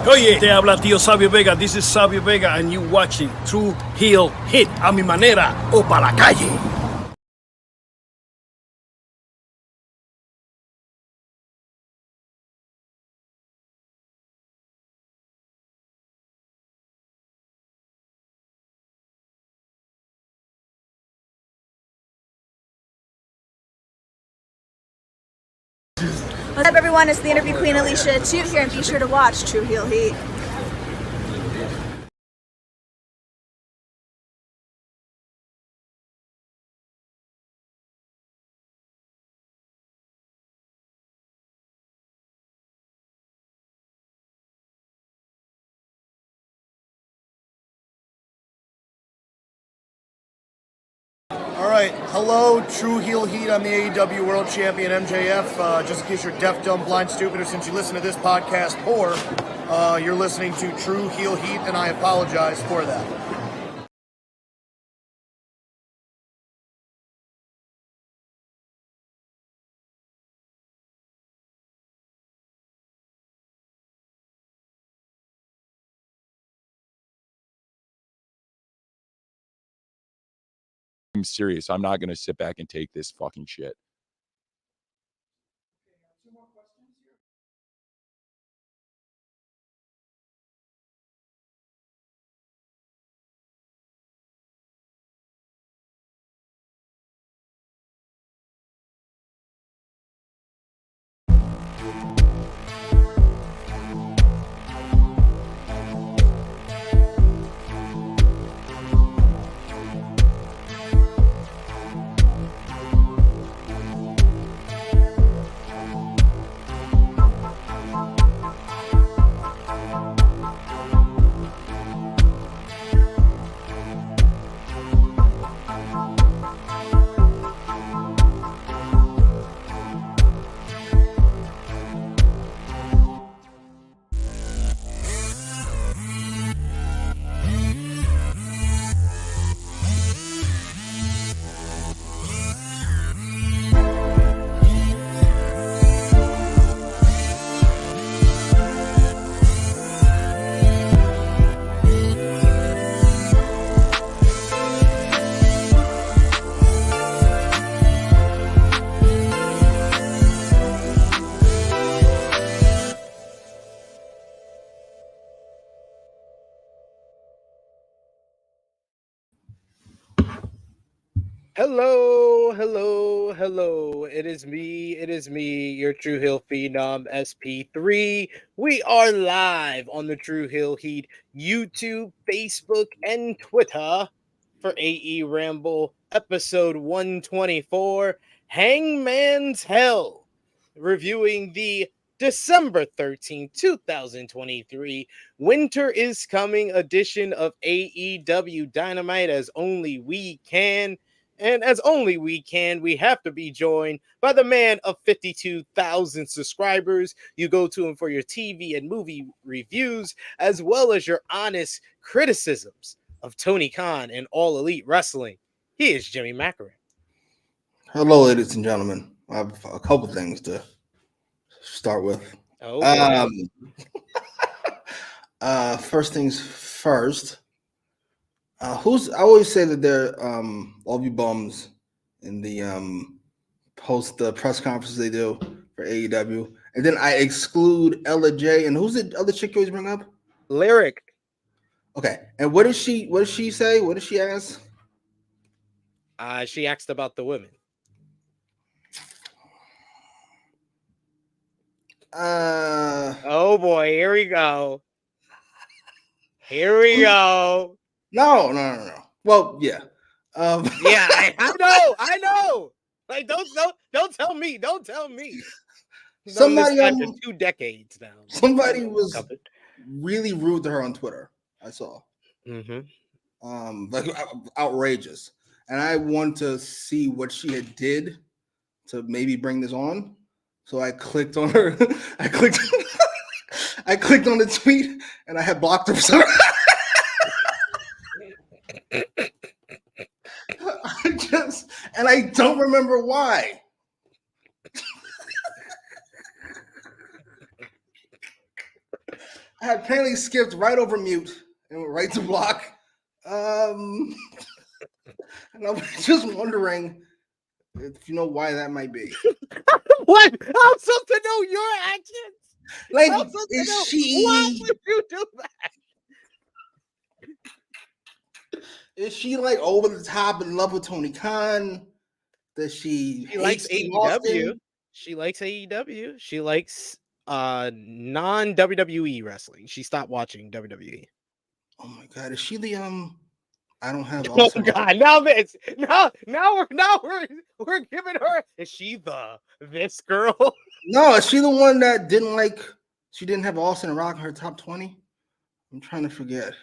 Oye, te habla tío Sabio Vega. This is Sabio Vega and you watching True Heel Hit a mi manera o pa' la calle. What's up, everyone? It's the interview queen Alicia Toot here, and be sure to watch True Heel Heat. All right, hello, True Heel Heat. I'm the AEW World Champion MJF. Just in case you're deaf, dumb, blind, stupid, or since you listen to this podcast poor, you're listening to True Heel Heat, and I apologize for that. I'm serious. I'm not going to sit back and take this fucking shit. Hello. It is me, your True Hill Phenom SP3. We are live on the True Hill Heat YouTube, Facebook, and Twitter for AEWramble episode 124, Hangman's Hell, reviewing the December 13th, 2023 Winter is Coming edition of AEW Dynamite as only we can. And as only we can, we have to be joined by the man of 52,000 subscribers. You go to him for your TV and movie reviews, as well as your honest criticisms of Tony Khan and All Elite Wrestling. He is Jimmy Macram. Hello, ladies and gentlemen. I have a couple things to start with. First things first. I always say that they're all of you bums in the post the press conferences they do for AEW, and then I exclude Ella J. And who's the other chick you always bring up? Lyric. Okay, and what does she say? What does she ask? She asked about the women. Oh boy, here we go. No. Well, yeah. Yeah, I know. Like, don't tell me. Somebody for 2 decades now. Somebody was really rude to her on Twitter. I saw. Like outrageous, and I want to see what she had did to maybe bring this on. So I clicked on her. I clicked on the tweet, and I had blocked her. And I don't remember why. I had apparently skipped right over mute and went right to block. And I'm just wondering if you know why that might be. What? I'm supposed to know your actions? Like, I'm supposed to is know. she? Why would you do that? Is she like over the top in love with Tony Khan? Does she likes Steve AEW. Austin? She likes AEW. She likes non WWE wrestling. She stopped watching WWE. Oh my god, is she the I don't have Oh Austin. god, now we're giving her. Is she this girl? No, is she the one that she didn't have Austin Rock in her top 20? I'm trying to forget.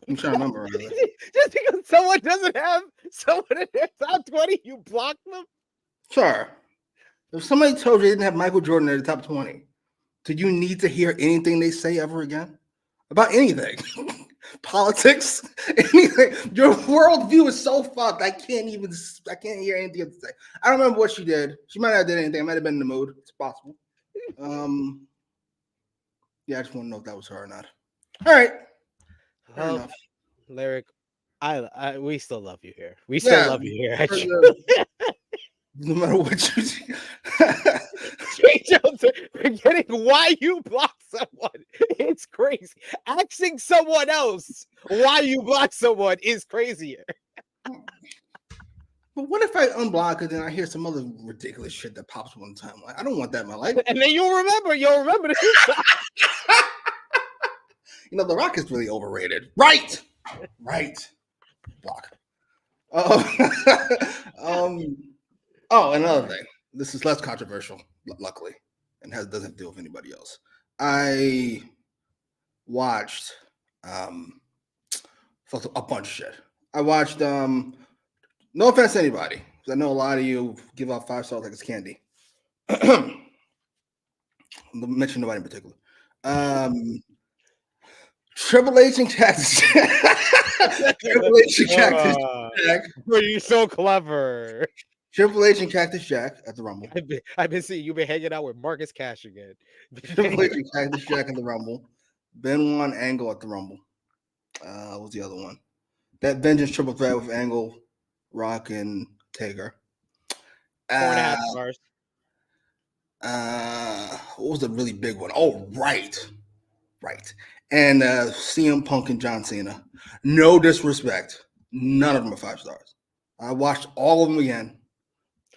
I'm trying to remember. Just because someone doesn't have someone in their top 20, you block them? Sure. If somebody told you they didn't have Michael Jordan in the top 20, do you need to hear anything they say ever again? About anything? Politics? Anything? Your worldview is so fucked. I can't hear anything to say. I don't remember what she did. She might not have did anything. I might have been in the mood. It's possible. Yeah, I just want to know if that was her or not. All right. Fair enough. Lyric, we still love you here. We still love you here. No matter what you do. Jay Jones, forgetting why you block someone. It's crazy. Asking someone else why you block someone is crazier. But what if I unblock it and I hear some other ridiculous shit that pops one time? Like, I don't want that in my life. And then you'll remember this. The Rock is really overrated. Right. Block. Another thing. This is less controversial, luckily, and doesn't have to deal with anybody else. I watched a bunch of shit. I watched no offense to anybody, because I know a lot of you give out 5 stars like it's candy. Mention nobody in particular. Triple H and Cactus Jack. Triple H and Cactus Jack. But you're so clever. Triple H and Cactus Jack at the Rumble. I've been seeing you've been hanging out with Marcus Cash again. Triple H and Cactus Jack at the Rumble. Benoit and Angle at the Rumble. What was the other one? That Vengeance triple threat with Angle, Rock, and Taker. 4.5 stars. What was the really big one? Oh, right. And CM Punk and John Cena. No disrespect. None of them are 5 stars. I watched all of them again.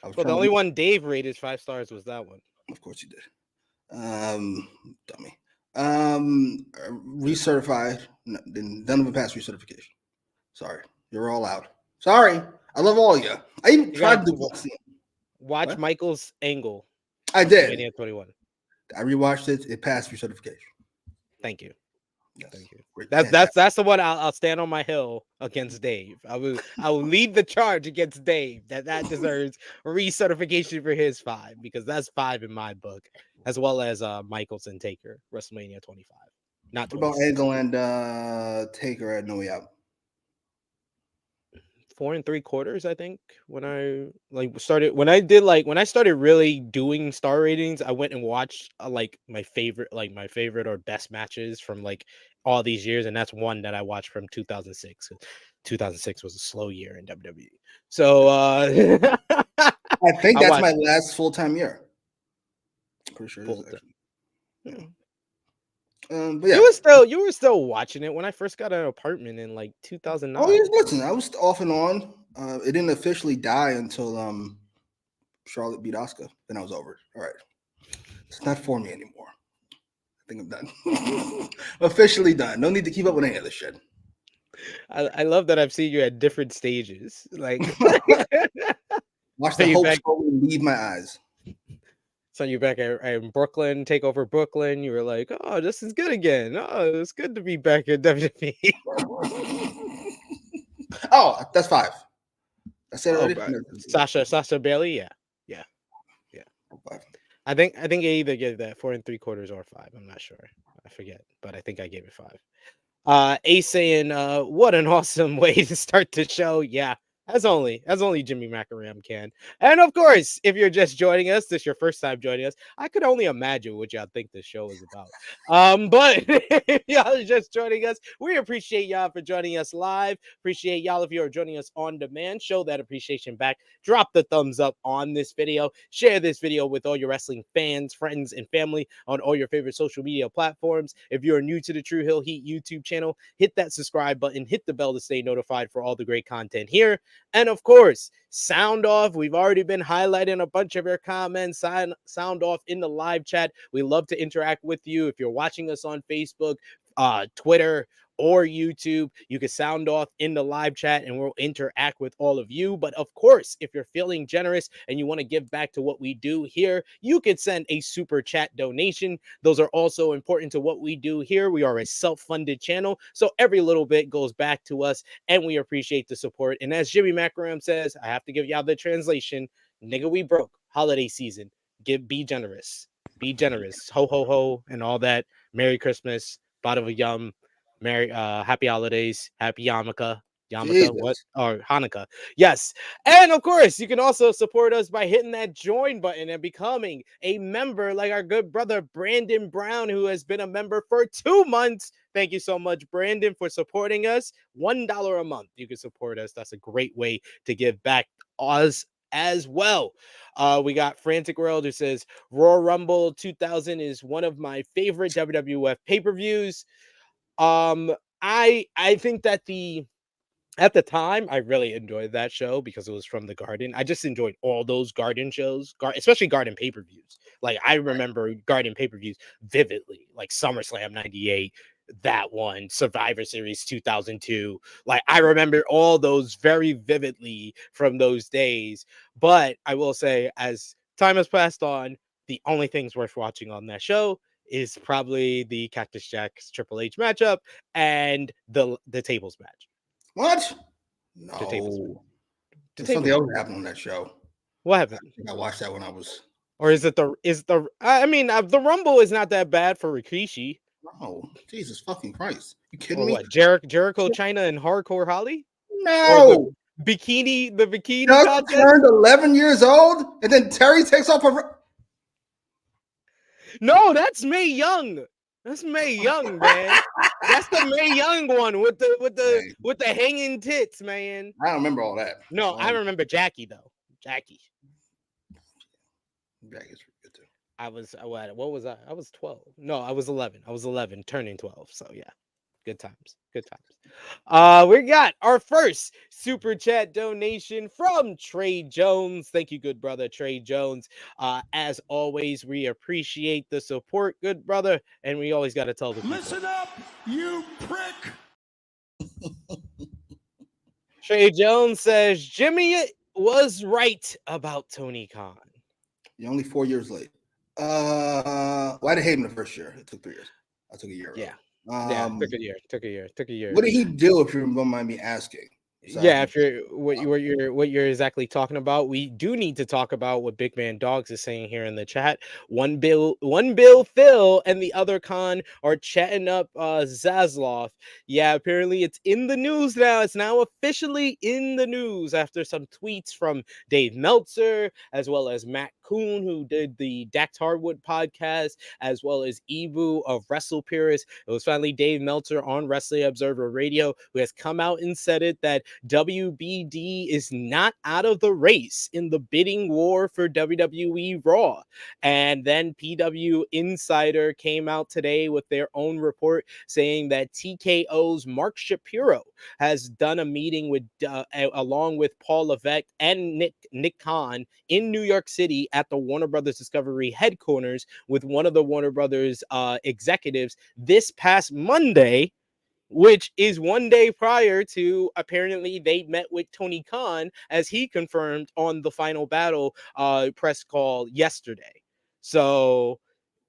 Well, the only one Dave rated 5 stars was that one. Of course you did. Dummy. Recertified. None of them passed recertification. Sorry. You're all out. Sorry. I love all of you. I even tried to watch what? Michael's Angle. I did. 21. I rewatched it. It passed recertification. Thank you. Yes. Thank you. That's the one I'll stand on my hill against Dave. I will lead the charge against Dave. That deserves recertification for his 5, because that's 5 in my book, as well as Michaels and Taker WrestleMania 25. Not 26. What about Angle and Taker at No Way Out? 4 3/4, I think. When I started really doing star ratings, I went and watched my favorite or best matches from all these years, and that's one that I watched from 2006. 2006 was a slow year in WWE. So I think that's my last full-time year. Pretty sure. But yeah. You were still watching it when I first got an apartment in 2009. Oh, yeah, listen, I was off and on. It didn't officially die until Charlotte beat Asuka. Then I was over it. All right, it's not for me anymore. I think I'm done. Officially done. No need to keep up with any of this shit. I love that I've seen you at different stages. Watch the hope slowly leave my eyes. So you're back in Brooklyn, take over Brooklyn. You were like, oh, this is good again. Oh, it's good to be back in WWE. Oh, that's 5. I said already. Sasha Bailey, yeah. 5. I think I either gave that 4 3/4 or 5. I'm not sure. I forget, but I think I gave it 5. Ace saying, what an awesome way to start the show. Yeah, As only Jimmy Macram can. And of course, if you're just joining us, this is your first time joining us, I could only imagine what y'all think this show is about. But if y'all are just joining us, we appreciate y'all for joining us live. Appreciate y'all if you're joining us on demand. Show that appreciation back. Drop the thumbs up on this video. Share this video with all your wrestling fans, friends, and family on all your favorite social media platforms. If you're new to the True Hill Heat YouTube channel, hit that subscribe button, hit the bell to stay notified for all the great content here. And of course, sound off. We've already been highlighting a bunch of your comments. Sound off in the live chat. We love to interact with you. If you're watching us on Facebook, Twitter, or YouTube, you can sound off in the live chat and we'll interact with all of you. But of course, if you're feeling generous and you want to give back to what we do here, you could send a super chat donation. Those are also important to what we do here. We are a self-funded channel, so every little bit goes back to us, and we appreciate the support. And as Jimmy Macram says, I have to give y'all the translation: nigga, we broke. Holiday season. Be generous. Be generous. Ho, ho, ho, and all that. Merry Christmas. Bottle of yum. Happy holidays, happy Yarmulke, what? Or Hanukkah. Yes. And of course, you can also support us by hitting that join button and becoming a member, like our good brother Brandon Brown, who has been a member for 2 months. Thank you so much, Brandon, for supporting us. $1 a month. You can support us. That's a great way to give back us as well. We got Frantic World, who says Royal Rumble 2000 is one of my favorite WWF pay-per-views. I think that at the time I really enjoyed that show because it was from the Garden. I just enjoyed all those Garden shows, especially Garden pay-per-views. Like I remember Garden pay-per-views vividly, like SummerSlam 98, that one, Survivor Series 2002. Like I remember all those very vividly from those days. But I will say, as time has passed on, the only things worth watching on that show is probably the Cactus Jack's Triple H matchup and the tables match. What? No. The tables match. There's something else happened on that show. What happened? I watched that when I was. Or is it the Rumble is not that bad for Rikishi. Oh, Jesus fucking Christ. You kidding me? What? Jericho, China, and Hardcore Holly? No. The bikini Doug turned 11 years old, and then Terry takes off her. No, that's Mae Young. That's Mae Young, man. That's the Mae Young one with the hanging tits, man. I don't remember all that. No, I remember Jackie though. Jackie's pretty good too. I was what was I? I was 12. No, I was 11. I was 11, turning 12. So yeah. Good times. Good times. We got our first super chat donation from Trey Jones. Thank you, good brother Trey Jones. As always, we appreciate the support, good brother, and we always got to tell the people. Listen up, you prick. Trey Jones says Jimmy was right about Tony Khan. You're only 4 years late. Well, I didn't hate him the first year. It took 3 years. I took a year. Yeah. Took a year. What did he do, if you don't mind me asking? Yeah, if you're what you're exactly talking about, we do need to talk about what Big Man Dogs is saying here in the chat. One Bill Phil and the other Khan are chatting up Zaslav. Yeah, apparently it's in the news now. It's now officially in the news after some tweets from Dave Meltzer, as well as Matt Kuhn, who did the Dax Hardwood podcast, as well as Ebu of Wrestle Purist. It was finally Dave Meltzer on Wrestling Observer Radio who has come out and said it, that WBD is not out of the race in the bidding war for WWE Raw. And then PW Insider came out today with their own report saying that TKO's Mark Shapiro has done a meeting with along with Paul Levesque and Nick Khan in New York City at the Warner Brothers Discovery headquarters with one of the Warner Brothers executives this past Monday, which is one day prior to apparently they met with Tony Khan, as he confirmed on the Final Battle press call yesterday. So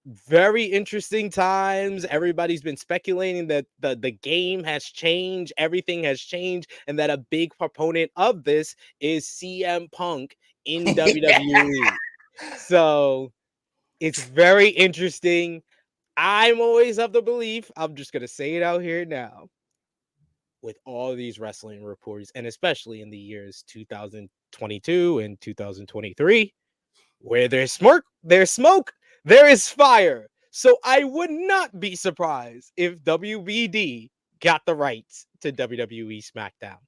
very interesting times. Everybody's been speculating that the game has changed, everything has changed, and that a big proponent of this is CM Punk in WWE. So it's very interesting. I'm always of the belief, I'm just going to say it out here now, with all these wrestling reports, and especially in the years 2022 and 2023, where there's smoke, there is fire. So I would not be surprised if WBD got the rights to WWE SmackDown.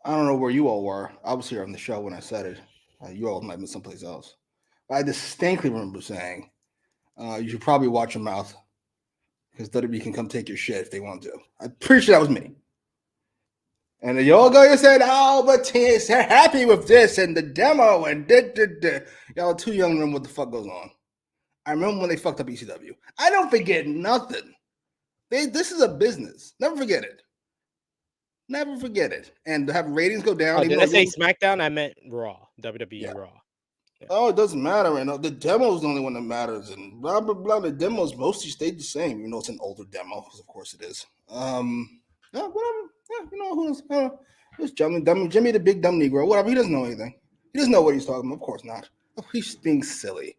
I don't know where you all were. I was here on the show when I said it. You all might have been someplace else. But I distinctly remember saying, you should probably watch your mouth because WWE can come take your shit if they want to. I'm pretty sure that was me. And then y'all go and said, oh, but T's happy with this and the demo and y'all too young to remember what the fuck goes on. I remember when they fucked up ECW. I don't forget nothing. This is a business. Never forget it. Never forget it. And to have ratings go down. Oh, did I say SmackDown? I meant Raw. WWE Raw. Yeah. Oh, it doesn't matter. And the demo is the only one that matters. And blah, blah, blah. The demos mostly stayed the same. You know, it's an older demo because, of course, it is. Yeah, whatever. Yeah, you know, who knows? It's Jimmy, the big dumb Negro. Whatever. He doesn't know anything. He doesn't know what he's talking about. Of course not. Oh, he's being silly.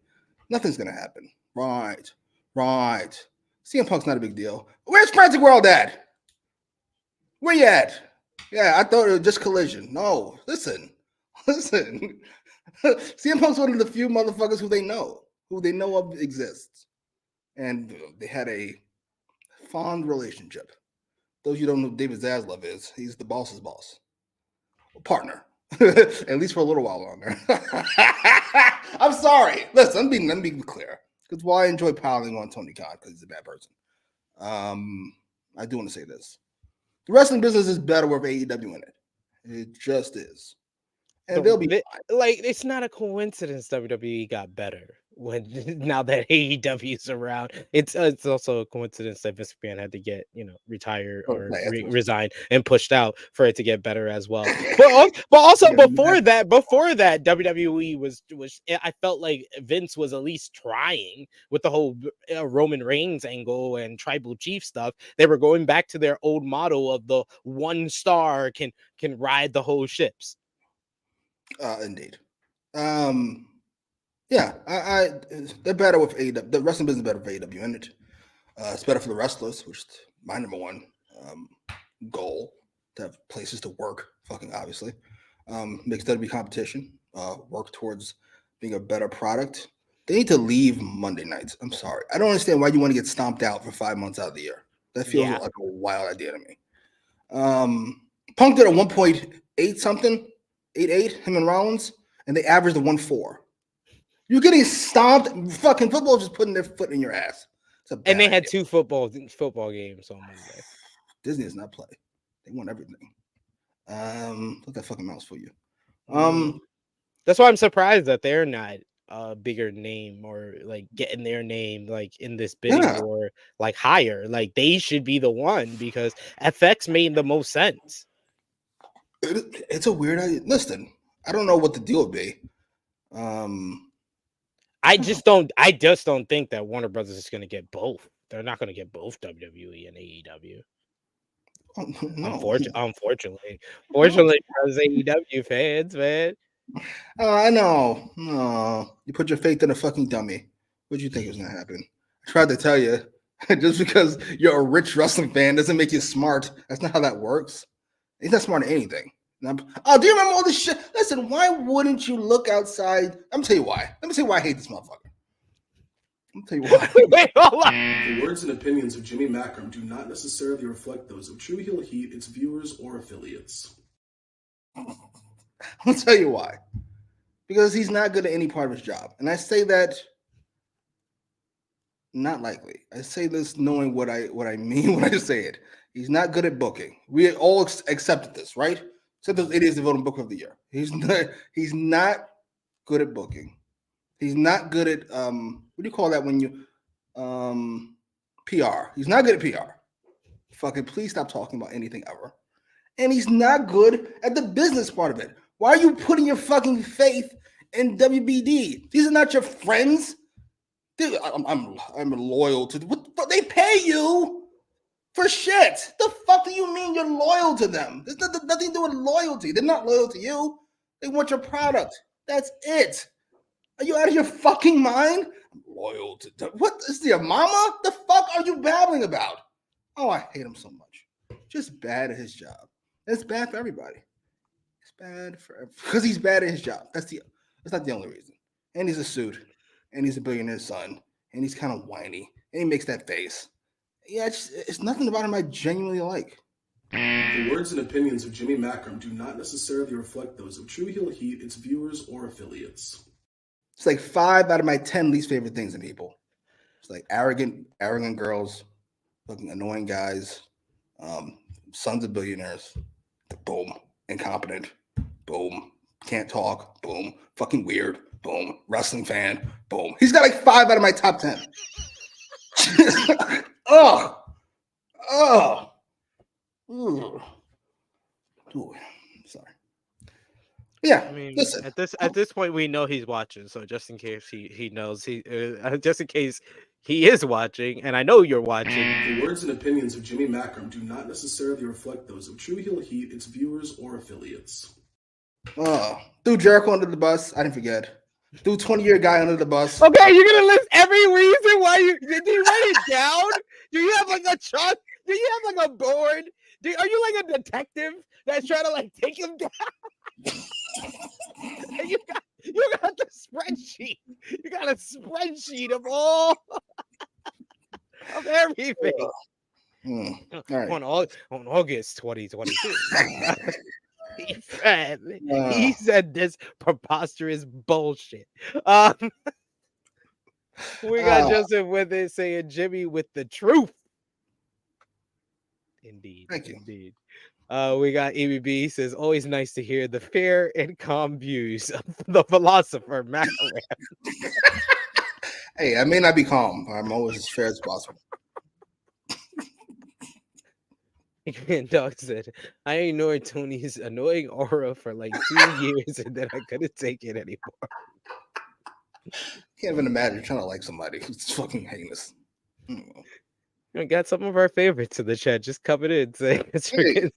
Nothing's going to happen. Right. CM Punk's not a big deal. Where's Frantic World at? Where you at? Yeah, I thought it was just Collision. No, listen. CM Punk's one of the few motherfuckers who they know of exists. And they had a fond relationship. Those you don't know who David Zaslav is, he's the boss's boss. Partner. At least for a little while longer. I'm sorry. Listen, let me be clear. Because while I enjoy piling on Tony Khan because he's a bad person, I do want to say this. The wrestling business is better with AEW in it. It just is. And they'll be like, it's not a coincidence WWE got better when now that AEW is around. It's also a coincidence that Vince McMahon had to get, retired or resign and pushed out for it to get better as well. But also before that, WWE was I felt like Vince was at least trying with the whole Roman Reigns angle and tribal chief stuff. They were going back to their old model of the one star can ride the whole ships. Indeed. Yeah, they're better with AEW. The wrestling business is better with AEW in it. It's better for the wrestlers, which is my number one goal, to have places to work, fucking obviously. Makes WWE competition, work towards being a better product. They need to leave Monday nights. I'm sorry. I don't understand why you want to get stomped out for 5 months out of the year. That feels like a wild idea to me. Punk did a 1.8 something, 8.8, him and Rollins, and they averaged a 1.4. You're getting stomped. Fucking football just putting their foot in your ass. And they had 2 football games on Monday. Disney does not play. They want everything. Put that fucking mouse for you. That's why I'm surprised that they're not a bigger name or like getting their name like in this bidding or like higher. Like they should be the one because FX made the most sense. It's a weird idea. Listen, I don't know what the deal would be. I just don't think that Warner Brothers is going to get both. They're not going to get both WWE and AEW. Unfortunately, as AEW fans, man. Oh, I know. No, you put your faith in a fucking dummy. What do you think was going to happen? I tried to tell you. Just because you're a rich wrestling fan doesn't make you smart. That's not how that works. He's not smart at anything. Oh, do you remember all this shit? Listen, why wouldn't you look outside? I'm gonna tell you why. Let me tell you why I hate this motherfucker. I'm tell you why. Wait, hold on. The words and opinions of Jimmy Macram do not necessarily reflect those of True Heel Heat, its viewers, or affiliates. I'll tell you why. Because he's not good at any part of his job. And I say that not likely. I say this knowing what I mean when I say it. He's not good at booking. We all accepted this, right? Except it is the voting book of the year. He's not good at booking. He's not good at what do you call that when you PR? He's not good at PR. Fucking please stop talking about anything ever. And he's not good at the business part of it. Why are you putting your fucking faith in WBD? These are not your friends. Dude, I'm loyal to what they pay you. For shit. The fuck do you mean you're loyal to them? There's nothing to do with loyalty. They're not loyal to you. They want your product. That's it. Are you out of your fucking mind? I'm loyal to them. What is your mama? The fuck are you babbling about? Oh, I hate him so much. Just bad at his job. It's bad for everybody. It's bad because he's bad at his job. That's not the only reason. And he's a suit, and he's a billionaire's son, and he's kind of whiny, and he makes that face. Yeah, it's nothing about him I genuinely like. The words and opinions of Jimmy Macram do not necessarily reflect those of True Heel Heat, its viewers, or affiliates. It's like 5 out of my 10 least favorite things in people. It's like arrogant girls, fucking annoying guys, sons of billionaires, boom, incompetent, boom, can't talk, boom, fucking weird, boom, wrestling fan, boom. He's got like 5 out of my top 10. Ooh, sorry. Yeah, I mean, listen. at this point, we know he's watching. So just in case he knows, just in case he is watching, and I know you're watching. The words and opinions of Jimmy Macram do not necessarily reflect those of True Heel Heat, its viewers, or affiliates. Threw Jericho under the bus. I didn't forget. Threw 20-year guy under the bus. Okay, you're gonna list every reason why you did you write it down? Do you have like a chart? Do you have like a board? Are you like a detective that's trying to like take him down? you got the spreadsheet. You got a spreadsheet of all of everything. All right. On August 2022. He said this preposterous bullshit. We got Joseph with it saying Jimmy with the truth. Indeed. Thank you. Indeed. We got EBB says always nice to hear the fair and calm views of the philosopher Macram. Hey, I may not be calm, but I'm always as fair as possible. Dog said, I ignored Tony's annoying aura for like 2 years and then I couldn't take it anymore. Can't even imagine trying to like somebody. It's fucking heinous. We got some of our favorites in the chat just coming in saying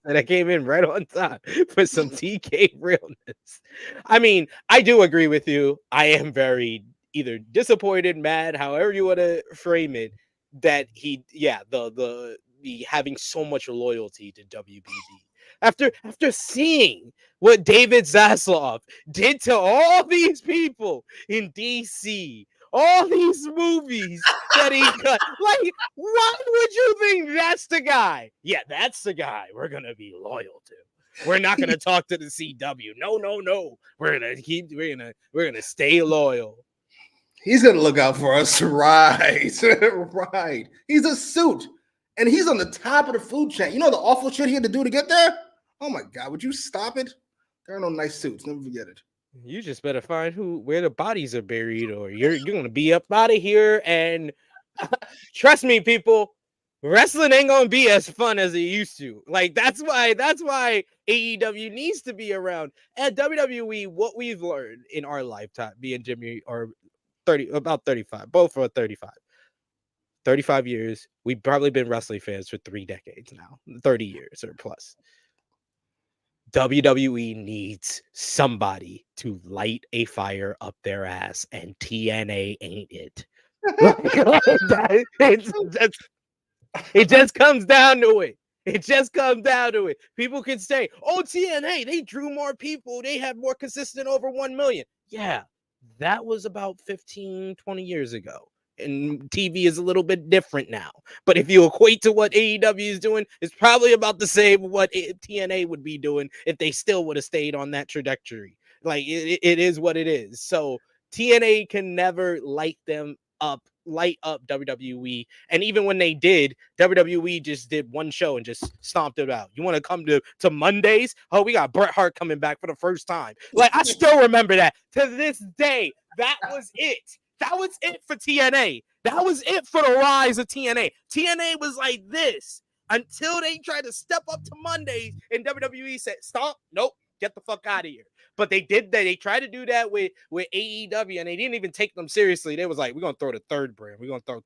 that I came in right on time for some TK realness. I mean, I do agree with you. I am very either disappointed, mad, however you want to frame it, that the having so much loyalty to WBD. After seeing what David Zaslav did to all these people in DC, all these movies that he cut, like, why would you think that's the guy? Yeah, that's the guy we're gonna be loyal to. We're not gonna talk to the CW. No. We're gonna stay loyal. He's gonna look out for us, right? Right. He's a suit. And he's on the top of the food chain. You know the awful shit he had to do to get there? Oh my God, would you stop it? There are no nice suits. Never forget it. You just better find where the bodies are buried, or you're gonna be up out of here. And trust me, people, wrestling ain't gonna be as fun as it used to. Like that's why AEW needs to be around. At WWE, what we've learned in our lifetime, me and Jimmy are about 35, both are 35. 35 years. We've probably been wrestling fans for 3 decades now, 30 years or plus. WWE needs somebody to light a fire up their ass, and TNA ain't it. It just comes down to it. It just comes down to it. People can say, oh, TNA, they drew more people. They have more consistent over 1 million. Yeah, that was about 15, 20 years ago. And TV is a little bit different now. But if you equate to what AEW is doing, it's probably about the same what TNA would be doing if they still would have stayed on that trajectory. Like, it is what it is. So TNA can never light up WWE. And even when they did, WWE just did one show and just stomped it out. You want to come to Mondays? Oh, we got Bret Hart coming back for the first time. Like, I still remember that. To this day, that was it. That was it for TNA. That was it for the rise of TNA. TNA was like this until they tried to step up to Mondays and WWE said, stop, nope, get the fuck out of here. But they did that. They tried to do that with AEW, and they didn't even take them seriously. They was like, we're going to throw the third brand. We're going to throw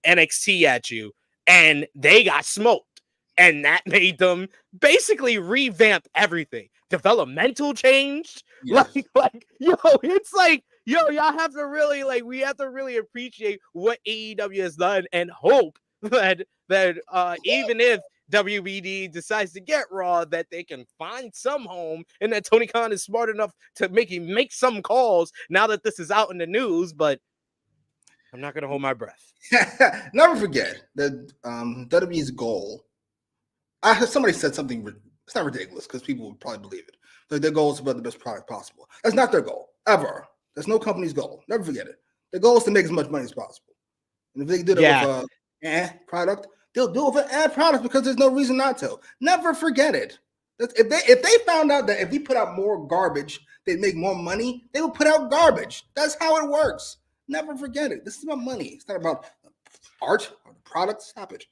NXT at you. And they got smoked. And that made them basically revamp everything. Developmental changed. Yes. Like, it's like, y'all have to really, we have to really appreciate what AEW has done and hope that even if WBD decides to get Raw, that they can find some home, and that Tony Khan is smart enough to make some calls now that this is out in the news. But I'm not gonna hold my breath. Never forget that WWE's goal. Somebody said something. It's not ridiculous because people would probably believe it. Like their goal is to build the best product possible. That's not their goal ever. That's no company's goal. Never forget it. Their goal is to make as much money as possible. And if they did it with product, they'll do it with an product because there's no reason not to. Never forget it. If they found out that if we put out more garbage, they'd make more money, they would put out garbage. That's how it works. Never forget it. This is about money. It's not about art or the product. Stop it.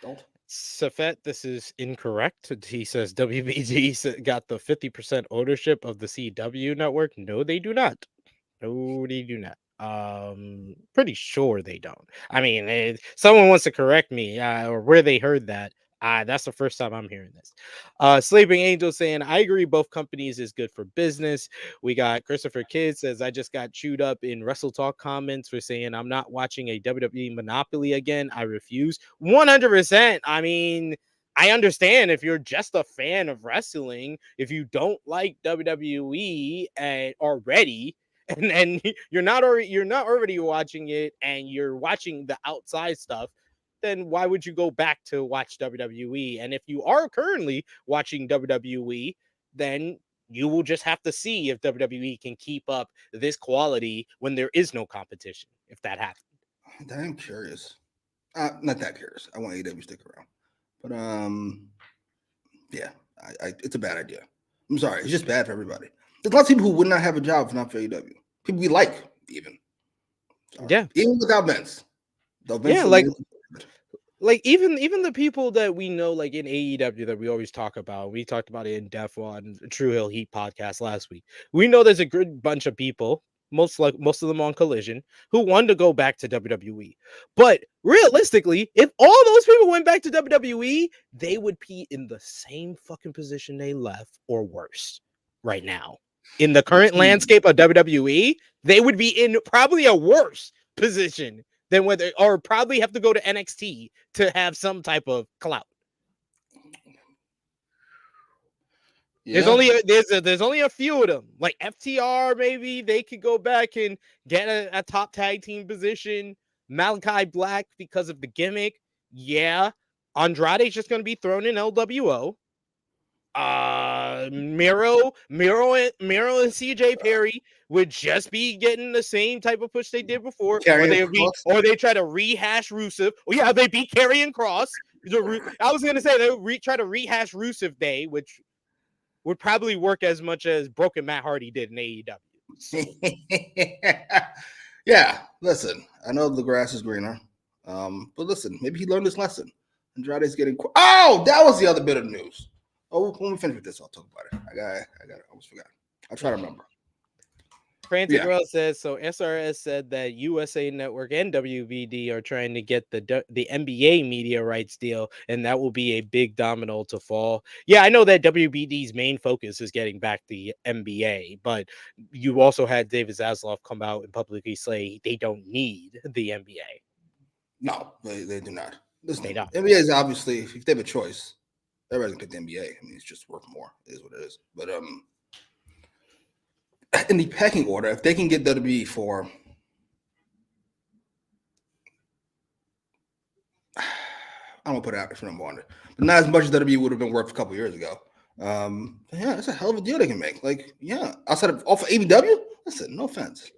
Don't. Safet, this is incorrect. He says WBD got the 50% ownership of the CW network. No, they do not. No, they do not. Pretty sure they don't. I mean, if someone wants to correct me or where they heard that. That's the first time I'm hearing this. Sleeping Angel saying, I agree both companies is good for business. We got Christopher Kidd says, I just got chewed up in Wrestle Talk comments for saying I'm not watching a WWE Monopoly again. I refuse. 100%. I mean, I understand if you're just a fan of wrestling, if you don't like WWE already, and you're not already watching it and you're watching the outside stuff, then why would you go back to watch WWE? And if you are currently watching WWE, then you will just have to see if WWE can keep up this quality when there is no competition, if that happens. I'm curious. Not that curious. I want AEW to stick around. But yeah, it's a bad idea. I'm sorry. It's just bad for everybody. There's lots of people who would not have a job if not for AEW. People we like, even. Sorry. Yeah. Even without Vince. Yeah, like even the people that we know, like in AEW, that we always talk about. We talked about it in depth on True Hill Heat podcast last week. We know there's a good bunch of people, most of them on Collision, who wanted to go back to WWE. But realistically, if all those people went back to WWE, they would be in the same fucking position they left or worse right now. In the current landscape of WWE, they would be in probably a worse position than whether, or probably have to go to NXT to have some type of clout. Yeah. There's only a few of them, like FTR. Maybe they could go back and get a top tag team position. Malachi Black, because of the gimmick. Yeah, Andrade's just going to be thrown in LWO. Miro and CJ Perry would just be getting the same type of push they did before, or they try to rehash Rusev. Oh yeah, they beat Karrion Kross. I was gonna say they try to rehash Rusev Day, which would probably work as much as Broken Matt Hardy did in AEW. So. Yeah, listen, I know the grass is greener, but listen, maybe he learned his lesson. Andrade's getting. Oh, that was the other bit of news. Oh, when we finish with this, I'll talk about it. I got it. I almost forgot. I'll try to remember. Frantic Girl says, so SRS said that USA Network and WBD are trying to get the NBA media rights deal, and that will be a big domino to fall. Yeah, I know that WBD's main focus is getting back the NBA, but you also had David Zaslav come out and publicly say they don't need the NBA. No, they do not. Listen, they don't. NBA is obviously, if they have a choice, everybody's gonna pick the NBA. I mean, it's just worth more. It is what it is. But in the pecking order, if they can get WWE for, I'm gonna put it out there for number one, but not as much as WWE would have been worth a couple years ago. Yeah, it's a hell of a deal they can make. Like, yeah, outside of off of AEW, listen, no offense,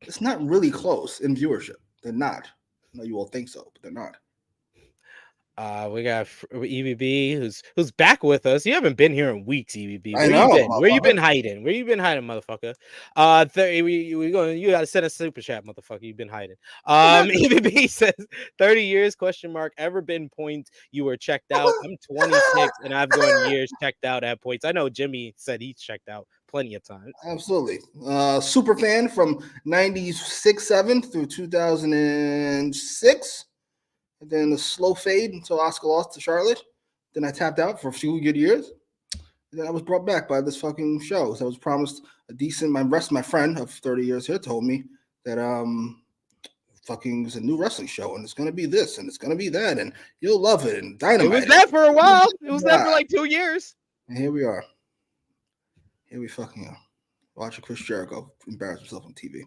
it's not really close in viewership. They're not. I know you all think so, but they're not. We got EVB who's back with us. You haven't been here in weeks, EVB. I know. Where you been hiding? Where you been hiding, motherfucker? We going. You gotta send a super chat, motherfucker. You've been hiding. EVB says 30 years ? Ever been points you were checked out? I'm 26 and I've gone years checked out at points. I know Jimmy said he's checked out plenty of times. Absolutely. Super fan from 96-7 through 2006. And then a slow fade until Oscar lost to Charlotte. Then I tapped out for a few good years. And then I was brought back by this fucking show. So I was promised a decent. My friend of 30 years here told me that fucking it's a new wrestling show, and it's gonna be this, and it's gonna be that, and you'll love it. And Dynamite. It was there for a while. It was there for like 2 years. And here we are. Here we fucking are. Watching Chris Jericho embarrass himself on TV.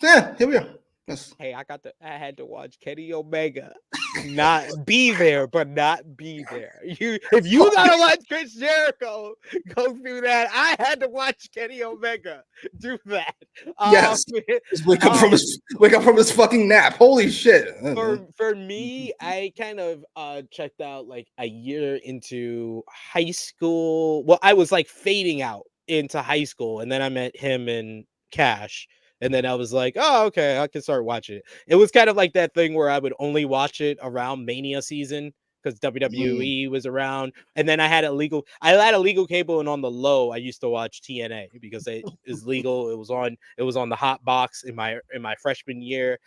Yeah, here we are. Yes. Hey, I had to watch Kenny Omega not be there, but not be there. If you gotta watch Chris Jericho go through that, I had to watch Kenny Omega do that. Yes. Just wake up from his fucking nap. Holy shit. For me, I kind of checked out like a year into high school. Well, I was like fading out into high school, and then I met him and Cash. And then I was like, oh, okay, I can start watching it. It was kind of like that thing where I would only watch it around Mania season because WWE was around. And then I had a legal cable, and on the low, I used to watch TNA because it is legal. It was on the hot box in my freshman year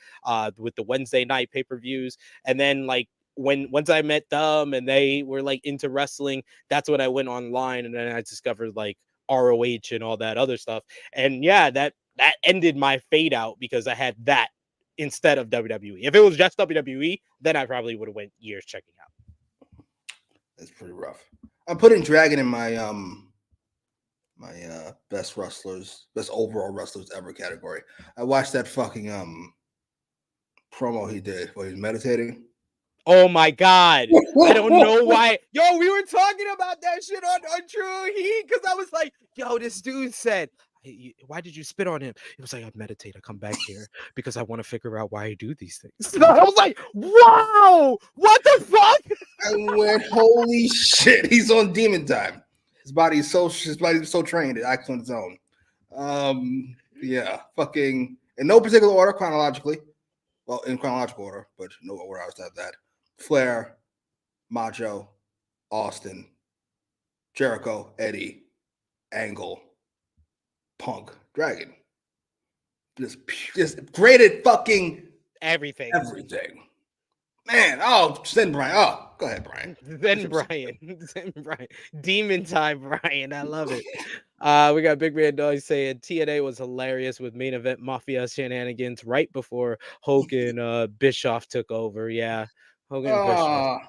with the Wednesday night pay-per-views. And then like once I met them and they were like into wrestling, that's when I went online, and then I discovered like ROH and all that other stuff. And yeah, that ended my fade out because I had that instead of WWE. If it was just WWE, then I probably would have went years checking out. That's pretty rough. I'm putting Dragon in my best overall wrestlers ever category. I watched that fucking promo he did where he was meditating. Oh my God. I don't know why. Yo, we were talking about that shit on True Heat because I was like, yo, this dude said, why did you spit on him? He was like, I meditate. I come back here because I want to figure out why I do these things. And I was like, wow, what the fuck? I went, holy shit, he's on demon time. His body's so trained, it acts on its own. Yeah, fucking in no particular order chronologically. Well, in chronological order, but no order outside of that. Flair, Macho, Austin, Jericho, Eddie, Angle, Punk, Dragon. Just graded fucking everything. Man, then Brian. Oh, go ahead, Brian. Then Brian. Demon time, Brian. I love it. We got Big Man Dog saying TNA was hilarious with main event Mafia shenanigans right before Hogan Bischoff took over. Yeah. Hogan Bischoff.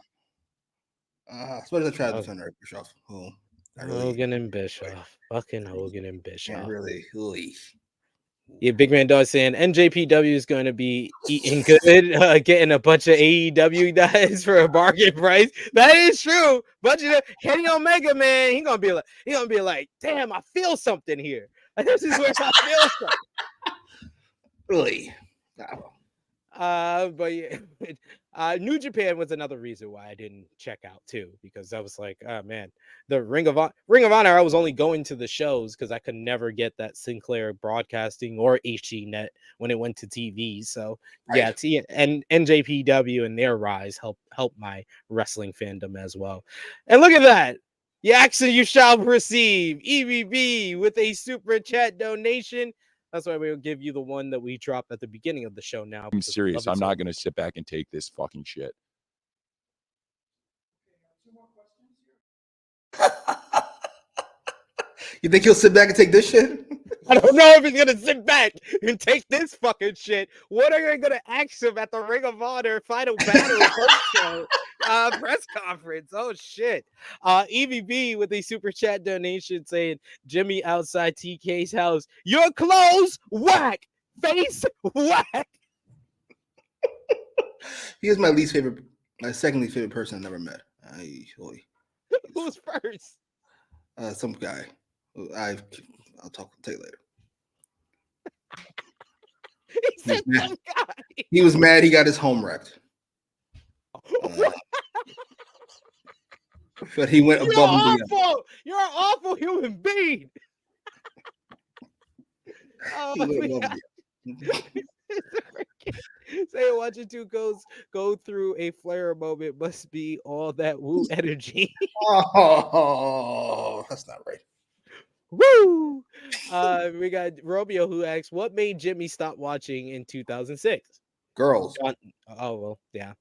Especially the tried to defend Eric Bischoff. Hogan and Bischoff. Fucking Hogan and Bischoff. Really. Yeah, Big Man Dog saying NJPW is going to be eating good, getting a bunch of AEW guys for a bargain price. That is true. Bunch of Kenny Omega, man, he gonna be like, damn, I feel something here. This is where I feel something. Really. But yeah, New Japan was another reason why I didn't check out too, because I was like, oh man, the Ring of Honor, I was only going to the shows because I could never get that Sinclair Broadcasting or HDNet when it went to TV. So yeah, and NJPW and their rise helped my wrestling fandom as well. And look at that. The action you shall receive, EBB with a super chat donation. That's why we'll give you the one that we dropped at the beginning of the show now. I'm serious. I'm not going to sit back and take this fucking shit. You think he'll sit back and take this shit? I don't know if he's going to sit back and take this fucking shit. What are you going to ask him at the Ring of Honor Final Battle press conference? Oh, shit. EVB with a super chat donation saying, Jimmy outside TK's house. Your clothes, whack. Face, whack. He is my second least favorite person I've never met. Who's first? Some guy. I'll tell you later. He said some guy. He was mad he got his home wrecked. But he went above and beyond. You're an awful human being. Say watching two ghosts go through a flare moment must be all that woo energy. Oh, that's not right. Woo! We got Romeo who asks, what made Jimmy stop watching in 2006? Girls. Oh, well, yeah.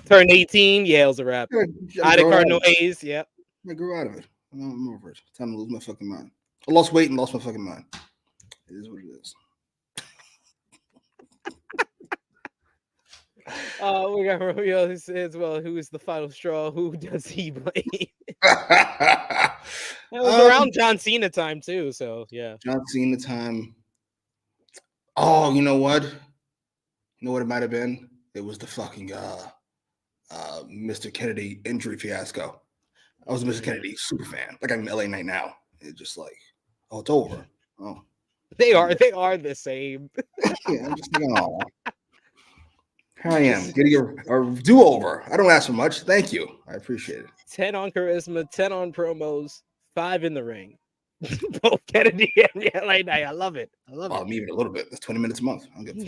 Turned 18. Yeah, it was a wrap. Out of Cardinal A's. Yep. I grew out of it. I'm over it. Time to lose my fucking mind. I lost weight and lost my fucking mind. It is what it is. We got Romeo as well. Who is the final straw? Who does he blame? It was around John Cena time too, so yeah. John Cena time. Oh, you know what? You know what it might have been? It was the fucking Mr. Kennedy injury fiasco. I was a Mr. Kennedy super fan. Like I'm in LA Night now. It's just like, oh, it's over. Oh, they are the same. Yeah, I'm just like, oh. Here I am getting a do-over. I don't ask for much. Thank you. I appreciate it. 10 on charisma, 10 on promos, 5 in the ring. Both Kennedy and LA Knight. I love it. I'm even a little bit. That's 20 minutes a month. I'm getting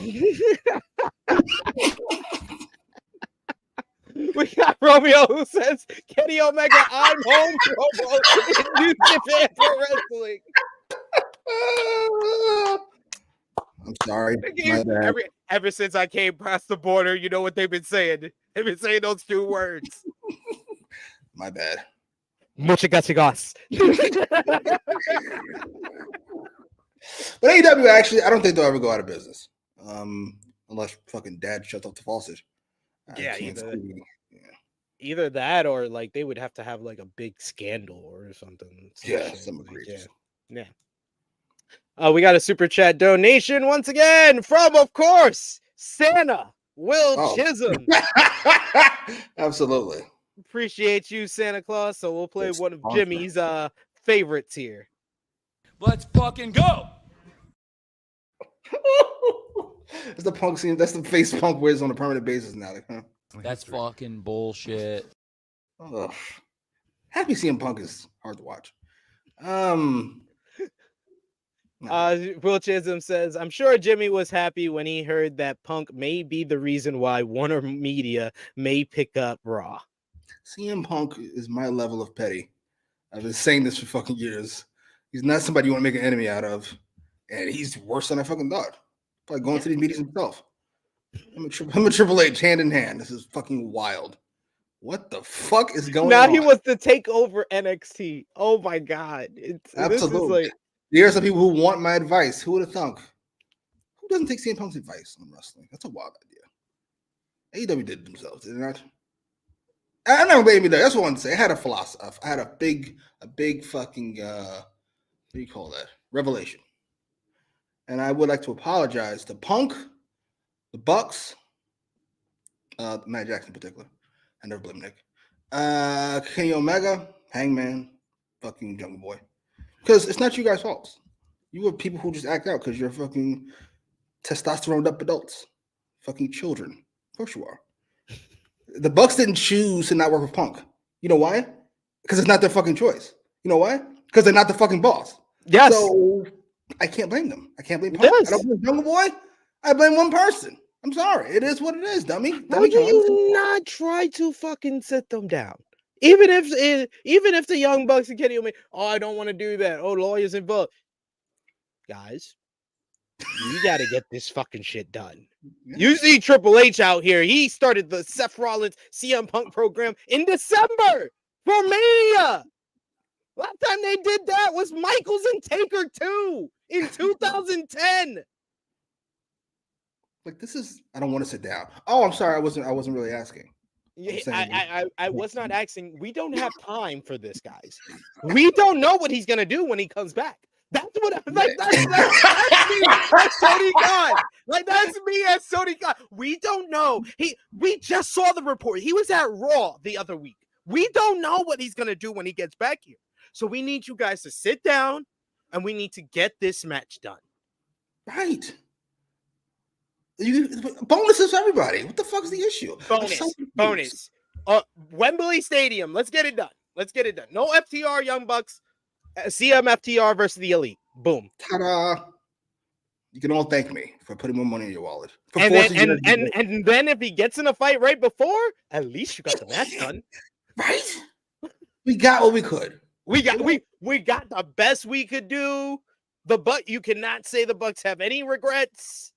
We got Romeo who says, Kenny Omega, I'm home promo in New Japan Pro Wrestling. I'm sorry. My bad. Ever since I came past the border, you know what they've been saying. They've been saying those 2 words. My bad. Muchas gracias. But AEW, actually, I don't think they'll ever go out of business. Unless fucking dad shuts off the faucet. Either that or like they would have to have like a big scandal or something. Yeah, some egregious. Yeah. We got a super chat donation once again from, of course, Santa Will Chisholm. Absolutely. Appreciate you, Santa Claus. So we'll play one of Jimmy's favorites here. Let's fucking go. That's the punk scene. That's the face punk wears on a permanent basis now. Like, huh? That's fucking bullshit. Happy CM Punk is hard to watch. Will Chisholm says, I'm sure Jimmy was happy when he heard that Punk may be the reason why Warner Media may pick up Raw. CM Punk is my level of petty. I've been saying this for fucking years. He's not somebody you want to make an enemy out of. And he's worse than I fucking thought. Probably going to these meetings himself. I'm a Triple H hand in hand. This is fucking wild. What the fuck is going on? Now he wants to take over NXT. Oh my God. Absolutely. There are some people who want my advice. Who would have thunk? Who doesn't take CM Punk's advice on wrestling? That's a wild idea. AEW did it themselves, did it not? I never made me there. That's what I want to say. I had a philosophy. I had a big fucking what do you call that? Revelation. And I would like to apologize to Punk, the Bucks, Matt Jackson in particular. I never blame Nick. Kenny Omega, Hangman, fucking Jungle Boy. Because it's not you guys' faults. You are people who just act out because you're fucking testosterone up adults. Fucking children. Of course you are. The Bucks didn't choose to not work with Punk. You know why? Because it's not their fucking choice. You know why? Because they're not the fucking boss. Yes. So I can't blame them. I can't blame Punk. Yes. I don't blame Jungle Boy. I blame one person. I'm sorry. It is what it is, dummy. Why do you not try to fucking sit them down? Even if the Young Bucks and Kenny Omega, I don't want to do that. Oh, lawyers involved. Guys, you got to get this fucking shit done. Yeah. You see Triple H out here. He started the Seth Rollins CM Punk program in December for Mania. Last time they did that was Michaels and Taker 2 in 2010. Like, this is, I don't want to sit down. Oh, I'm sorry. I wasn't really asking. I was not asking. We don't have time for this, guys. We don't know what he's gonna do when he comes back. That's what that's me as Sony God. Like, that's me as Sony God. We don't know. We just saw the report. He was at Raw the other week. We don't know what he's gonna do when he gets back here. So we need you guys to sit down and we need to get this match done. Right. Bonuses for everybody. What the fuck is the issue? Bonus. Wembley Stadium. Let's get it done. No FTR Young Bucks. CM FTR versus the Elite. Boom. Ta-da. You can all thank me for putting more money in your wallet. And then if he gets in a fight right before, at least you got the match done. Right? We got what we could. We got the best we could do. You cannot say the Bucks have any regrets.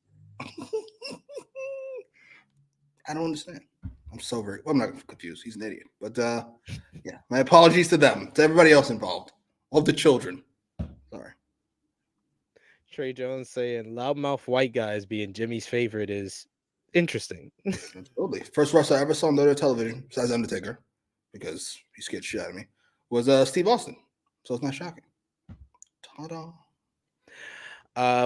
I don't understand. I'm not confused. He's an idiot. But yeah, my apologies to them, to everybody else involved, all the children. Sorry. Trey Jones saying loudmouth white guys being Jimmy's favorite is Interesting. Absolutely. First wrestler I ever saw on WWE television, besides Undertaker, because he scared shit out of me, was Steve Austin. So it's not shocking. Ta-da.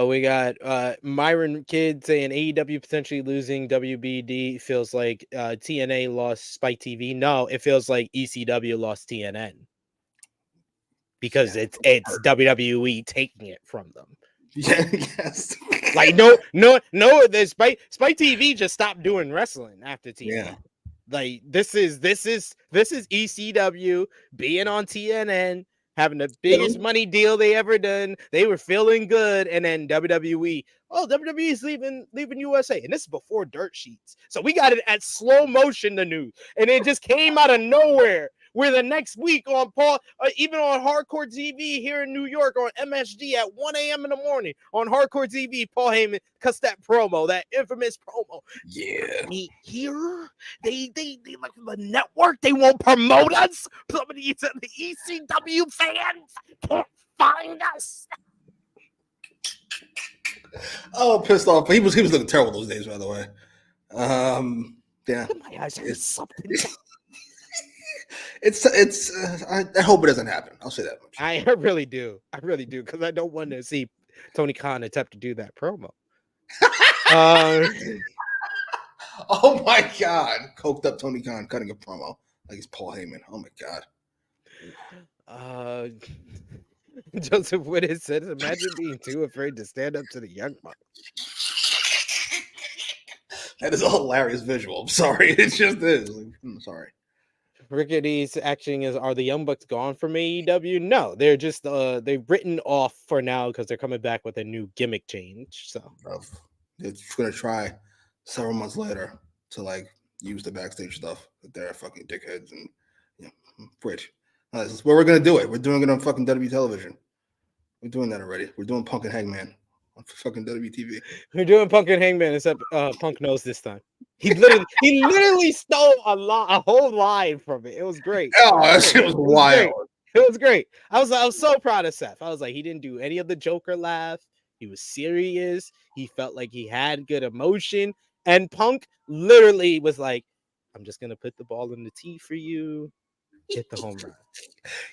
We got Myron Kidd saying AEW potentially losing WBD feels like TNA lost Spike TV. No, it feels like ECW lost TNN because it's WWE taking it from them. Yeah, yes. Like no, the Spike TV just stopped doing wrestling after TNN. Yeah. Like this is ECW being on TNN, having the biggest money deal they ever done. They were feeling good, and then WWE. Oh, WWE's leaving USA, and this is before dirt sheets. So we got it at slow motion, the news, and it just came out of nowhere. Where the next week on even on Hardcore TV here in New York on MSG at 1 a.m. in the morning on Hardcore TV, Paul Heyman cuts that promo, that infamous promo. Yeah. Me here, they like the network. They won't promote us. Some of the ECW fans can't find us. Oh, pissed off. He was looking terrible those days, by the way. Yeah. My eyes are something. I hope it doesn't happen. I'll say that much. I really do, because I don't want to see Tony Khan attempt to do that promo. Oh my God, coked up Tony Khan cutting a promo like it's Paul Heyman. Oh my God. Joseph Whitted says, "Imagine being too afraid to stand up to the Young Bucks." That is a hilarious visual. I'm sorry, it just is. I'm sorry. Rickety's acting is, are the Young Bucks gone from AEW? No, they're just they've written off for now because they're coming back with a new gimmick change. So they're gonna try several months later to like use the backstage stuff that they're fucking dickheads and which that's where we're gonna do it. We're doing it on fucking WWE television. We're doing that already. We're doing Punk and Hangman on fucking WTV. We're doing Punk and Hangman, except Punk knows this time. He literally stole a whole line from it. It was great. Oh, that shit was wild. It was great. I was so proud of Seth. I was like, he didn't do any of the Joker laugh. He was serious. He felt like he had good emotion. And Punk literally was like, I'm just gonna put the ball in the tee for you. Hit the home run.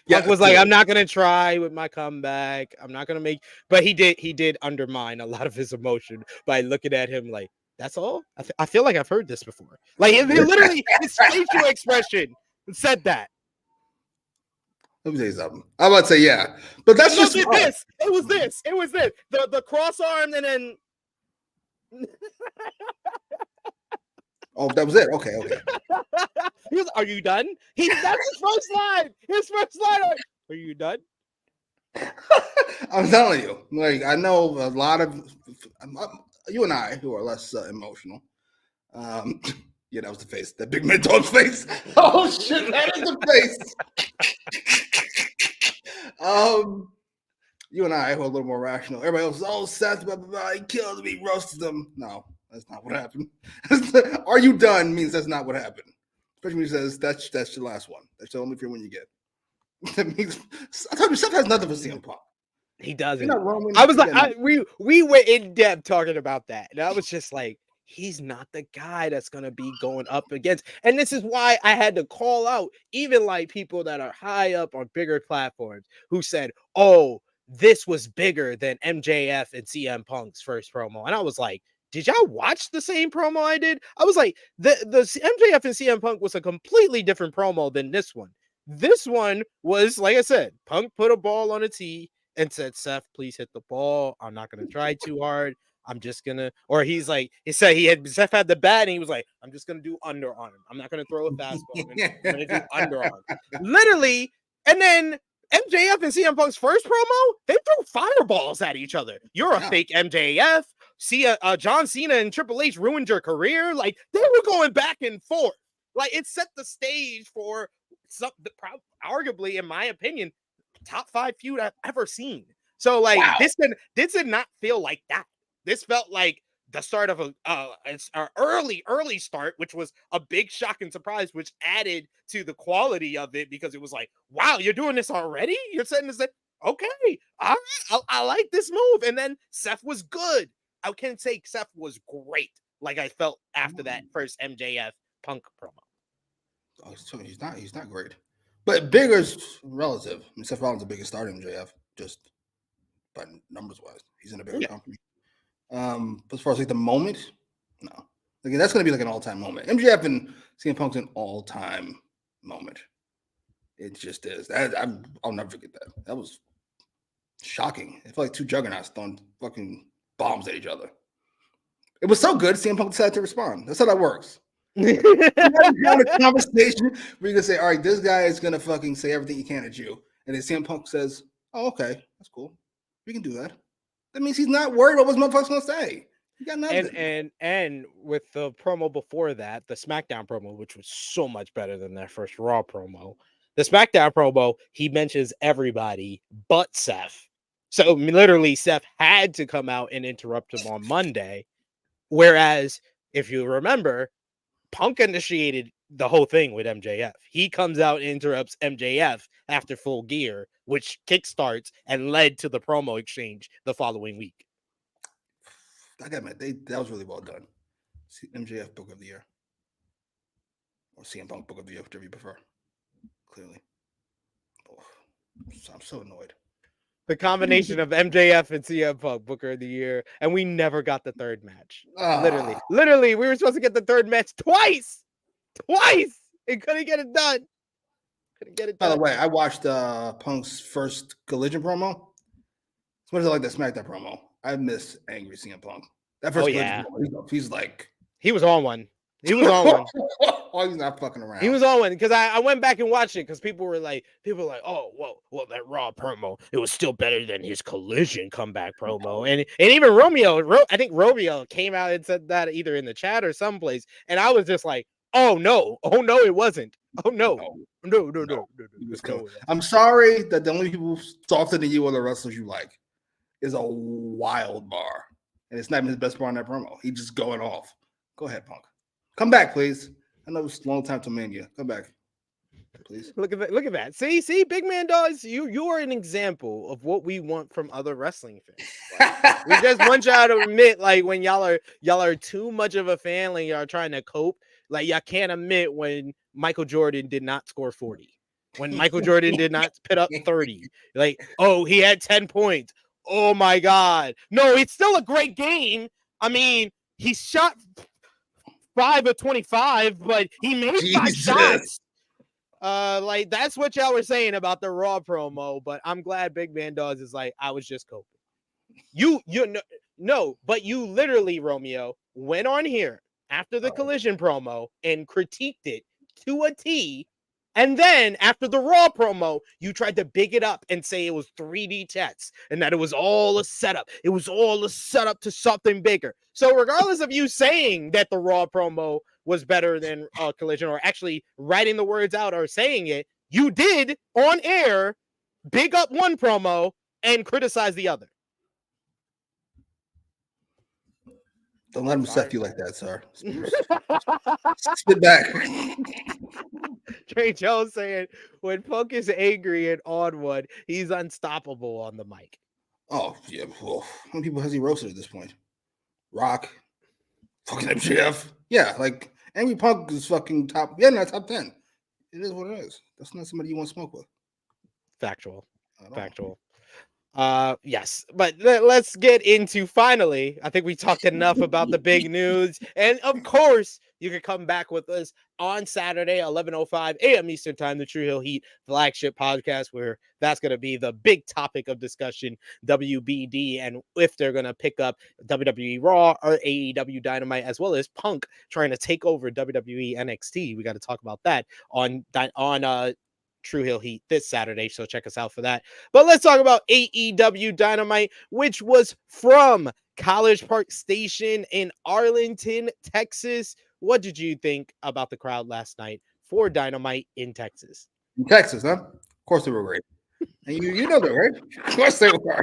Punk was like, I'm not gonna try with my comeback. I'm not gonna make, but he did undermine a lot of his emotion by looking at him like, that's all? I feel like I've heard this before. Like, it literally, his facial expression said that. Let me tell you something. I'm about to say, yeah. But that's just this. It was this. The cross arm and then. Oh, that was it. Okay. He was, are you done? That's his first line. Are you done? I'm telling you, like, I know a lot of you and I who are less emotional. Yeah, that was the face. That big man dog's face. Oh shit, that is the face. You and I who are a little more rational. Everybody else is, oh, Seth, blah, blah, blah, he killed me, roasted them. No, that's not what happened. Are you done means that's not what happened. Especially when he says that's your last one. That's the only free one you get. That means I told you Seth has nothing for CM Punk. He doesn't. I was like, we went in depth talking about that, and I was just like, he's not the guy that's gonna be going up against. And this is why I had to call out even like people that are high up on bigger platforms who said, "Oh, this was bigger than MJF and CM Punk's first promo," and I was like, did y'all watch the same promo I did? I was like, the MJF and CM Punk was a completely different promo than this one. This one was, like I said, Punk put a ball on a tee and said, Seth, please hit the ball. I'm not going to try too hard. I'm just going to, or he's like, he said Seth had the bat and he was like, I'm just going to do underarm. I'm not going to throw a fastball. I'm going to do underarm. Literally. And then MJF and CM Punk's first promo, they threw fireballs at each other. You're a fake MJF. John Cena and Triple H ruined your career. Like, they were going back and forth. Like, it set the stage for arguably, in my opinion, top 5 feud I've ever seen. So, like, this did not feel like that. This felt like the start of an early start, which was a big shock and surprise, which added to the quality of it because it was like, wow, you're doing this already? You're setting this up? Okay, all right, I like this move. And then Seth was good. I can't say Seth was great. like I felt after that first MJF Punk promo. Oh, he's not great. But bigger's relative. I mean, Seth Rollins is the biggest star in MJF, just by numbers wise. He's in a bigger company. But as far as like the moment, no. Like that's gonna be like an all-time moment. MJF and CM Punk's an all-time moment. It just is. I'll never forget that. That was shocking. It felt like two juggernauts throwing fucking bombs at each other. It was so good, CM Punk decided to respond. That's how that works. You have a conversation where you can say, all right, this guy is gonna fucking say everything he can at you. And then CM Punk says, oh, okay, that's cool. We can do that. That means he's not worried about what this motherfucker's gonna say. He got nothing. And with the promo before that, the SmackDown promo, which was so much better than that first Raw promo. The SmackDown promo, he mentions everybody but Seth. So literally, Seth had to come out and interrupt him on Monday. Whereas, if you remember, Punk initiated the whole thing with MJF. He comes out and interrupts MJF after Full Gear, which kickstarts and led to the promo exchange the following week. I got mad. That was really well done. MJF Book of the Year. Or CM Punk Book of the Year, whichever you prefer. Clearly. Oh, I'm so annoyed. The combination of MJF and CM Punk, Booker of the Year, and we never got the third match. Literally, we were supposed to get the third match twice, and couldn't get it done. By the way, I watched Punk's first Collision promo. As much as I like the SmackDown promo, I miss angry CM Punk. That first Collision promo, he's like, he was on one. Oh, he's not fucking around. He was on one because I went back and watched it because people were like, oh, well, that Raw promo, it was still better than his Collision comeback promo. And even I think Romeo came out and said that either in the chat or someplace. And I was just like, oh no, it wasn't. Oh no. I'm sorry that the only people softer than you are the wrestlers you like is a wild bar. And it's not even his best bar on that promo. He's just going off. Go ahead, Punk. Come back, please. I know it's a long time to Mania. Come back, please. Look at that. See, Big Man Dogs, you are an example of what we want from other wrestling fans. Like, we just want y'all to admit, like, when y'all are too much of a fan, like y'all trying to cope, like y'all can't admit when Michael Jordan did not score 40, when Michael Jordan did not put up 30. Like, oh, he had 10 points. Oh my God. No, it's still a great game. I mean, he shot 5 of 25, but he made 5 shots. Like that's what y'all were saying about the Raw promo, but I'm glad Big Man Dogs is like, I was just coping. But you literally, Romeo, went on here after the Collision promo and critiqued it to a T. And then after the Raw promo, you tried to big it up and say it was 3D chats and that it was all a setup. It was all a setup to something bigger. So regardless of you saying that the Raw promo was better than Collision or actually writing the words out or saying it, you did on air big up one promo and criticize the other. Don't let him set you like that, sir. Sit back. Trey Jones saying, when Punk is angry and on one, he's unstoppable on the mic. Oh, yeah. Well, how many people has he roasted at this point? Rock, fucking MJF. Yeah, like, Angry Punk is fucking top 10. It is what it is. That's not somebody you want to smoke with. Factual. Yes, but let's get into finally. I think we talked enough about the big news, and of course, you can come back with us on Saturday, 11:05 a.m. Eastern Time, the True Hill Heat flagship podcast, where that's going to be the big topic of discussion, WBD, and if they're going to pick up WWE Raw or AEW Dynamite, as well as Punk trying to take over WWE NXT. We got to talk about that on True Hill Heat this Saturday, so check us out for that. But let's talk about AEW Dynamite, which was from College Park Station in Arlington, Texas. What did you think about the crowd last night for Dynamite in Texas? In Texas, huh? Of course they were great. And you know that, right? Of course they were.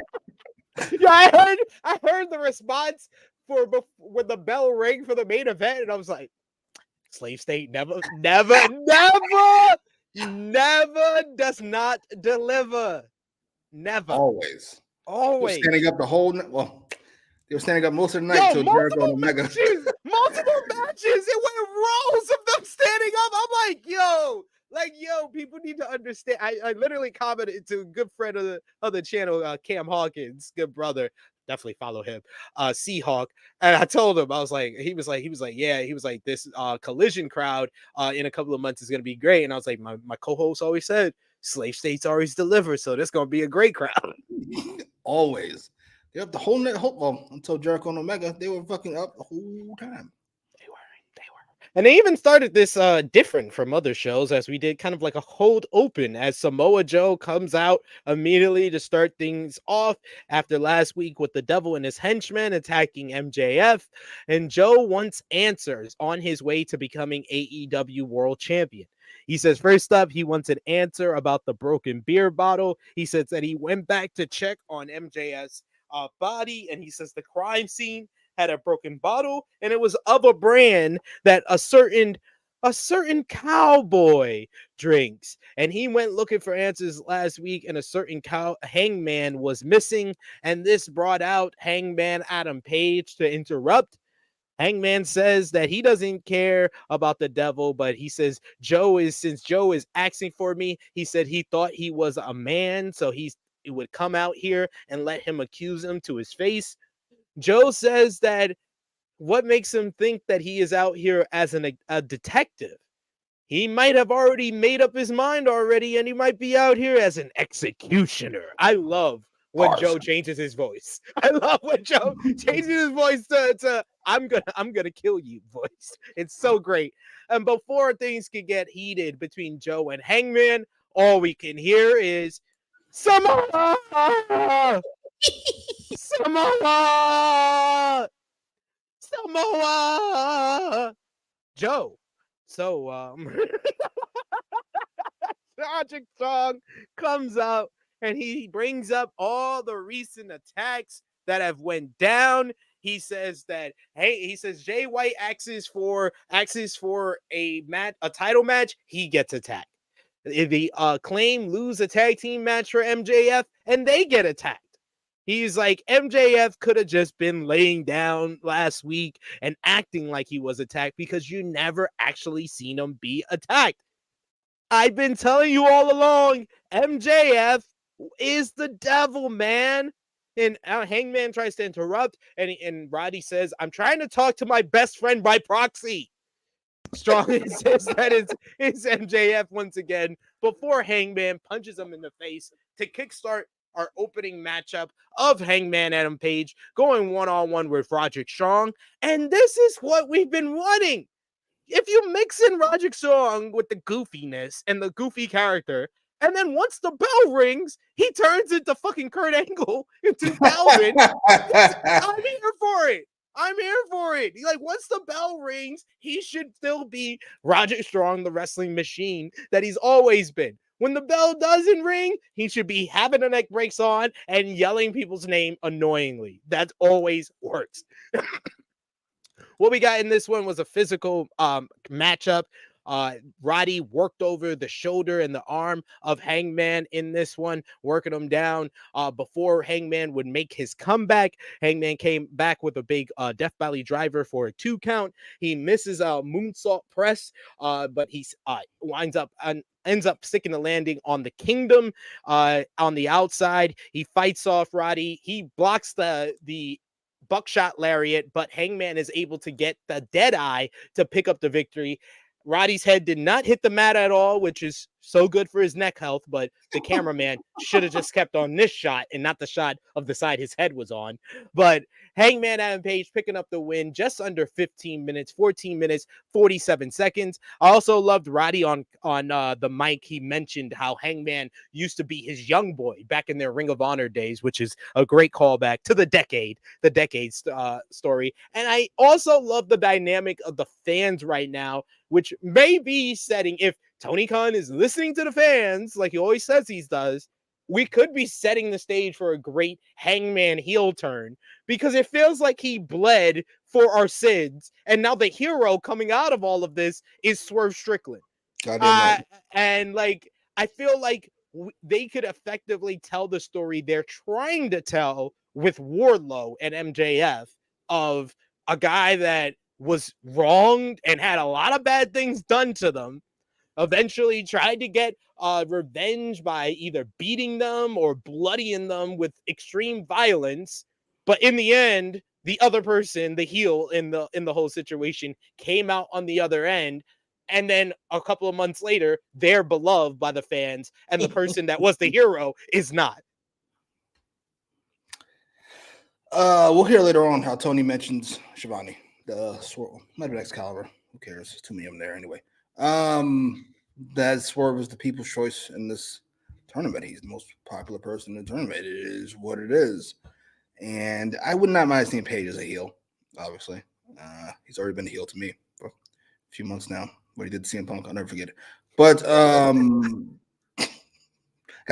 Yeah, I heard the response for when the bell rang for the main event, and I was like, Slave State never does not deliver. Never. Always. Always. Standing up the whole. Well, they were standing up most of the night until Jericho and Omega. multiple matches. It went rows of them standing up. I'm like, yo, people need to understand. I literally commented to a good friend of the channel, Cam Hawkins, good brother. Definitely follow him, Seahawk. And I told him, he was like, this Collision crowd in a couple of months is gonna be great. And I was like, my co-host always said, slave states always deliver, so this gonna be a great crowd. Always. They're up the whole night. Well, until Jericho and Omega, they were fucking up the whole time. And they even started this different from other shows, as we did kind of like a hold open as Samoa Joe comes out immediately to start things off after last week with the Devil and his henchmen attacking MJF. And Joe wants answers on his way to becoming AEW World Champion. He says, first up, he wants an answer about the broken beer bottle. He says that he went back to check on MJF's body, and he says the crime scene had a broken bottle, and it was of a brand that a certain cowboy drinks. And he went looking for answers last week, and a certain Hangman was missing, and this brought out Hangman Adam Page to interrupt. Hangman says that he doesn't care about the Devil, but he says since Joe is asking for me, he said he thought he was a man, so he would come out here and let him accuse him to his face. Joe says that what makes him think that he is out here as a detective? He might have already made up his mind already, and he might be out here as an executioner. I love when Joe changes his voice. I love when Joe changes his voice to I'm gonna kill you voice. It's so great. And before things can get heated between Joe and Hangman, all we can hear is Samoa! Samoa! Samoa! Joe. So Logic Song comes out and he brings up all the recent attacks that have went down. He says that Jay White asks for a title match, he gets attacked. The Acclaim lose a tag team match for MJF and they get attacked. He's like, MJF could have just been laying down last week and acting like he was attacked because you never actually seen him be attacked. I've been telling you all along, MJF is the Devil, man. And Hangman tries to interrupt, and Roddy says, I'm trying to talk to my best friend by proxy. Strong insists that it's MJF once again before Hangman punches him in the face to kickstart our opening matchup of Hangman Adam Page going one-on-one with Roderick Strong. And this is what we've been wanting. If you mix in Roderick Strong with the goofiness and the goofy character, and then once the bell rings, he turns into fucking Kurt Angle into Calvin. I'm here for it. I'm here for it. Like, once the bell rings, he should still be Roderick Strong, the wrestling machine that he's always been. When the bell doesn't ring, he should be having the neck breaks on and yelling people's name annoyingly. That always works. What we got in this one was a physical matchup. Roddy worked over the shoulder and the arm of Hangman in this one, working him down before Hangman would make his comeback. Hangman came back with a big Death Valley driver for a 2 count. He misses a moonsault press, but he ends up sticking the landing on the Kingdom on the outside. He fights off Roddy. He blocks the buckshot lariat, but Hangman is able to get the Deadeye to pick up the victory. Roddy's head did not hit the mat at all, which is so good for his neck health, but the cameraman should have just kept on this shot and not the shot of the side his head was on. But Hangman Adam Page picking up the win just under 14 minutes, 47 seconds. I also loved Roddy on the mic. He mentioned how Hangman used to be his young boy back in their Ring of Honor days, which is a great callback to the decade story. And I also love the dynamic of the fans right now, which may be setting, if Tony Khan is listening to the fans like he always says he does, we could be setting the stage for a great Hangman heel turn, because it feels like he bled for our sins, and now the hero coming out of all of this is Swerve Strickland. And like, I feel like they could effectively tell the story they're trying to tell with Wardlow and MJF of a guy that was wronged and had a lot of bad things done to them, eventually tried to get revenge by either beating them or bloodying them with extreme violence. But in the end, the other person, the heel in the whole situation, came out on the other end. And then a couple of months later, they're beloved by the fans, and the person that was the hero is not. We'll hear later on how Tony mentions Shivani. The Swerve, might be Excalibur. Who cares? There's too many of them there anyway. That Swerve is the people's choice in this tournament. He's the most popular person in the tournament. It is what it is. And I would not mind seeing Paige as a heel, obviously. He's already been a heel to me for a few months now. What he did to CM Punk, I'll never forget it. But gotta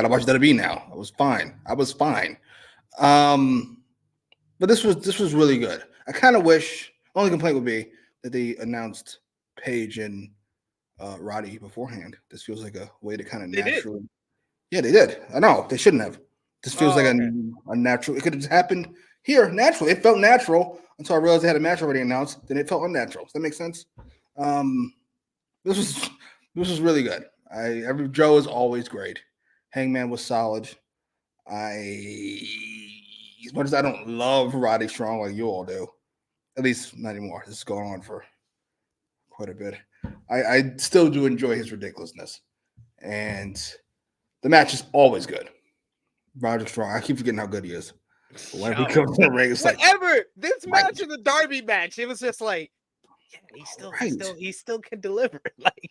watch WWE now. I was fine. But this was really good. I kind of wish, only complaint would be that they announced Paige and Roddy beforehand. This feels like a way to kind of naturally. Yeah, they did. I know they shouldn't have. This feels like a natural. It could have happened here naturally. It felt natural until I realized they had a match already announced. Then it felt unnatural. Does that make sense? This was really good. Joe is always great. Hangman was solid. As much as I don't love Roddy Strong like you all do, at least not anymore. This is going on for quite a bit. I still do enjoy his ridiculousness, and the match is always good. Roderick Strong. I keep forgetting how good he is. But when he comes in the ring, it's whatever. Like, this match and the Darby match, it was just like, yeah, he still can deliver. Like,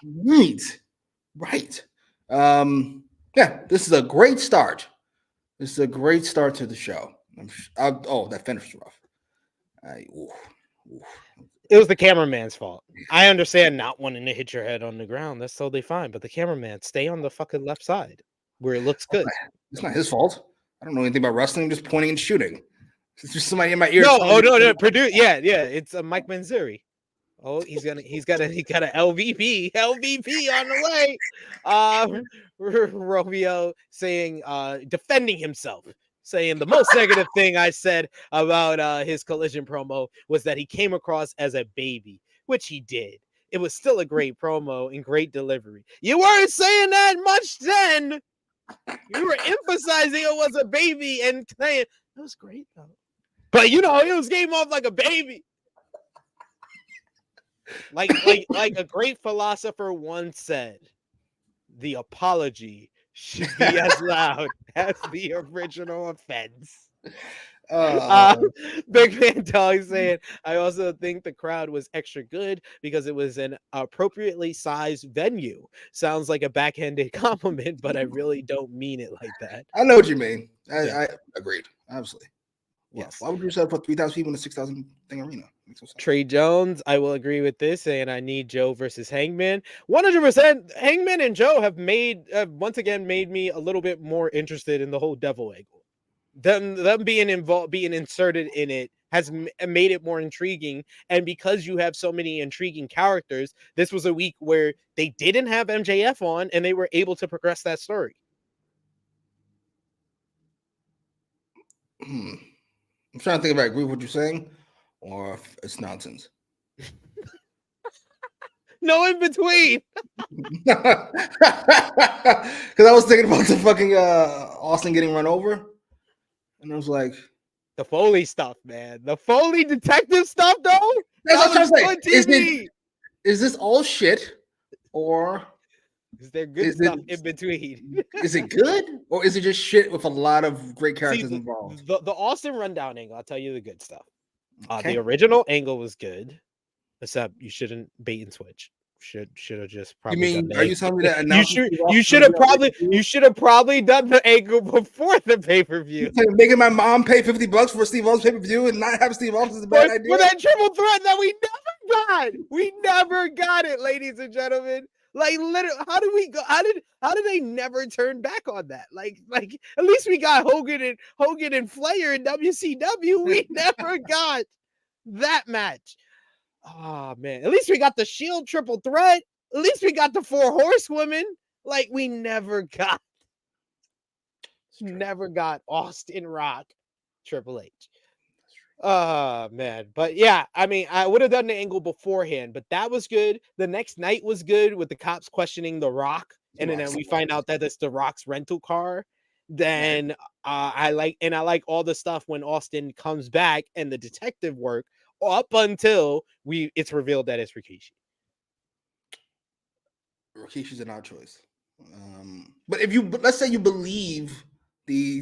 right. Yeah, this is a great start. This is a great start to the show. That finish was rough. It was the cameraman's fault. I understand not wanting to hit your head on the ground. That's totally fine. But the cameraman, stay on the fucking left side where it looks good. It's not his fault. I don't know anything about wrestling. I'm just pointing and shooting. It's just somebody in my ear. No. Yeah. It's Mike Manzuri. Oh, he's got a LVP on the way. Romeo saying, defending himself, saying the most negative thing I said about his Collision promo was that he came across as a baby, which he did. It was still a great promo and great delivery. You weren't saying that much then. You were emphasizing it was a baby and saying it was great though. But it was came off like a baby. Like a great philosopher once said, the apology should be as loud as the original offense. Big Man Dog saying, I also think the crowd was extra good because it was an appropriately sized venue. Sounds like a backhanded compliment, but I really don't mean it like that. I know what you mean. I agreed. Absolutely. Yes. Why would you set up 3,000 people in a 6,000 thing arena? Trey Jones, I will agree with this, and I need Joe versus Hangman. 100%. Hangman and Joe have once again made me a little bit more interested in the whole devil angle. Them being involved, being inserted in it has made it more intriguing. And because you have so many intriguing characters, this was a week where they didn't have MJF on, and they were able to progress that story. I'm trying to think if I agree with what you're saying or if it's nonsense. No in between. Because I was thinking about the fucking Austin getting run over. And I was like, the Foley stuff, man. The Foley detective stuff, though. That's what I'm trying to say. Is this all shit, or is there good stuff in between? Is it good, or is it just shit with a lot of great characters involved? The Austin rundown angle, I'll tell you the good stuff. The original angle was good, except you shouldn't bait and switch. Should have just probably. You mean? Are you telling me that you should have probably done the angle before the pay-per-view? Making my mom pay $50 for Steve Austin's pay-per-view and not have Steve Austin is a bad idea. For that triple threat that we never got. We never got it, ladies and gentlemen. Like, literally, how did we go? How did they never turn back on that? Like at least we got Hogan and Flair in WCW. We never got that match. Oh man, at least we got the Shield triple threat. At least we got the 4 horsewomen. Like, we never got Austin Rock Triple H. Oh man, but yeah, I mean, I would have done the angle beforehand, but that was good. The next night was good with the cops questioning The Rock, and then we find out that it's The Rock's rental car. Then I like all the stuff when Austin comes back and the detective work up until it's revealed that it's Rikishi. Rikishi's an odd choice. But let's say you believe the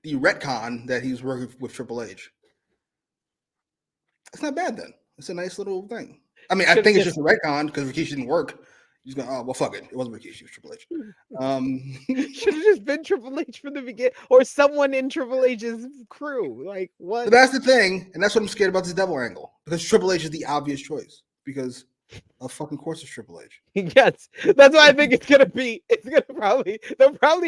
retcon that he's working with Triple H. It's not bad then. It's a nice little thing. I mean, I think it's just a retcon because Rikishi didn't work. He's going, oh, well, fuck it. It wasn't Rikishi, it was Triple H. Should have just been Triple H from the beginning or someone in Triple H's crew. Like, what? So that's the thing. And that's what I'm scared about this devil angle because Triple H is the obvious choice because of fucking course it's Triple H. Yes, that's why I think they'll probably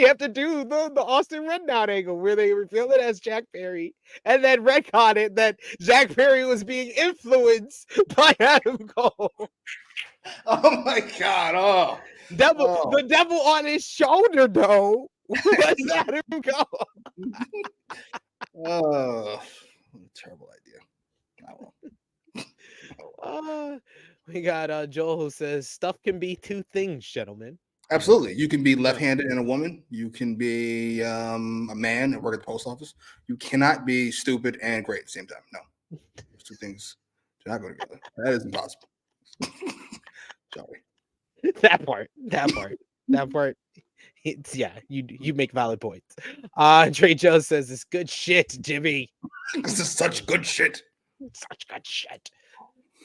have to do the Austin Reddown angle where they reveal it as Jack Perry and then retcon it that Jack Perry was being influenced by Adam Cole. Oh my God! The devil on his shoulder though. Was Adam Cole? Oh, terrible idea. We got Joel who says stuff can be two things, gentlemen. Absolutely. You can be left-handed and a woman. You can be a man and work at the post office. You cannot be stupid and great at the same time. No. Those two things do not go together. That is impossible. Sorry. That part. It's you make valid points. Trey Joe says it's good shit, Jimmy. This is such good shit. Such good shit.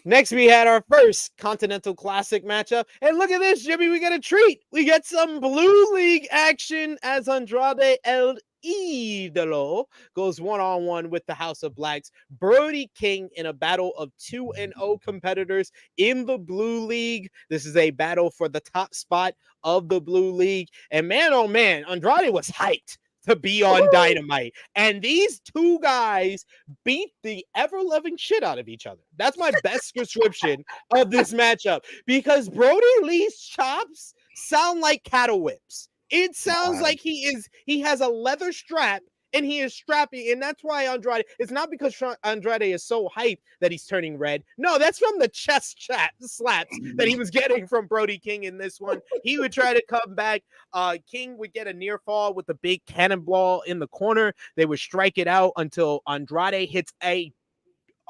Next, we had our first Continental Classic matchup. And look at this, Jimmy. We got a treat. We get some Blue League action as Andrade El Idolo goes one-on-one with the House of Blacks. Brody King in a battle of 2-0 competitors in the Blue League. This is a battle for the top spot of the Blue League. And man, oh man, Andrade was hyped to be on Dynamite. And these two guys beat the ever-loving shit out of each other. That's my best description of this matchup because Brody Lee's chops sound like cattle whips. It sounds like he has a leather strap and he is strapping, and that's why Andrade, it's not because Andrade is so hyped that he's turning red. No, that's from the chest slaps that he was getting from Brody King in this one. He would try to come back. King would get a near fall with the big cannonball in the corner. They would strike it out until Andrade hits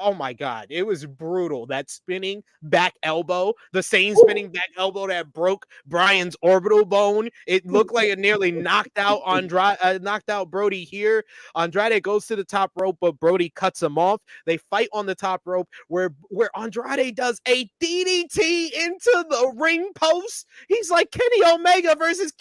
oh my God, it was brutal. That spinning back elbow, the same spinning back elbow that broke Brian's orbital bone. It looked like it nearly knocked out Brody here. Andrade goes to the top rope, but Brody cuts him off. They fight on the top rope where Andrade does a DDT into the ring post. He's like Kenny Omega versus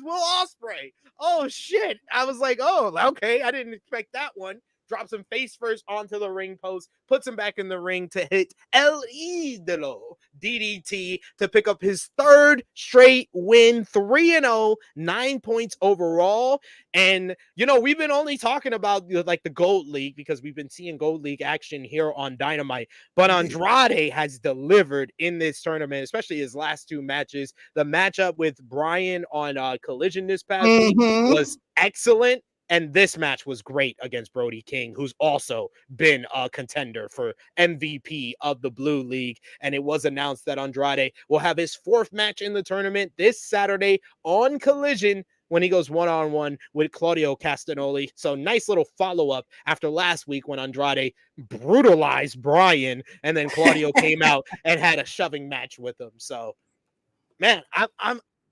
Will Ospreay. Oh shit. I was like, oh, okay. I didn't expect that one. Drops him face first onto the ring post, puts him back in the ring to hit El Idolo DDT to pick up his third straight win, 3-0, 9 points overall. And, we've been only talking about like the Gold League because we've been seeing Gold League action here on Dynamite. But Andrade has delivered in this tournament, especially his last two matches. The matchup with Brian on Collision this past week was excellent. And this match was great against Brody King, who's also been a contender for MVP of the Blue League. And it was announced that Andrade will have his fourth match in the tournament this Saturday on Collision when he goes one-on-one with Claudio Castagnoli. So nice little follow-up after last week when Andrade brutalized Brian and then Claudio came out and had a shoving match with him. So, man,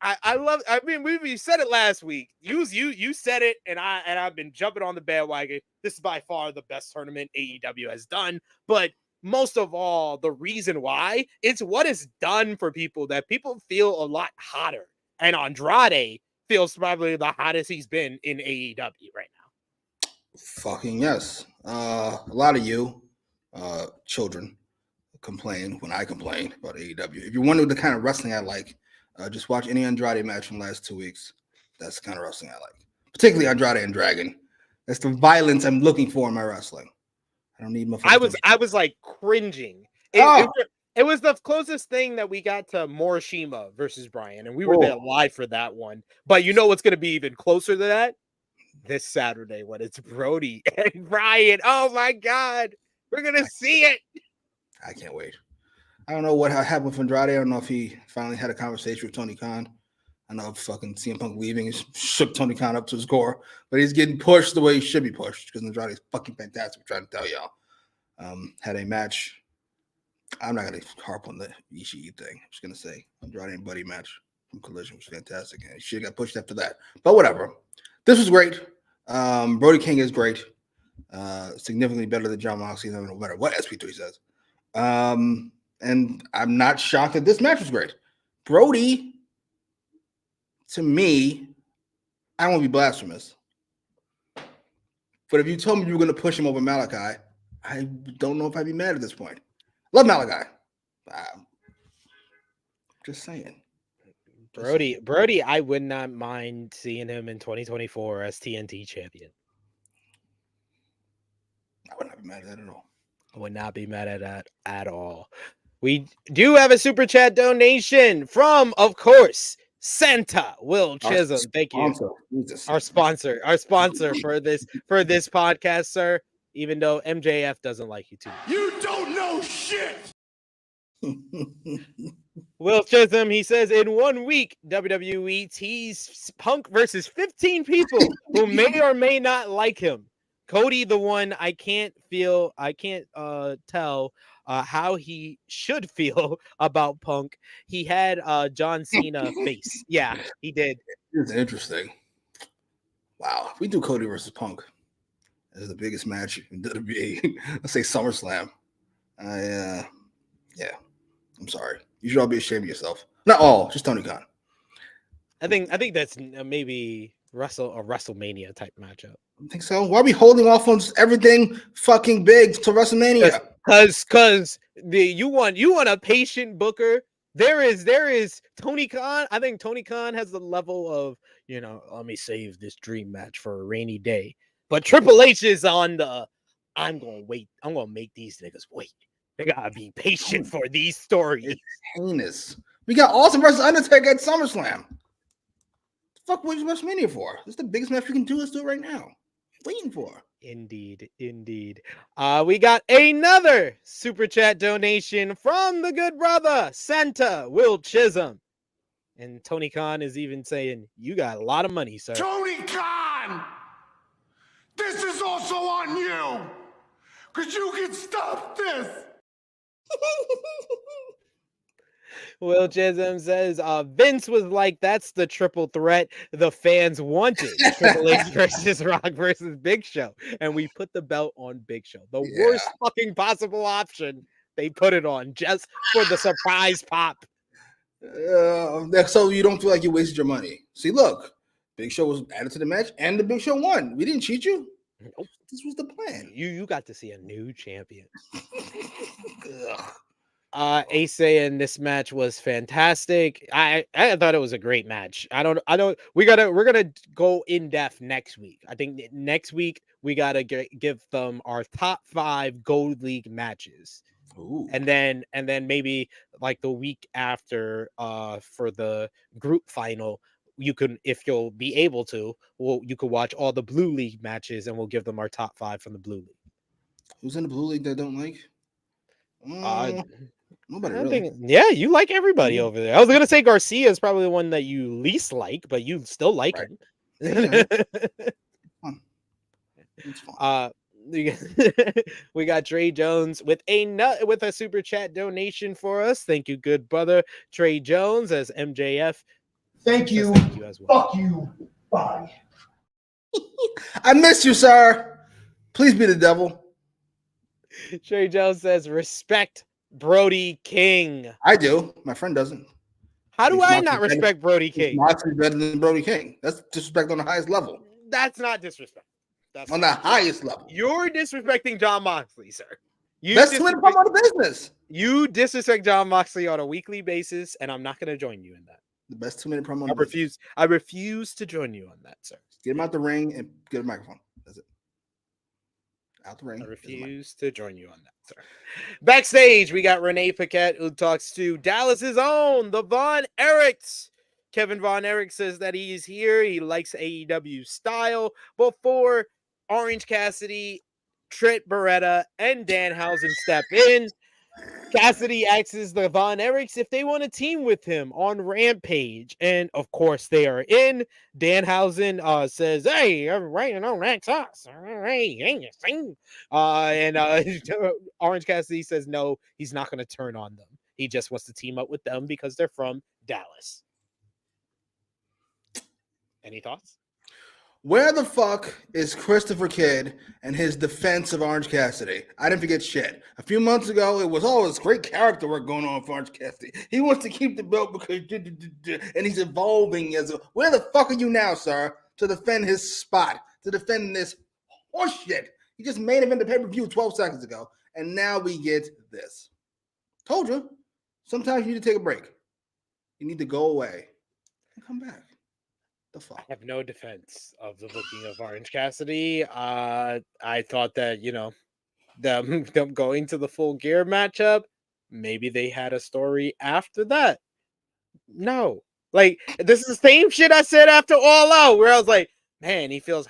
I love. I mean, we said it last week. You said it, and I've been jumping on the bandwagon. This is by far the best tournament AEW has done. But most of all, the reason why it's what it's done for people that people feel a lot hotter, and Andrade feels probably the hottest he's been in AEW right now. Fucking yes. A lot of you children complain when I complain about AEW. If you're wondering the kind of wrestling I like. Just watch any Andrade match from the last 2 weeks. That's the kind of wrestling I like. Particularly Andrade and Dragon. That's the violence I'm looking for in my wrestling. I don't need my I was like cringing. It was the closest thing that we got to Morishima versus Brian, and we were there live for that one. But you know what's going to be even closer to that? this Saturday when it's Brody and Brian. Oh my God, we're gonna see it. I can't wait. I don't know what happened with Andrade. I don't know if he finally had a conversation with Tony Khan. I know fucking CM Punk leaving shook Tony Khan up to his core, but he's getting pushed the way he should be pushed because Andrade is fucking fantastic. I'm trying to tell y'all. Had a match. I'm not gonna harp on the Ishii thing. I'm just gonna say Andrade and Buddy match from Collision was fantastic, and he should have got pushed after that. But whatever. This was great. Brody King is great. Significantly better than Jon Moxley, no matter what SP3 says. And I'm not shocked that this match was great. Brody, to me, I don't want to be blasphemous, but if you told me you were going to push him over Malachi, I don't know if I'd be mad at this point. Love Malachi. Just saying. Brody, I would not mind seeing him in 2024 as TNT champion. I would not be mad at that at all. I would not be mad at that at all. We do have a super chat donation from, of course, Santa Will Chisholm. Thank you. Jesus. Our sponsor for this podcast, sir. Even though MJF doesn't like you too. You don't know shit. Will Chisholm, he says, in 1 week, WWE teased Punk versus 15 people who may or may not like him. Cody, the one I can't tell how he should feel about Punk. He had John Cena face. Yeah, he did. It's interesting. Wow. If we do Cody versus Punk as the biggest match in WWE, let's say SummerSlam. Yeah. I'm sorry. You should all be ashamed of yourself. Not all, just Tony Khan. I think that's maybe a WrestleMania type matchup. I think so. Why are we holding off on everything fucking big to WrestleMania? Because you want a patient booker. There is Tony Khan. I think Tony Khan has the level of, let me save this dream match for a rainy day. But Triple H is on the I'm gonna wait. I'm gonna make these niggas wait. They gotta be patient for these stories. It's heinous. We got Austin versus Undertaker at SummerSlam. The fuck, what is WrestleMania for? This is the biggest match we can do. Let's do it right now. Waiting for. Indeed. We got another super chat donation from the good brother Santa Will Chisholm, and Tony Khan is even saying, "You got a lot of money, sir." Tony Khan, this is also on you, because you can stop this. Will Chisholm says, Vince was like, that's the triple threat the fans wanted. Triple H versus Rock versus Big Show. And we put the belt on Big Show. The worst fucking possible option. They put it on just for the surprise pop. So you don't feel like you wasted your money. See, look, Big Show was added to the match and the Big Show won. We didn't cheat you. Nope. This was the plan. You got to see a new champion. Ace saying this match was fantastic. I thought it was a great match. We're gonna go in depth next week. I think next week we gotta give them our top 5 Gold League matches. Ooh. And then maybe like the week after for the group final, you can, if you'll be able to, you could watch all the Blue League matches and we'll give them our top 5 from the Blue League. Who's in the Blue League that I don't like? Nobody really. You like everybody over there. I was gonna say Garcia is probably the one that you least like, but you still like him. It's fun. We got Trey Jones with a super chat donation for us. Thank you, good brother Trey Jones, as MJF. Thank you as well. Fuck you. Bye. I miss you, sir. Please be the devil. Trey Jones says, respect Brody King. I do. My friend doesn't. How do I not respect Brody King? Moxley better than Brody King. That's disrespect on the highest level. That's not disrespect. That's on the highest level. You're disrespecting Jon Moxley, sir. That's too many people on the business. You disrespect Jon Moxley on a weekly basis, and I'm not going to join you in that. The best 2-minute promo. I refuse to join you on that, sir. Get him out the ring and get a microphone. That's it. Out the ring. I refuse to join you on that, sir. Backstage, we got Renee Paquette, who talks to Dallas's own, the Von Erichs. Kevin Von Erich says that he's here. He likes AEW style. Before Orange Cassidy, Trent Beretta, and Danhausen step in, Cassidy asks the Von Erichs if they want to team with him on Rampage. And of course they are in. Danhausen says, hey, right, no, that's us. Orange Cassidy says, no, he's not going to turn on them. He just wants to team up with them because they're from Dallas. Any thoughts? Where the fuck is Christopher Kidd and his defense of Orange Cassidy? I didn't forget shit. A few months ago, it was all this great character work going on for Orange Cassidy. He wants to keep the belt because, and he's evolving as a. Where the fuck are you now, sir, to defend his spot, to defend this horseshit? He just made him in the pay-per-view 12 seconds ago, and now we get this. Told you. Sometimes you need to take a break. You need to go away and come back. The fuck? I have no defense of the booking of Orange Cassidy. I thought that, them going to the Full Gear matchup, maybe they had a story after that. No. Like, this is the same shit I said after All Out, where I was like, man, he feels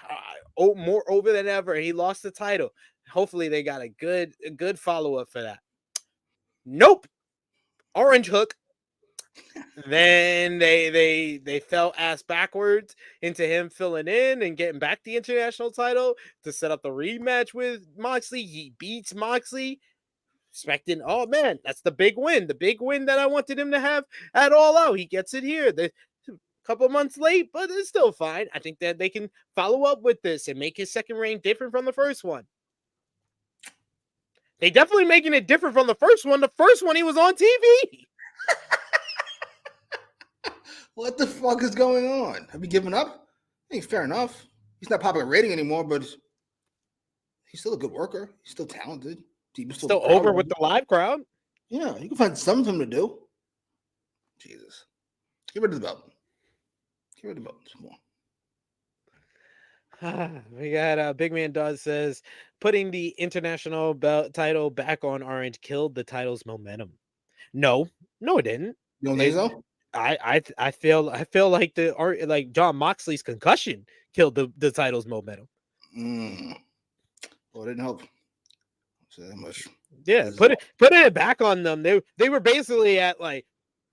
more over than ever. He lost the title. Hopefully they got a good follow-up for that. Nope. Orange Hook. Then they fell ass backwards into him filling in and getting back the international title to set up the rematch with Moxley. He beats Moxley, expecting, oh man, that's the big win that I wanted him to have at All Out. He gets it here. A couple months late, but it's still fine. I think that they can follow up with this and make his second reign different from the first one. They definitely making it different from the first one. The first one, he was on TV. What the fuck is going on? Have you given up? I think fair enough. He's not popping a rating anymore, but he's still a good worker. He's still talented. He's still over with the live crowd. Yeah, you can find something to do. Jesus. Get rid of the belt. Get rid of the belt. Come on. We got Big Man Does says putting the international belt title back on Orange killed the title's momentum. No, it didn't. You don't think so? I feel like Jon Moxley's concussion killed the title's momentum. Well, it didn't help. So that much. Yeah, put it back on them. They were basically at like,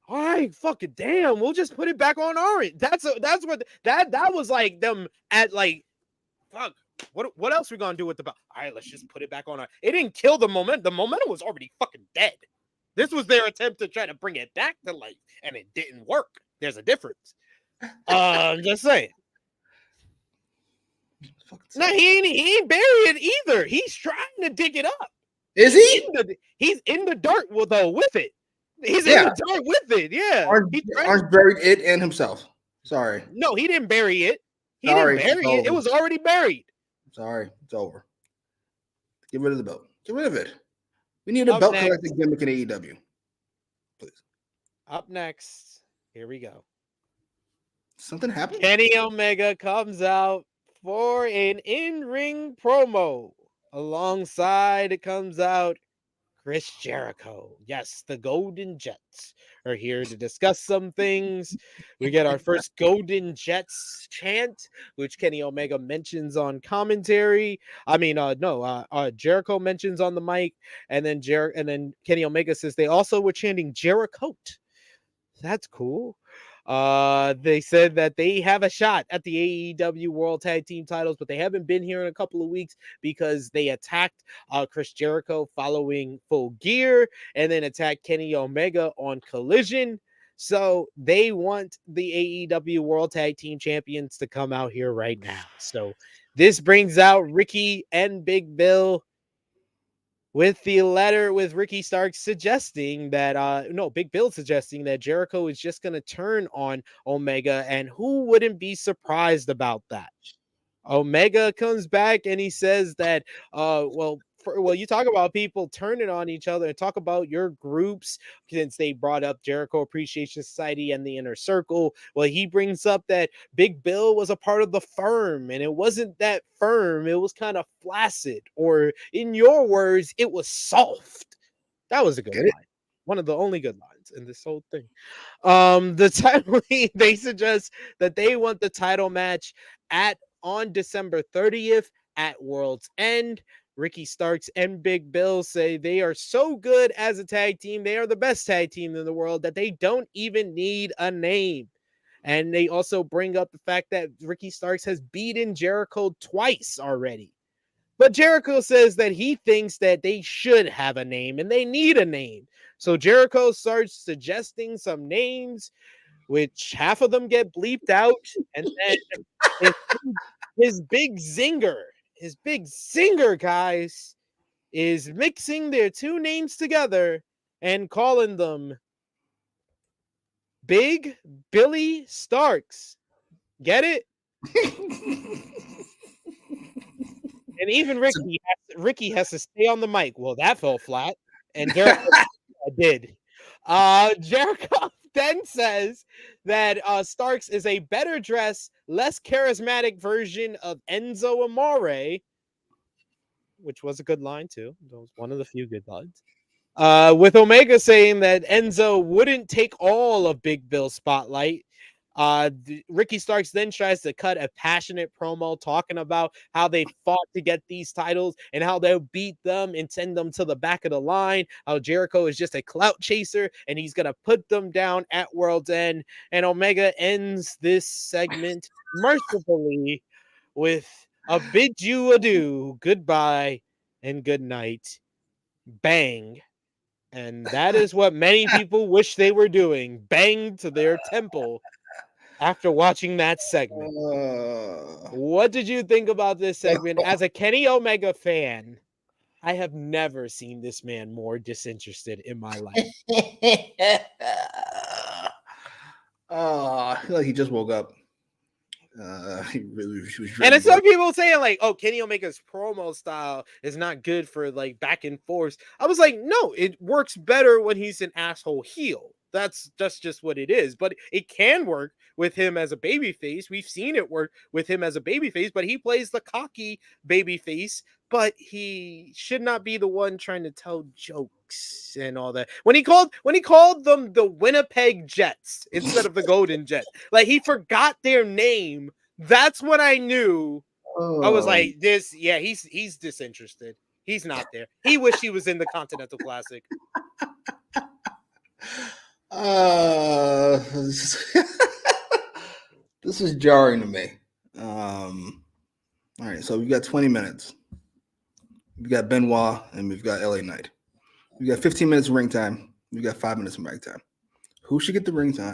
all right, fucking damn, we'll just put it back on Orange. That's what that was like them at like, fuck. What else we gonna do with the belt? All right, let's just put it back on. It didn't kill the momentum. The momentum was already fucking dead. This was their attempt to try to bring it back to life, and it didn't work. There's a difference. I'm just saying. No, he ain't bury it either. He's trying to dig it up. Is he? He's in the dirt with it. He's in the dirt with it. Yeah. Orange buried it and himself. Sorry. No, he didn't bury it. He didn't bury it. It was already buried. Sorry, it's over. Get rid of the belt. Get rid of it. We need a belt collecting gimmick in AEW. Please. Up next, here we go. Something happened? Kenny Omega comes out for an in-ring promo. Alongside, it comes out Chris Jericho. Yes, the Golden Jets are here to discuss some things. We get our first Golden Jets chant, which Kenny Omega mentions on commentary. Jericho mentions on the mic, and then Kenny Omega says they also were chanting Jericho. That's cool. They said that they have a shot at the AEW World Tag Team titles, but they haven't been here in a couple of weeks because they attacked Chris Jericho following Full Gear and then attacked Kenny Omega on Collision. So they want the AEW World Tag Team champions to come out here right now. So this brings out Ricky and Big Bill with the letter with Ricky Starks suggesting that, Big Bill suggesting that Jericho is just going to turn on Omega, and who wouldn't be surprised about that? Omega comes back and he says that, you talk about people turning on each other and talk about your groups since they brought up Jericho Appreciation Society and the Inner Circle. Well, he brings up that Big Bill was a part of the firm, and it wasn't that firm. It was kind of flaccid, or in your words, it was soft. That was a good line. One of the only good lines in this whole thing. The title, they suggest that they want the title match on December 30th at World's End. Ricky Starks and Big Bill say they are so good as a tag team. They are the best tag team in the world that they don't even need a name. And they also bring up the fact that Ricky Starks has beaten Jericho twice already. But Jericho says that he thinks that they should have a name and they need a name. So Jericho starts suggesting some names, which half of them get bleeped out. And then his big zinger, guys, is mixing their two names together and calling them Big Billy Starks. Get it? And even Ricky has to stay on the mic. Well, that fell flat. And Jericho did. Jericho then says that Starks is a better dressed, less charismatic version of Enzo Amore, which was a good line too. That was one of the few good lines. With Omega saying that Enzo wouldn't take all of Big Bill's spotlight. Ricky Starks then tries to cut a passionate promo talking about how they fought to get these titles and how they'll beat them and send them to the back of the line. How Jericho is just a clout chaser and he's going to put them down at World's End. And Omega ends this segment mercifully with a bid you adieu, goodbye, and good night. Bang. And that is what many people wish they were doing. Bang to their temple after watching that segment. What did you think about this segment? As a Kenny Omega fan, I have never seen this man more disinterested in my life. I feel like he just woke up. He really was really and it's some people saying like, oh, Kenny Omega's promo style is not good for like back and forth. I was like, no, it works better when he's an asshole heel. That's just what it is. But it can work with him as a babyface. We've seen it work with him as a babyface, but he plays the cocky babyface. But he should not be the one trying to tell jokes and all that. When he called them the Winnipeg Jets instead of the Golden Jets, like he forgot their name. That's when I knew. I was like, this, yeah, he's disinterested. He's not there. He wished he was in the Continental Classic. This is jarring to me. All right, so we've got 20 minutes. We've got Benoit and we've got LA Knight. We've got 15 minutes of ring time. We've got 5 minutes of mic time. Who should get the ring time?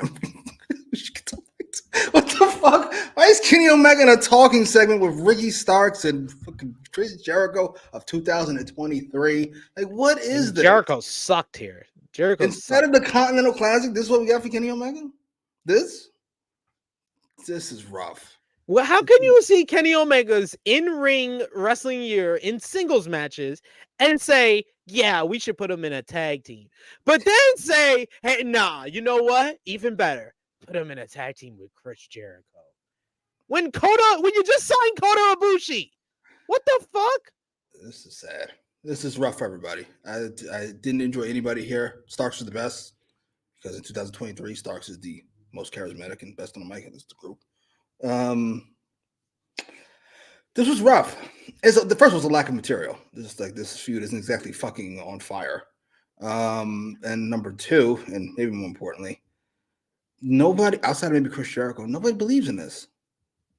What the fuck? Why is Kenny Omega in a talking segment with Ricky Starks and fucking Chris Jericho of 2023? Like, what is this? Jericho sucked here. Instead of the Continental Classic, this is what we got for Kenny Omega? This is rough. Well, how can you see Kenny Omega's in-ring wrestling year in singles matches and say, yeah, we should put him in a tag team, but then say, hey, nah, you know what? Even better, put him in a tag team with Chris Jericho. When you just signed Kota Ibushi, what the fuck? This is sad. This is rough for everybody. I didn't enjoy anybody here. Starks was the best because in 2023, Starks is the most charismatic and best on the mic in this group. This was rough. The first was a lack of material. This feud isn't exactly fucking on fire. And number two, and maybe more importantly, nobody outside of maybe Chris Jericho, nobody believes in this.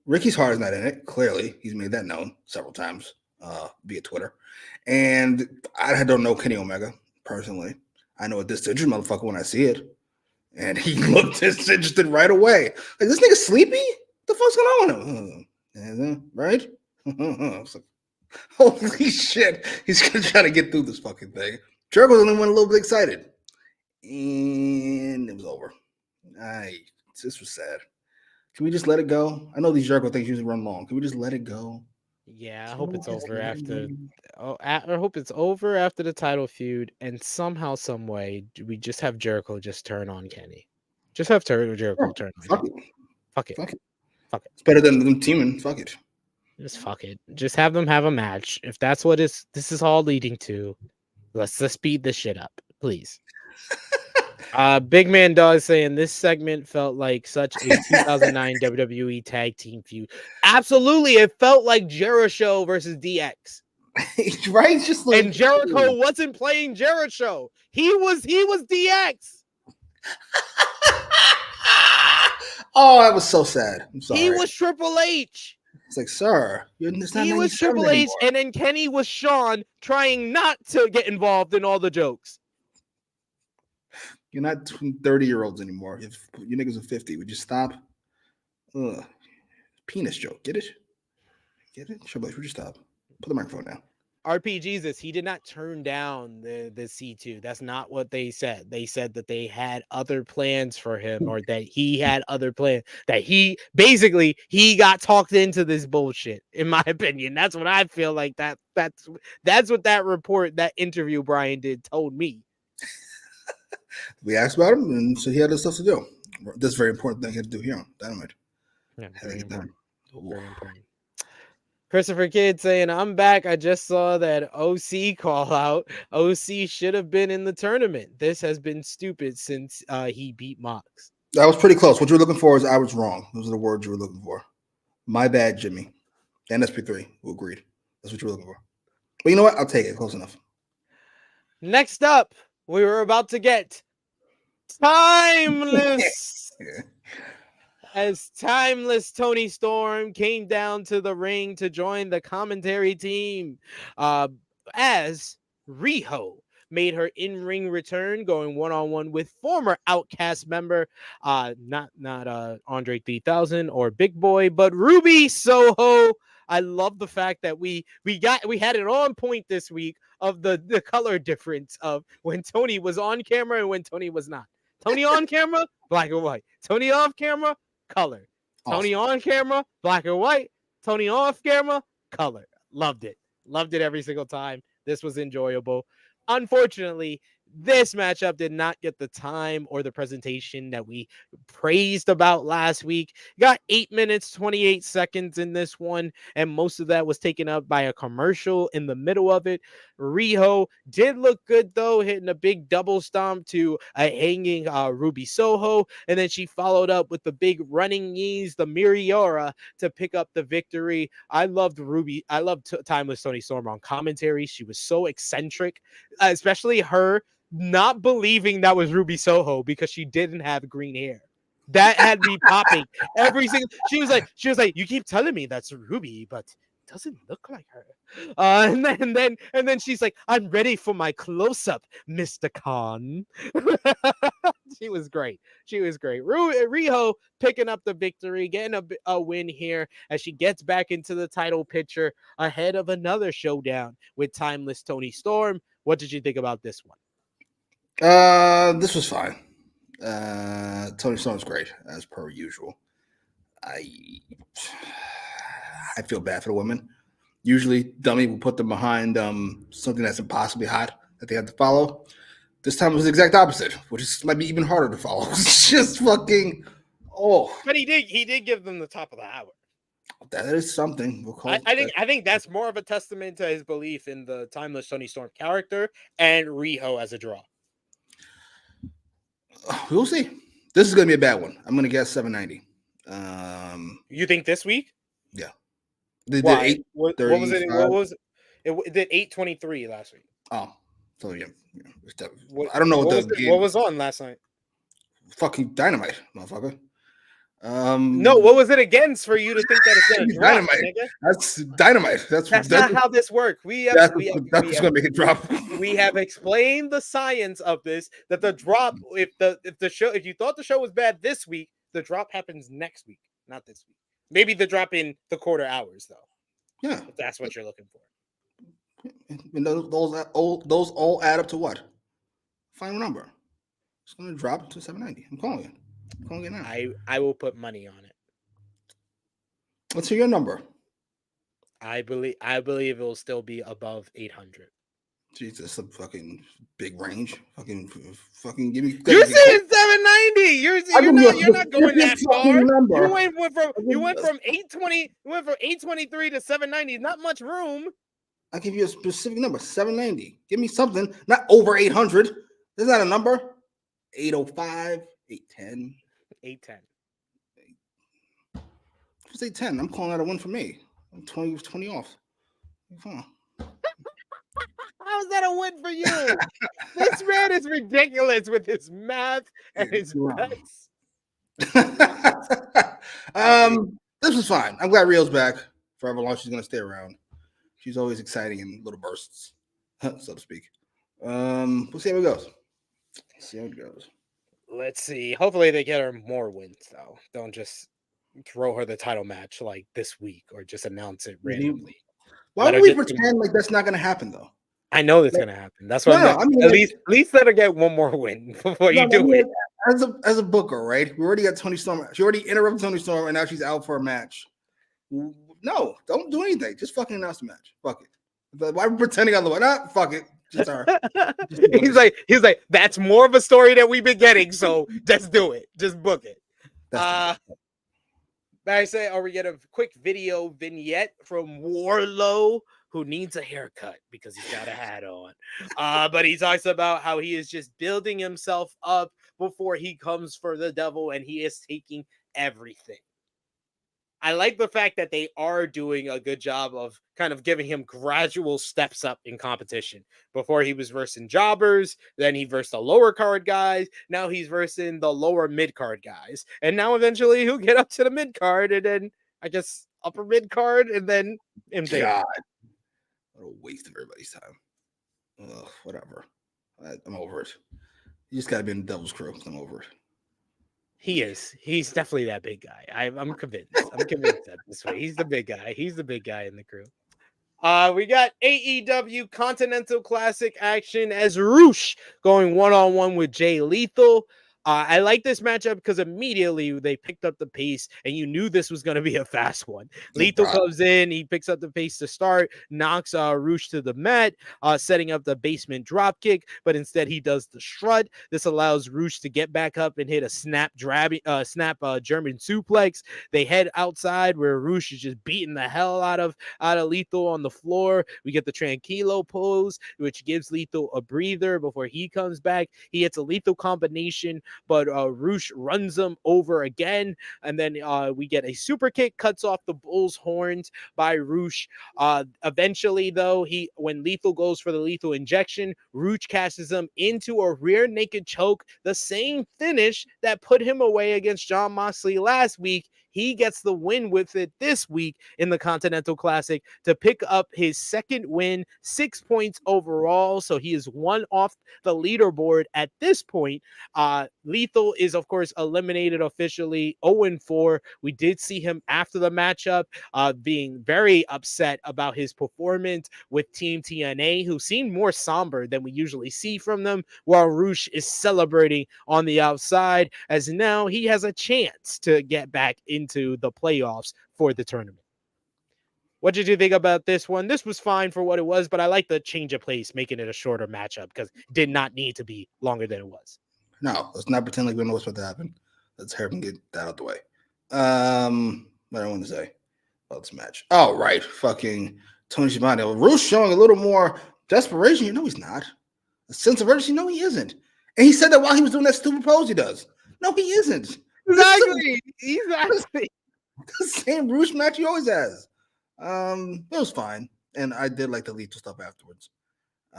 Ricky's heart is not in it. Clearly, he's made that known several times via Twitter. And I don't know Kenny Omega personally. I know a disinterested motherfucker when I see it. And he looked disinterested right away. Like, this nigga sleepy? What the fuck's going on with him? Right? I was like, holy shit. He's going to try to get through this fucking thing. Jericho's only went a little bit excited. And it was over. This was sad. Can we just let it go? I know these Jericho things usually run long. Can we just let it go? Yeah, I hope it's over after. I hope it's over after the title feud, and somehow, some way, we just have Jericho just turn on Kenny. Just have Jericho turn on Kenny. Fuck it. It's better than them teaming. Fuck it. Just fuck it. Just have them have a match. If that's what this is all leading to, let's speed this shit up, please. Big Man Dog saying this segment felt like such a 2009 WWE tag team feud. Absolutely, it felt like Jericho versus DX. Right? Just like, and Jericho wasn't playing Jericho. He was DX. Oh, that was so sad. I'm sorry. He was Triple H. It's like, sir, it's not he was Triple anymore. H, and then Kenny was Shawn trying not to get involved in all the jokes. You're not 30-year-olds anymore. If you niggas are 50, would you stop? Ugh. Penis joke. Get it? Get it? Triple H, would you stop? Put the microphone down. RP Jesus, he did not turn down the C2. That's not what they said. They said that they had other plans for him, or that he had other plans. That he got talked into this bullshit. In my opinion, that's what I feel like. That's what that report, that interview Brian did, told me. We asked about him, and so he had other stuff to do. That's very important thing he had to do here on Dynamite. Yeah, very important. Very important. Christopher Kidd saying, I'm back. I just saw that OC call out. OC should have been in the tournament. This has been stupid since he beat Mox. That was pretty close. What you were looking for is I was wrong. Those are the words you were looking for. My bad, Jimmy. And SP3, who agreed. That's what you were looking for. But you know what? I'll take it. Close enough. Next up, we were about to get Timeless. Yeah. As Timeless Tony Storm came down to the ring to join the commentary team, as Riho made her in-ring return, going one-on-one with former Outcast member, not Andre 3000 or Big Boy, but Ruby Soho. I love the fact that we had it on point this week of the color difference of when Tony was on camera and when Tony was not. Tony on camera, black and white. Tony off camera, color. Tony on camera, black and white. Tony off camera, color. Loved it every single time. This was enjoyable. Unfortunately, this matchup did not get the time or the presentation that we praised about last week. Got 8 minutes, 28 seconds in this one, and most of that was taken up by a commercial in the middle of it. Riho did look good, though, hitting a big double stomp to a hanging Ruby Soho, and then she followed up with the big running knees, the Miriora, to pick up the victory. I loved Timeless Tony Storm on commentary. She was so eccentric, especially her not believing that was Ruby Soho because she didn't have green hair. That had me popping every single. She was like, you keep telling me that's Ruby, but it doesn't look like her. And then she's like, I'm ready for my close up, Mr. Khan. She was great. Riho picking up the victory, getting a win here as she gets back into the title picture ahead of another showdown with Timeless Tony Storm. What did you think about this one? This was fine. Tony Storm's great, as per usual. I feel bad for the women. Usually, Dummy will put them behind something that's impossibly hot that they have to follow. This time it was the exact opposite, which is might be even harder to follow. It's just fucking But he did give them the top of the hour. That is something. I think that's more of a testament to his belief in the Timeless Tony Storm character and Riho as a draw. We'll see. This is going to be a bad one. I'm going to guess 790. You think this week? Yeah. Why? What was it? What was it? It did 823 last week. Oh, so yeah. I don't know what was on last night. Fucking Dynamite, motherfucker. No, what was it against for you to think that it's gonna drop? Dynamite. Nigga? That's Dynamite. That's not how this works. That's gonna make it drop. We have explained the science of this. That the drop, if you thought the show was bad this week, the drop happens next week, not this week. Maybe the drop in the quarter hours, though. Yeah, if that's what you're looking for. And those all add up to what? Final number. It's gonna drop to 790. I'm calling it. Now. I will put money on it. What's your number? I believe it will still be above 800. Jesus, a fucking big range. Fucking give me. You're saying 790. You're not going that far. You went from 820. You went from 823 to 790. Not much room. I give you a specific number, 790. Give me something, not over 800. Is that a number? 805, 810. 810. It was 810. I'm calling that a win for me. I'm 20 off. Huh. How is that a win for you? This man is ridiculous with his math and his bets. This was fine. I'm glad Rio's back. For however long she's gonna stay around. She's always exciting in little bursts, so to speak. We'll see how it goes. Let's see. Hopefully they get her more wins though. Don't just throw her the title match like this week or just announce it randomly. Why would we pretend like that's not gonna happen though? I know that's gonna happen. That's why at least let her get one more win before you do it. As a booker, right? We already got Tony Storm. She already interrupted Tony Storm, and now she's out for a match. No, don't do anything. Just fucking announce the match. Fuck it. Why are we pretending otherwise? Nah, fuck it. Just her. He's like, that's more of a story that we've been getting. So just do it. Just book it. I say, or we get a quick video vignette from Warlow, who needs a haircut because he's got a hat on. But he talks about how he is just building himself up before he comes for the devil, and he is taking everything. I like the fact that they are doing a good job of kind of giving him gradual steps up in competition. Before he was versing jobbers, then he versed the lower card guys. Now he's versing the lower mid card guys. And now eventually he'll get up to the mid card and then I guess upper mid card and then MJF. God. What a waste of everybody's time. Ugh, whatever. I'm over it. You just got to be in the devil's crew. I'm over it. He is. He's definitely that big guy. I'm convinced. I'm convinced that this way. He's the big guy. He's the big guy in the crew. We got AEW Continental Classic action as Roosh going one-on-one with Jay Lethal. I like this matchup because immediately they picked up the pace and you knew this was going to be a fast one. Lethal comes in, he picks up the pace to start, knocks Roosh to the mat, setting up the basement drop kick, but instead he does the strut. This allows Roosh to get back up and hit a snap German suplex. They head outside where Roosh is just beating the hell out of Lethal on the floor. We get the Tranquilo pose, which gives Lethal a breather before he comes back. He hits a Lethal combination, but Roosh runs him over again, and then we get a super kick, cuts off the bull's horns by Roosh. Eventually, though, when Lethal goes for the lethal injection, Roosh casts him into a rear naked choke, the same finish that put him away against Jon Moxley last week. He gets the win with it this week in the Continental Classic to pick up his second win, 6 points overall. So he is one off the leaderboard at this point. Lethal is, of course, eliminated officially 0-4. We did see him after the matchup being very upset about his performance with Team TNA, who seemed more somber than we usually see from them, while Roosh is celebrating on the outside as now he has a chance to get back into the playoffs for the tournament. What did you think about this one? This was fine for what it was, but I like the change of pace, making it a shorter matchup because it did not need to be longer than it was. No, let's not pretend like we know what's about to happen. Let's hurry and get that out the way. What I want to say about this match. Oh, right. Fucking Tony Schiavone. Roosh showing a little more desperation. You know he's not. A sense of urgency. No, he isn't. And he said that while he was doing that stupid pose he does. No, he isn't. Exactly. The same Roosh match he always has. It was fine. And I did like the lethal stuff afterwards.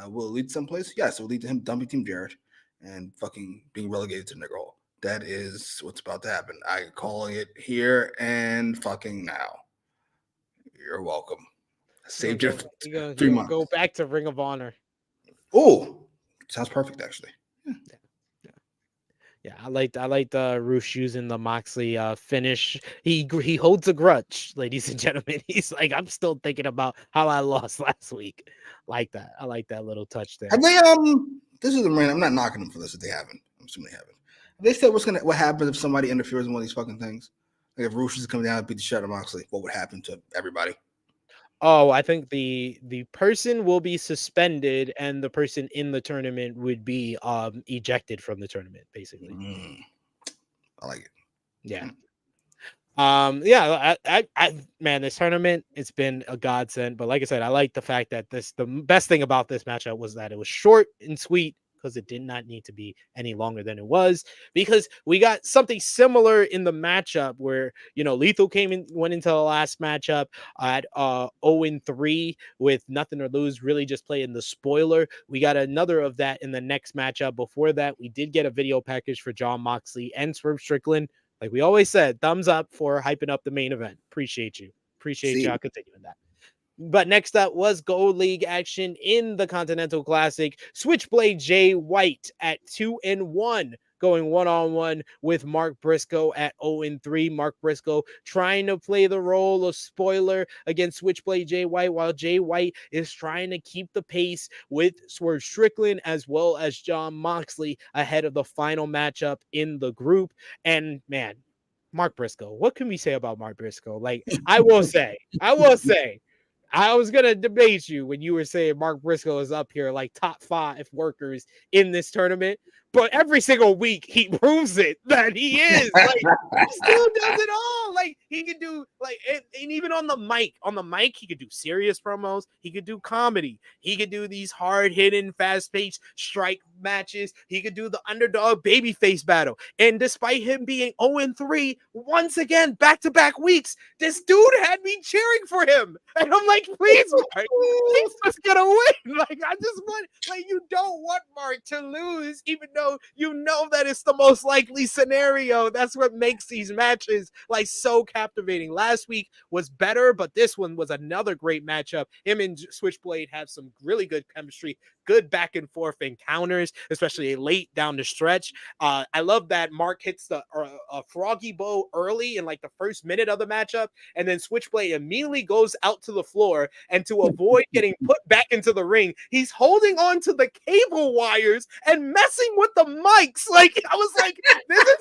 Will it lead someplace? Yes, it will lead to him dumping Team Jarrett and fucking being relegated to the nigger hole. That is what's about to happen. I'm calling it here and fucking now. You're welcome. Saved you 3 months. Go back to Ring of Honor. Oh, sounds perfect, actually. Yeah, I liked Roosh using the Moxley finish. He holds a grudge, ladies and gentlemen. He's like, I'm still thinking about how I lost last week. Like that. I like that little touch there. Have they this is the random. I'm not knocking them for this if they haven't. I'm assuming they haven't. Have they said what happens if somebody interferes in one of these fucking things? Like if Roosh is coming down and beat the shit out of Moxley, what would happen to everybody? Oh, I think the person will be suspended and the person in the tournament would be ejected from the tournament, basically. I like it. Yeah. I man, this tournament, it's been a godsend. But like I said, I like the fact that the best thing about this matchup was that it was short and sweet because it did not need to be any longer than it was, because we got something similar in the matchup where, Lethal went into the last matchup at 0-3 with nothing to lose, really just playing the spoiler. We got another of that in the next matchup. Before that, we did get a video package for Jon Moxley and Swerve Strickland. Like we always said, thumbs up for hyping up the main event. Appreciate you. Appreciate y'all continuing that. But next up was Gold League action in the Continental Classic. Switchblade Jay White at 2-1, going one-on-one with Mark Briscoe at 0-3. Mark Briscoe trying to play the role of spoiler against Switchblade Jay White, while Jay White is trying to keep the pace with Swerve Strickland as well as Jon Moxley ahead of the final matchup in the group. And man, Mark Briscoe, what can we say about Mark Briscoe? Like, I will say, I was going to debate you when you were saying Mark Briscoe is up here like top 5 workers in this tournament. But every single week he proves it that he is. Like, he still does it all. Like, he could do and even on the mic, he could do serious promos. He could do comedy. He could do these hard-hitting, fast-paced strike matches. He could do the underdog babyface battle. And despite him being 0-3, once again, back-to-back weeks, this dude had me cheering for him. And I'm like, please, Mark, he's just gonna win. Like, I just want, you don't want Mark to lose, even though you know that it's the most likely scenario. That's what makes these matches so captivating. Last week was better, but this one was another great matchup. Him and Switchblade have some really good chemistry, good back and forth encounters, especially late down the stretch. I love that Mark hits the froggy bow early in the first minute of the matchup, and then Switchblade immediately goes out to the floor, and to avoid getting put back into the ring, he's holding on to the cable wires and messing with the mics. I was like, this is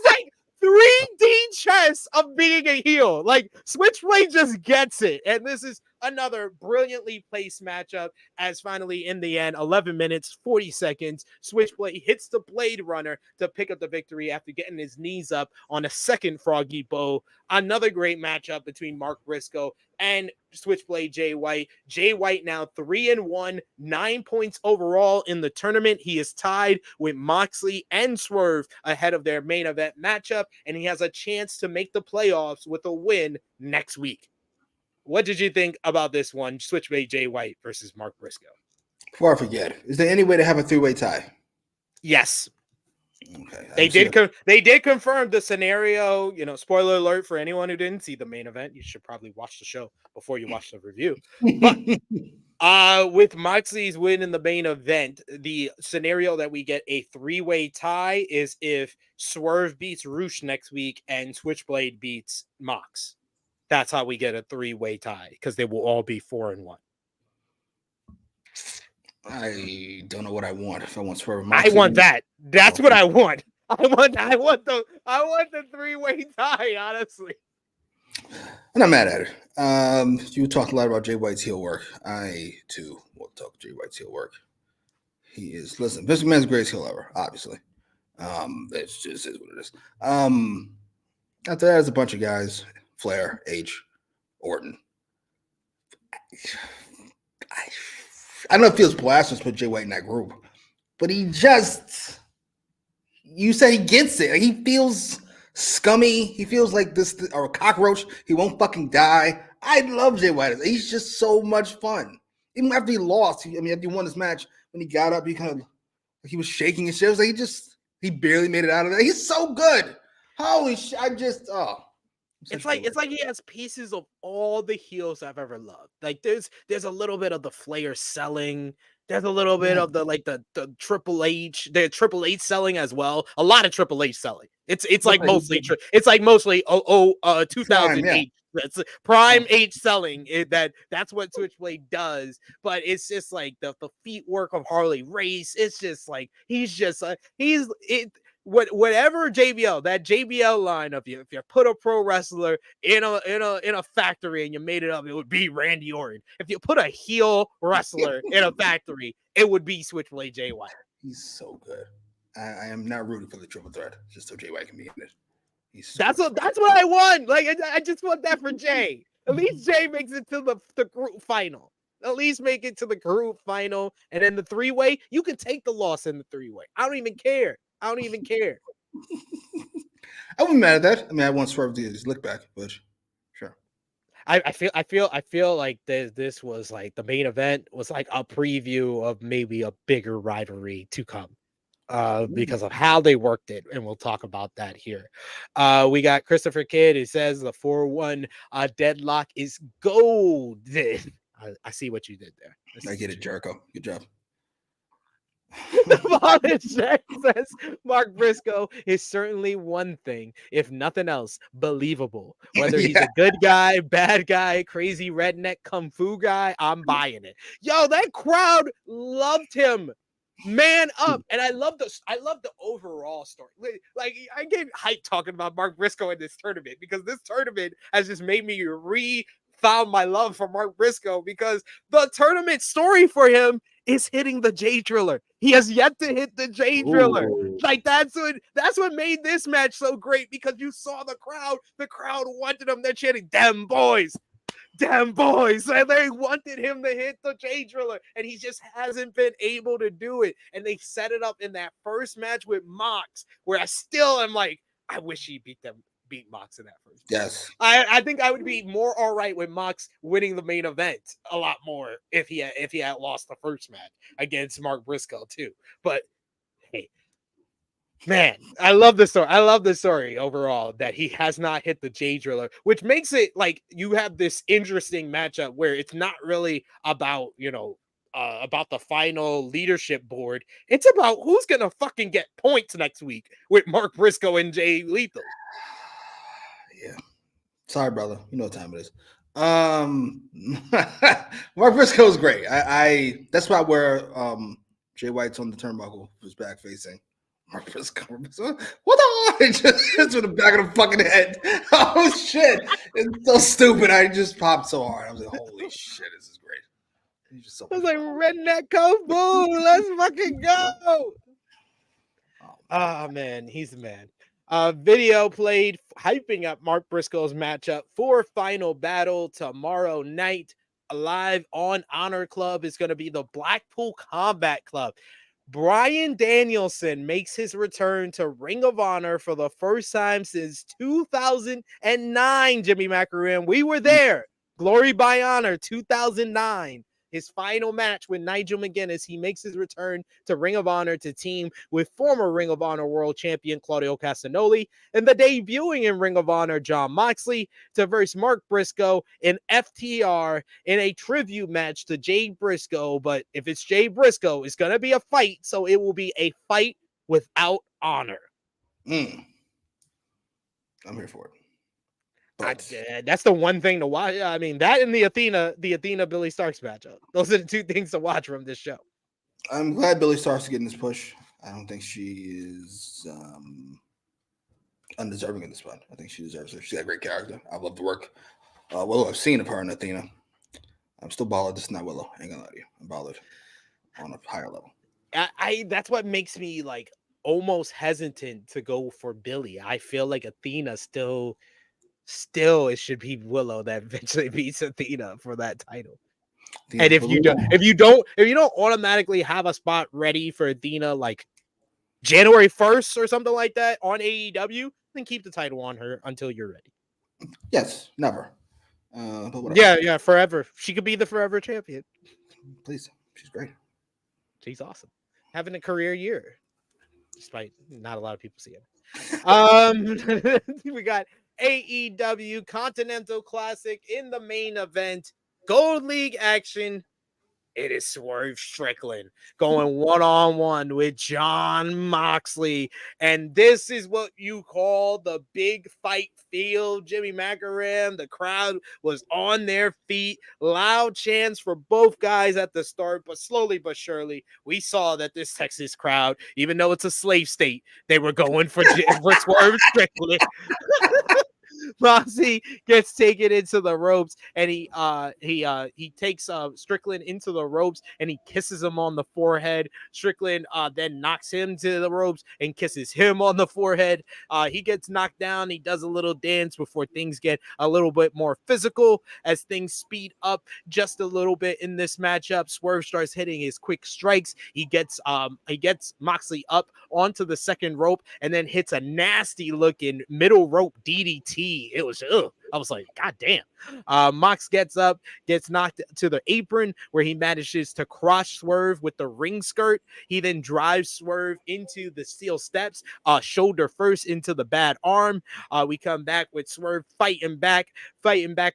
3D chess of being a heel. Switchblade just gets it. And this is another brilliantly placed matchup, as finally in the end, 11 minutes, 40 seconds, Switchblade hits the Blade Runner to pick up the victory after getting his knees up on a second froggy bow. Another great matchup between Mark Briscoe and Switchblade Jay White. Jay White now 3-1, 9 points overall in the tournament. He is tied with Moxley and Swerve ahead of their main event matchup, and he has a chance to make the playoffs with a win next week. What did you think about this one, Switchblade Jay White versus Mark Briscoe? Before I forget, is there any way to have a 3-way tie? Yes. Okay. They did confirm the scenario. Spoiler alert for anyone who didn't see the main event. You should probably watch the show before you watch the review. But with Moxley's win in the main event, the scenario that we get a 3-way tie is if Swerve beats Roosh next week and Switchblade beats Mox. That's how we get a 3-way tie, because they will all be 4-1. I don't know what I want. If I want Swerve, I want that. That's what I want. I want the 3-way tie. Honestly, I'm not mad at it. You talked a lot about Jay White's heel work. I too will talk Jay White's heel work. He is Vince McMahon's greatest heel ever. Obviously, that's just is what it is. After that, there's a bunch of guys. Flair, H, Orton. I don't know if it feels blasphemous to put Jay White in that group, but you said he gets it. He feels scummy. He feels like this, or a cockroach. He won't fucking die. I love Jay White. He's just so much fun. Even after he lost, after he won this match, when he got up, he was shaking his shit. It was like he barely made it out of there. He's so good. Holy shit. It's like he has pieces of all the heels I've ever loved. There's a little bit of the Flair selling. There's a little bit of the Triple H, the Triple H selling as well. A lot of Triple H selling. It's mostly 2008. That's prime H selling. That's what Switchblade does. But it's just the feet work of Harley Race. It's just whatever JBL line of if you put a pro wrestler in a factory and you made it up, it would be Randy Orton. If you put a heel wrestler in a factory, it would be Switchblade Jay White. He's so good. I am not rooting for the triple threat just so Jay White can be in it. That's what I want. I just want that for Jay. At least Jay makes it to the group final. At least make it to the group final. And then the three-way, you can take the loss in the three-way. I don't even care. I wouldn't mad at that. I mean, I want Swerve to just look back, but sure. I feel like this was like the main event was like a preview of maybe a bigger rivalry to come. Because of how they worked it, and we'll talk about that here. We got Christopher Kidd who says the 4-1 deadlock is golden. I see what you did there. I get it, Jericho. Good job. The says Mark Briscoe is certainly one thing, if nothing else, believable. Whether he's a good guy, bad guy, crazy redneck kung fu guy, I'm buying it. Yo, that crowd loved him. Man up. And I love the overall story. Like, I get hype talking about Mark Briscoe in this tournament because this tournament has just made me found my love for Mark Briscoe because the tournament story for him is hitting the J Driller. He has yet to hit the J Driller. Like, that's what made this match so great because you saw the crowd wanted him. They're chanting, damn boys. And they wanted him to hit the J Driller, and he just hasn't been able to do it. And they set it up in that first match with Mox, where I still am like, I wish he beat Mox in that first match. Yes. I think I would be more all right with Mox winning the main event a lot more if he had lost the first match against Mark Briscoe too. But hey, man, I love the story. I love the story overall that he has not hit the J Driller, which makes it like you have this interesting matchup where it's not really about, about the final leadership board. It's about who's going to fucking get points next week with Mark Briscoe and Jay Lethal. Yeah. Sorry, brother. You know what time it is. Mark Briscoe is great. I that's why where Jay White's on the turnbuckle was back facing. Mark Briscoe. What the just to the back of the fucking head. Oh shit. It's so stupid. I just popped so hard. I was like, holy shit, this is great. He's just so I was like, redneck kung fu. Let's fucking go. Oh man, he's the man. Video played hyping up Mark Briscoe's matchup for Final Battle tomorrow night. Live on Honor Club is going to be the Blackpool Combat Club. Bryan Danielson makes his return to Ring of Honor for the first time since 2009, Jimmy Macram. We were there. Glory by Honor 2009. His final match with Nigel McGuinness, he makes his return to Ring of Honor to team with former Ring of Honor World Champion Claudio Castagnoli and the debuting in Ring of Honor Jon Moxley to verse Mark Briscoe in FTR in a tribute match to Jay Briscoe. But if it's Jay Briscoe, it's going to be a fight, so it will be a fight without honor. I'm here for it. That's the one thing to watch. I mean, that and the Athena Billy Starks matchup. Those are the two things to watch from this show. I'm glad Billy Starks is getting this push. I don't think she is undeserving of this spot. I think she deserves it. She's got a great character. I love the work. I've seen of her in Athena. I'm still bothered. This is not Willow. I ain't gonna lie to you. I'm bothered on a higher level. That's what makes me like almost hesitant to go for Billy. I feel like Athena still it should be Willow that eventually beats Athena for that title. And if you don't automatically have a spot ready for Athena like January 1st or something like that on AEW, then keep the title on her until you're ready. Yes, never. But yeah, forever. She could be the forever champion. Please, she's great. She's awesome. Having a career year, despite not a lot of people see it. We got AEW Continental Classic in the main event. Gold League action. It is Swerve Strickland going one-on-one with Jon Moxley. And this is what you call the big fight field, Jimmy Macram. The crowd was on their feet. Loud chants for both guys at the start, but slowly but surely, we saw that this Texas crowd, even though it's a slave state, they were going for Swerve Strickland. Moxley gets taken into the ropes, and he takes Strickland into the ropes, and he kisses him on the forehead. Strickland then knocks him to the ropes and kisses him on the forehead. He gets knocked down. He does a little dance before things get a little bit more physical as things speed up just a little bit in this matchup. Swerve starts hitting his quick strikes. He gets Moxley up onto the second rope and then hits a nasty looking middle rope DDT. It was I was like, God damn. Mox gets up, gets knocked to the apron where he manages to cross Swerve with the ring skirt. He then drives Swerve into the steel steps, shoulder first into the bad arm. We come back with Swerve fighting back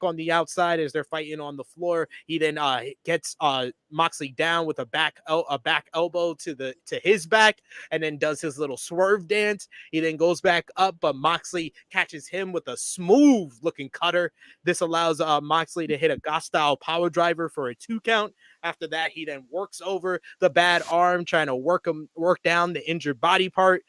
on the outside as they're fighting on the floor. He then gets Moxley down with a back elbow to his back, and then does his little swerve dance. He then goes back up, but Moxley catches him with a smooth looking cutter. This allows Moxley to hit a Goth style power driver for a 2 count. After that, he then works over the bad arm, trying to work down the injured body part.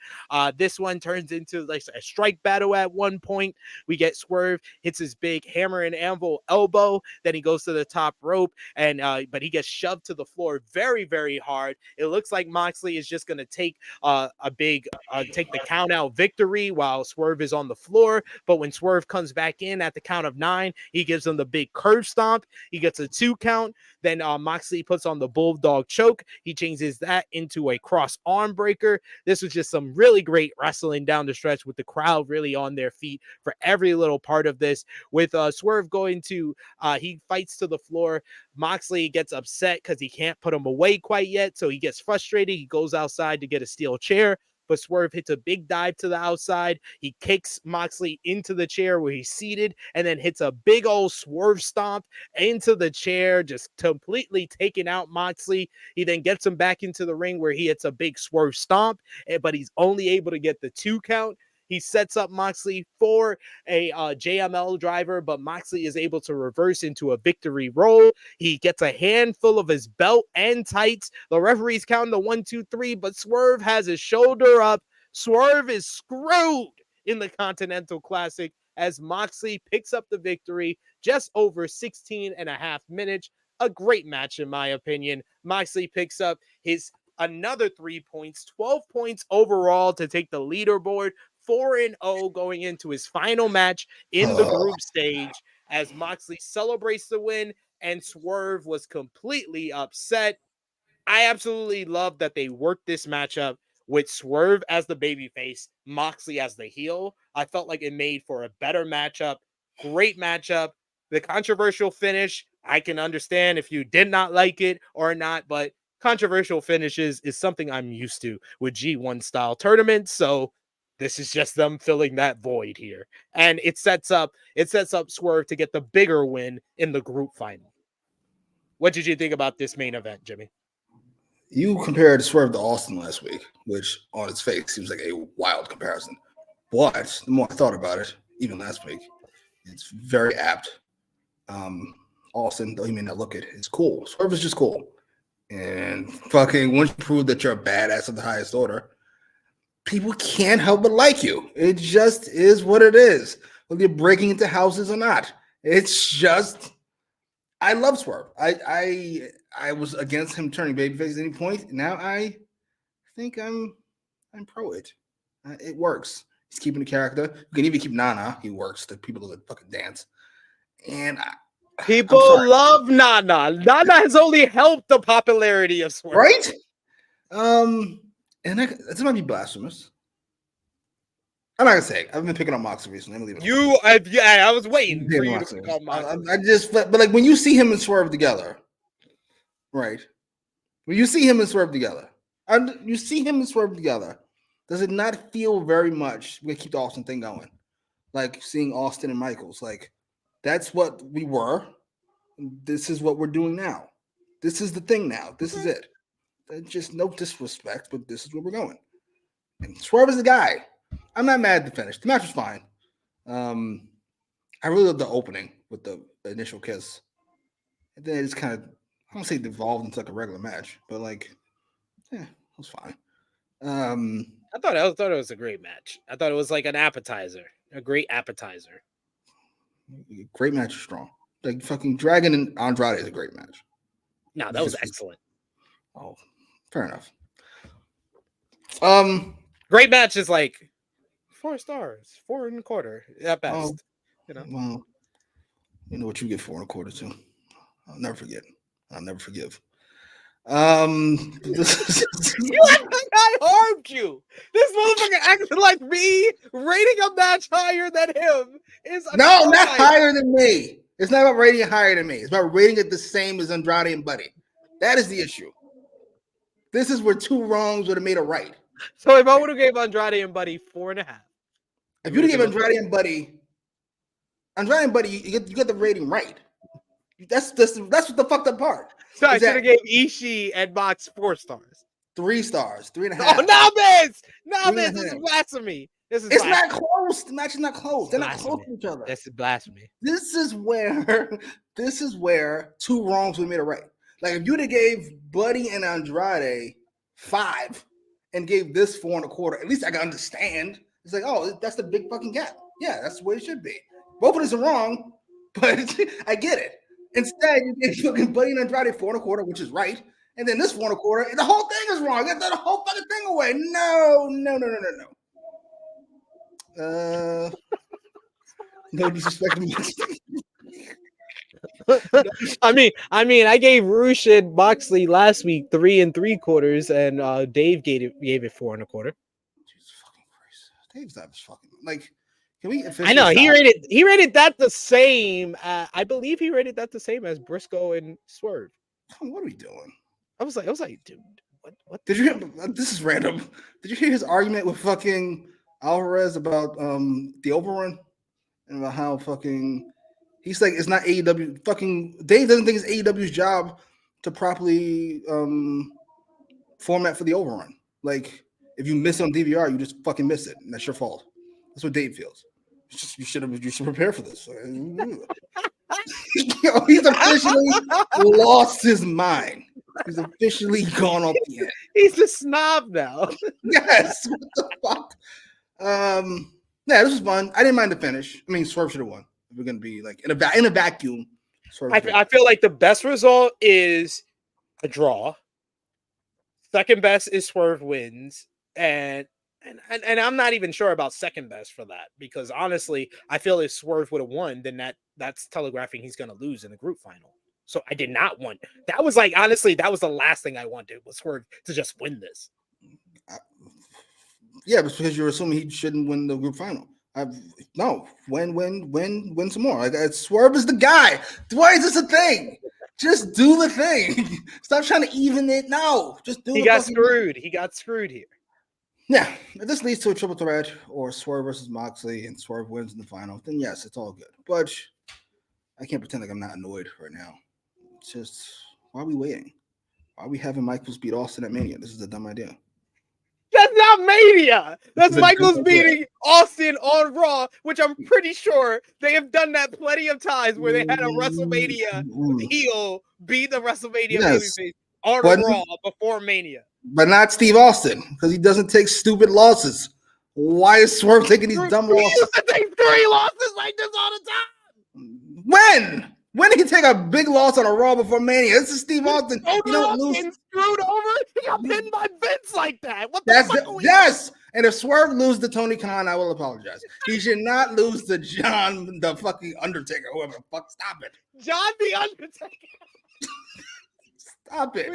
This one turns into like a strike battle at one point. We get Swerve hits his big hammer and anvil elbow. Then he goes to the top rope, and but he gets shoved to the floor very, very hard. It looks like Moxley is just going to take take the count out victory while Swerve is on the floor. But when Swerve comes back in at the count of 9, he gives him the big curve stomp. He gets a 2 count. Then Moxley puts on the bulldog choke. He changes that into a cross arm breaker. This was just some really great wrestling down the stretch with the crowd really on their feet for every little part of this. With Swerve going to, he fights to the floor. Moxley gets upset because he can't put him away quite yet. So he gets frustrated. He goes outside to get a steel chair. But Swerve hits a big dive to the outside. He kicks Moxley into the chair where he's seated and then hits a big old swerve stomp into the chair, just completely taking out Moxley. He then gets him back into the ring where he hits a big swerve stomp, but he's only able to get the 2 count. He sets up Moxley for a JML driver, but Moxley is able to reverse into a victory roll. He gets a handful of his belt and tights. The referee's counting the 1, 2, 3, but Swerve has his shoulder up. Swerve is screwed in the Continental Classic as Moxley picks up the victory just over 16 and a half minutes. A great match, in my opinion. Moxley picks up his another 3 points, 12 points overall to take the leaderboard. 4-0 going into his final match in the group stage as Moxley celebrates the win and Swerve was completely upset. I absolutely love that they worked this matchup with Swerve as the babyface, Moxley as the heel. I felt like it made for a better matchup. Great matchup. The controversial finish, I can understand if you did not like it or not, but controversial finishes is something I'm used to with G1 style tournaments. So this is just them filling that void here. And it sets up Swerve to get the bigger win in the group final. What did you think about this main event, Jimmy? You compared Swerve to Austin last week, which on its face seems like a wild comparison. But the more I thought about it, even last week, it's very apt. Austin, though he may not look it, is cool. Swerve is just cool. And fucking once you prove that you're a badass of the highest order, people can't help but like you. It just is what it is. Whether you're breaking into houses or not. It's just, I love Swerve. I was against him turning babyface at any point. Now I think I'm pro it. It works. He's keeping the character. You can even keep Nana. He works. The people that fucking dance. And people love Nana. Nana has only helped the popularity of Swerve. Right? And that might be blasphemous. I'm not gonna say it. I've been picking on Moxley recently. I was waiting for you to pick on Moxley. But like when you see him and Swerve together, right? When you see him and Swerve together, does it not feel very much? We keep the Austin thing going, like seeing Austin and Michaels. Like that's what we were. This is what we're doing now. This is the thing now. This is it. Just no disrespect, but this is where we're going. And Swerve is the guy. I'm not mad at the finish. The match was fine. I really loved the opening with the initial kiss. And then it just kind of, I don't say devolved into like a regular match, but like, yeah, it was fine. I thought it was a great match. I thought it was like an appetizer, a great appetizer. Great match is strong. Like fucking Dragon and Andrade is a great match. No, that was excellent. Oh, fair enough. Great match is like 4 stars, 4.25 at best. Well, you know what you get 4.25 to. I'll never forget. I'll never forgive. You act like I harmed you. This motherfucker acting like me rating a match higher than him is no, not higher than me. It's not about rating it higher than me. It's about rating it the same as Andrade and Buddy. That is the issue. This is where 2 wrongs would have made a right. So if I would have gave Andrade and Buddy 4.5, if you'd have given Andrade and Buddy, you get the rating right. That's what the fucked up part. So I should have gave Ishii and Mox 4 stars. 3 stars, 3.5. Oh, no, this is blasphemy. It's not close. The match is not close. They're not close to each other. This is blasphemy. This is where 2 wrongs would have made it right. Like if you'd have gave Buddy and Andrade 5 and gave this 4.25, at least I can understand. It's like, oh, that's the big fucking gap. Yeah, that's the way it should be. Both of us are wrong, but I get it. Instead, you gave fucking Buddy and Andrade 4.25, which is right, and then this 4.25, and the whole thing is wrong. You got the whole fucking thing away. No. No disrespect to me. I mean, I gave Roosh and Moxley last week 3 3/4, and Dave gave it 4.25. Jesus fucking Christ, Dave's not fucking like. Can we? I know he rated that the same. I believe he rated that the same as Briscoe and Swerve. What are we doing? I was like, dude, what? Did you hear? This is random. Did you hear his argument with fucking Alvarez about the overrun and about how fucking he's like it's not AEW. Fucking Dave doesn't think it's AEW's job to properly format for the overrun. Like if you miss it on DVR, you just fucking miss it, and that's your fault. That's what Dave feels. You should prepare for this. He's officially lost his mind. He's officially gone off the end. He's a snob now. Yes. What the fuck? Yeah, this was fun. I didn't mind the finish. I mean, Swerve should have won. If we're gonna be like in a vacuum. I feel like the best result is a draw. Second best is Swerve wins, and I'm not even sure about second best for that because honestly, I feel if Swerve would have won, then that's telegraphing he's going to lose in the group final. So I did not want. That was like honestly, that was the last thing I wanted was Swerve to just win this. Yeah, but because you're assuming he shouldn't win the group final. No, win some more. Like Swerve is the guy. Why is this a thing? Just do the thing. Stop trying to even it. No, just do. He got screwed. He got screwed here. Yeah, if this leads to a triple threat or Swerve versus Moxley and Swerve wins in the final, then yes, it's all good. But I can't pretend like I'm not annoyed right now. It's just, why are we waiting? Why are we having Michaels beat Austin at Mania? This is a dumb idea. That's not Mania. That's Michaels beating Austin on Raw, which I'm pretty sure they have done that plenty of times where they had a WrestleMania heel beat the WrestleMania babyface on Raw before Mania. But not Steve Austin, because he doesn't take stupid losses. Why is Swerve taking these dumb losses? He used to take 3 losses like this all the time. When? When did he take a big loss on a Raw before Mania? This is Steve Austin. You don't lose. Screwed over? He got pinned by Vince like that. What the fuck? Yes. And if Swerve loses to Tony Khan, I will apologize. He should not lose to John, the fucking Undertaker, whoever the fuck. Stop it. John the Undertaker. Stop it.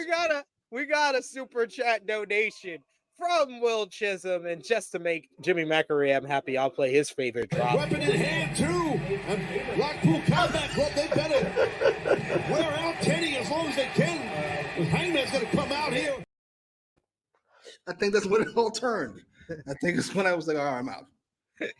We got a super chat donation from Will Chisholm, and just to make Jimmy Macram happy, I'll play his favorite drop. Weapon in hand too, and Blackpool Combat Club, they better wear out Kenny as long as they can. Hangman's going to come out here. I think that's when it all turned. I think it's when I was like, all right, I'm out.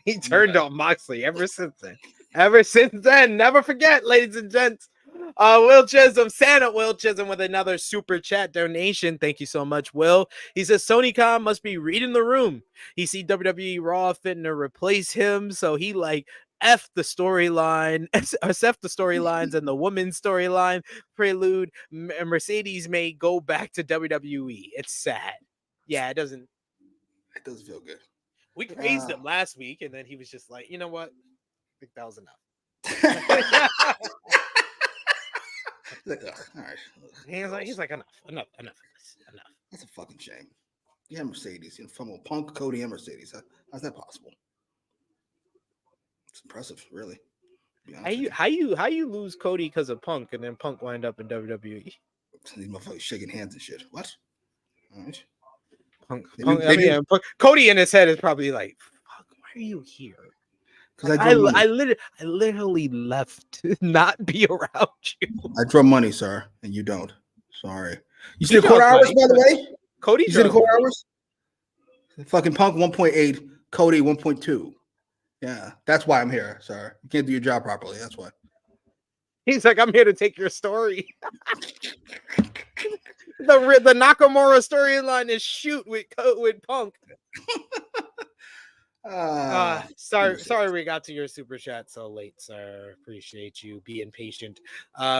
He turned on Moxley ever since then. Ever since then, never forget, ladies and gents. Will Chisholm, Santa Will Chisholm with another super chat donation. Thank you so much, Will. He says Tony Khan must be reading the room. He see WWE Raw fitting to replace him, so he like F the storyline, F the storylines and the women's storyline prelude. Mercedes may go back to WWE. It's sad. Yeah, it doesn't feel good. We praised him last week, and then he was just like, you know what? I think that was enough. Like, ugh, all right. He's like, enough of this. Enough. That's a fucking shame. Yeah, Mercedes. From Punk, Cody, and Mercedes. How's that possible? It's impressive, really. How you lose Cody because of Punk and then Punk wind up in WWE? These motherfuckers shaking hands and shit. What? All right. Punk, Cody in his head is probably like, "Fuck, why are you here?" Because I literally left to not be around you. I draw money, sir, and you don't. Sorry. You see the quarter hours, by the way? Cody, you see the quarter hours? Fucking Punk 1.8, Cody 1.2. Yeah, that's why I'm here, sir. You can't do your job properly. That's why. He's like, I'm here to take your story. The Nakamura storyline is shoot with Punk. Sorry we got to your super chat so late, sir. Appreciate you being patient.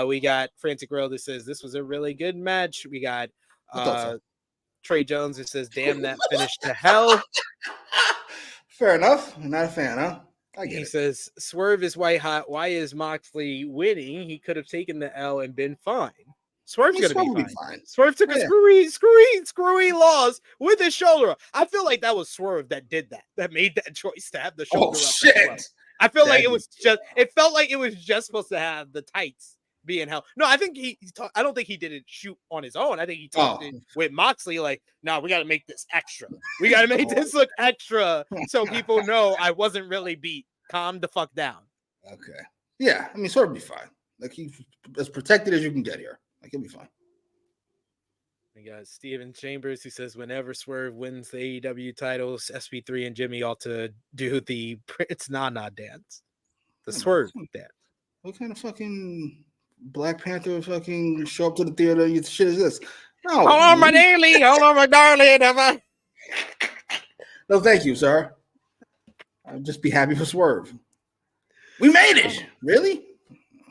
We got Frantic World that says this was a really good match. We got Trey Jones who says, damn, that finished to hell. Fair enough. I'm not a fan, huh? He says Swerve is white hot. Why is Moxley winning? He could have taken the L and been fine. Swerve's gonna be fine. Swerve took a screwy loss with his shoulder up. I feel like that was Swerve that did that made that choice to have the shoulder up. Shit. I feel like it felt like it was just supposed to have the tights being held. No, I think I don't think he didn't shoot on his own. I think he talked with Moxley like, we got to make this extra. We got to make this look extra so people know I wasn't really beat. Calm the fuck down. Okay. Yeah, I mean, Swerve will be fine. Like, he's as protected as you can get here. Like, he'll be fine. We got Steven Chambers who says whenever Swerve wins the AEW titles, SP3 and Jimmy ought to do the Prince Nana dance. The Swerve dance. What kind of fucking Black Panther fucking show up to the theater and shit is this? No. Hold on, my daily. Hold on, my darling. No, thank you, sir. I'll just be happy for Swerve. We made it. Really?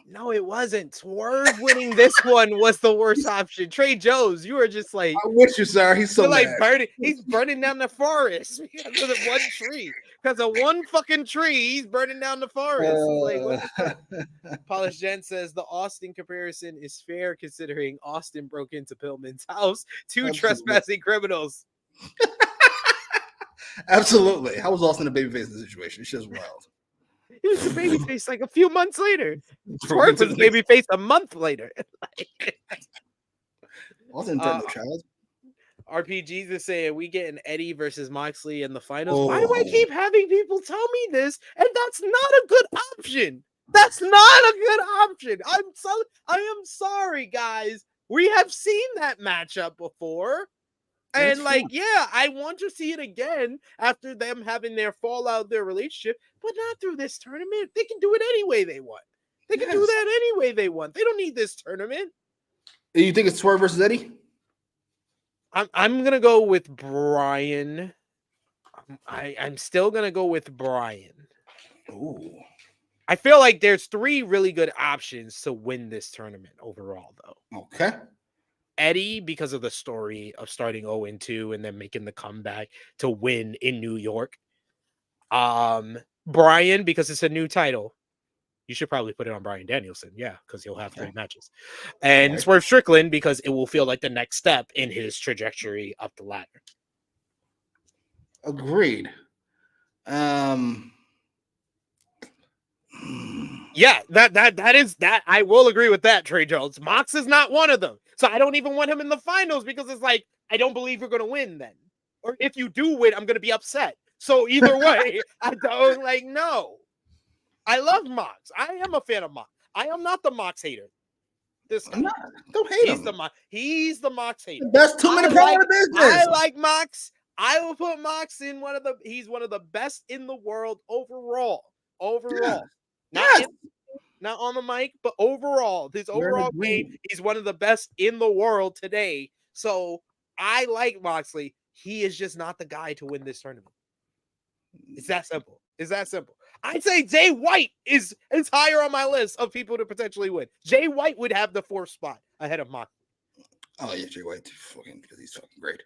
No, it wasn't. Swerve winning this one was the worst option. Trey Jones, you were just like, I'm with you, sir. He's so like mad. He's burning down the forest because of one tree. Because of one fucking tree, he's burning down the forest. Polish Jen says the Austin comparison is fair considering Austin broke into Pillman's house. Two trespassing criminals. Absolutely. How was Austin a babyface in this situation? It's just wild. He was a babyface like a few months later. Swerve was a babyface a month later. Austin turned no child. RPGs is saying we get an Eddie versus Moxley in the finals. Why do I keep having people tell me this? And that's not a good option. That's not a good option. I am sorry, guys. We have seen that matchup before. And I want to see it again after them having their fallout, their relationship, but not through this tournament. They can do it any way they want. They can do that any way they want. They don't need this tournament. You think it's Swerve versus Eddie? I'm gonna go with Brian. I'm still gonna go with Brian. Ooh. I feel like there's three really good options to win this tournament overall, though. Okay. Eddie, because of the story of starting 0-2 and then making the comeback to win in New York. Brian, because it's a new title. You should probably put it on Bryan Danielson. Yeah, because he'll have 3 matches. And Swerve Strickland, because it will feel like the next step in his trajectory up the ladder. Agreed. Yeah, that is that. I will agree with that, Trey Jones. Mox is not one of them. So I don't even want him in the finals because it's like, I don't believe you're going to win then. Or if you do win, I'm going to be upset. So either way, I don't no. I love Mox. I am a fan of Mox. I am not the Mox hater. Don't hate him. He's the Mox hater. The best 2-minute promo in the business. I like Mox. I will put Mox in he's one of the best in the world overall. Yeah. Not on the mic, but overall, his overall game, he's one of the best in the world today. So I like Moxley. He is just not the guy to win this tournament. It's that simple. I'd say Jay White is higher on my list of people to potentially win. Jay White would have the 4th spot ahead of Moxley. Oh yeah, Jay White, because he's fucking great.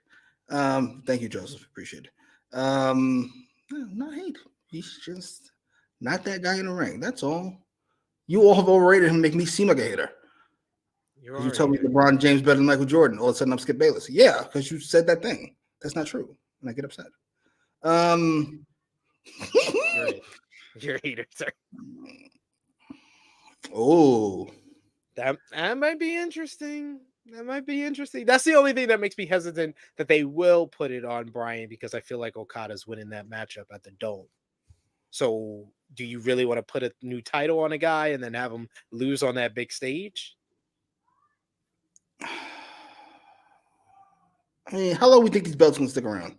Thank you, Joseph. Appreciate it. Not hate. He's just not that guy in the ring. That's all. You all have overrated him, make me seem like a hater. You tell me LeBron James better than Michael Jordan. All of a sudden, I'm Skip Bayless. Yeah, because you said that thing. That's not true, and I get upset. You're a hater, sir. Oh, that might be interesting. That's the only thing that makes me hesitant that they will put it on Bryan, because I feel like Okada's winning that matchup at the Dome. So, do you really want to put a new title on a guy and then have him lose on that big stage? I mean, how long do we think these belts gonna stick around?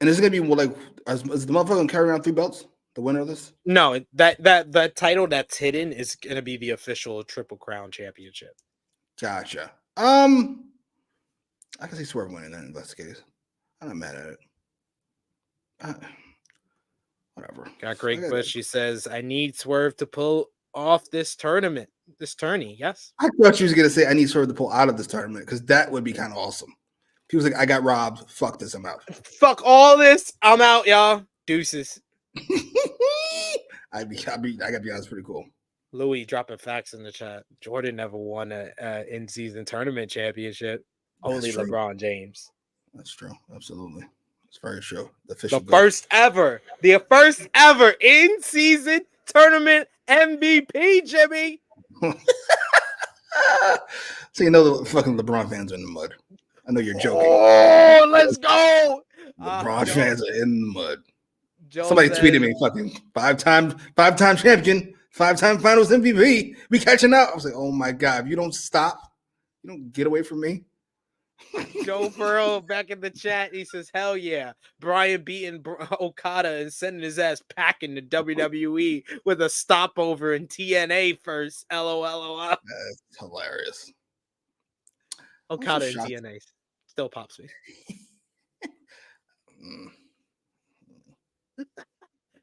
And is it gonna be like, is the motherfucker gonna carry around 3 belts? The winner of this? No, that title that's hidden is gonna be the official Triple Crown Championship. Gotcha. I can see Swerve winning that in this case. I'm not mad at it. Whatever. Got Greg Bush. She says, I need Swerve to pull off this tournament. This tourney, yes. I thought she was gonna say I need Swerve to pull out of this tournament, because that would be kind of awesome. He was like, I got robbed. Fuck this, I'm out. Fuck all this. I'm out, y'all. Deuces. I gotta be honest, pretty cool. Louis dropping facts in the chat. Jordan never won a in-season tournament championship. Only LeBron James. That's true. Absolutely. It's very true. The first ever in-season tournament MVP, Jimmy. So you know the fucking LeBron fans are in the mud. I know you're joking. Oh, let's go. LeBron fans are in the mud. Joe Somebody tweeted me, fucking five-time champion, 5-time finals MVP. We catching up. I was like, oh my God, if you don't stop, you don't get away from me. Joe Burrow back in the chat. He says, hell yeah. Bryan beating Okada and sending his ass packing to WWE with a stopover in TNA first. LOL. That's hilarious. Okada in TNA still pops me.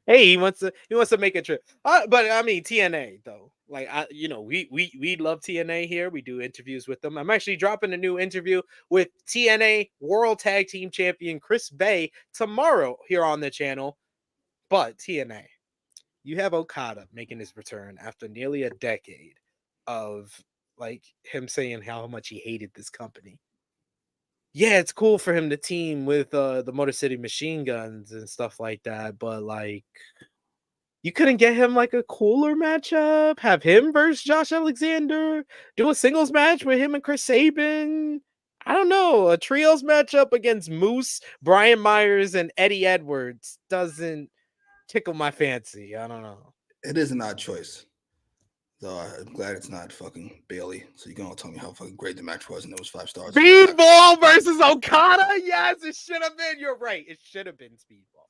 Hey, he wants to make a trip. But I mean TNA though. Like we love TNA here. We do interviews with them. I'm actually dropping a new interview with TNA World Tag Team Champion Chris Bay tomorrow here on the channel. But TNA, you have Okada making his return after nearly a decade of like him saying how much he hated this company. Yeah, it's cool for him to team with the Motor City Machine Guns and stuff like that, but like you couldn't get him like a cooler matchup, have him versus Josh Alexander, do a singles match with him and Chris Sabin. I don't know, a trios matchup against Moose, Brian Myers, and Eddie Edwards doesn't tickle my fancy. I don't know. It is an odd choice. So I'm glad it's not fucking Bailey. So you can all tell me how fucking great the match was, and it was 5 stars. Speedball versus Okada. Yes, it should have been. You're right. It should have been Speedball.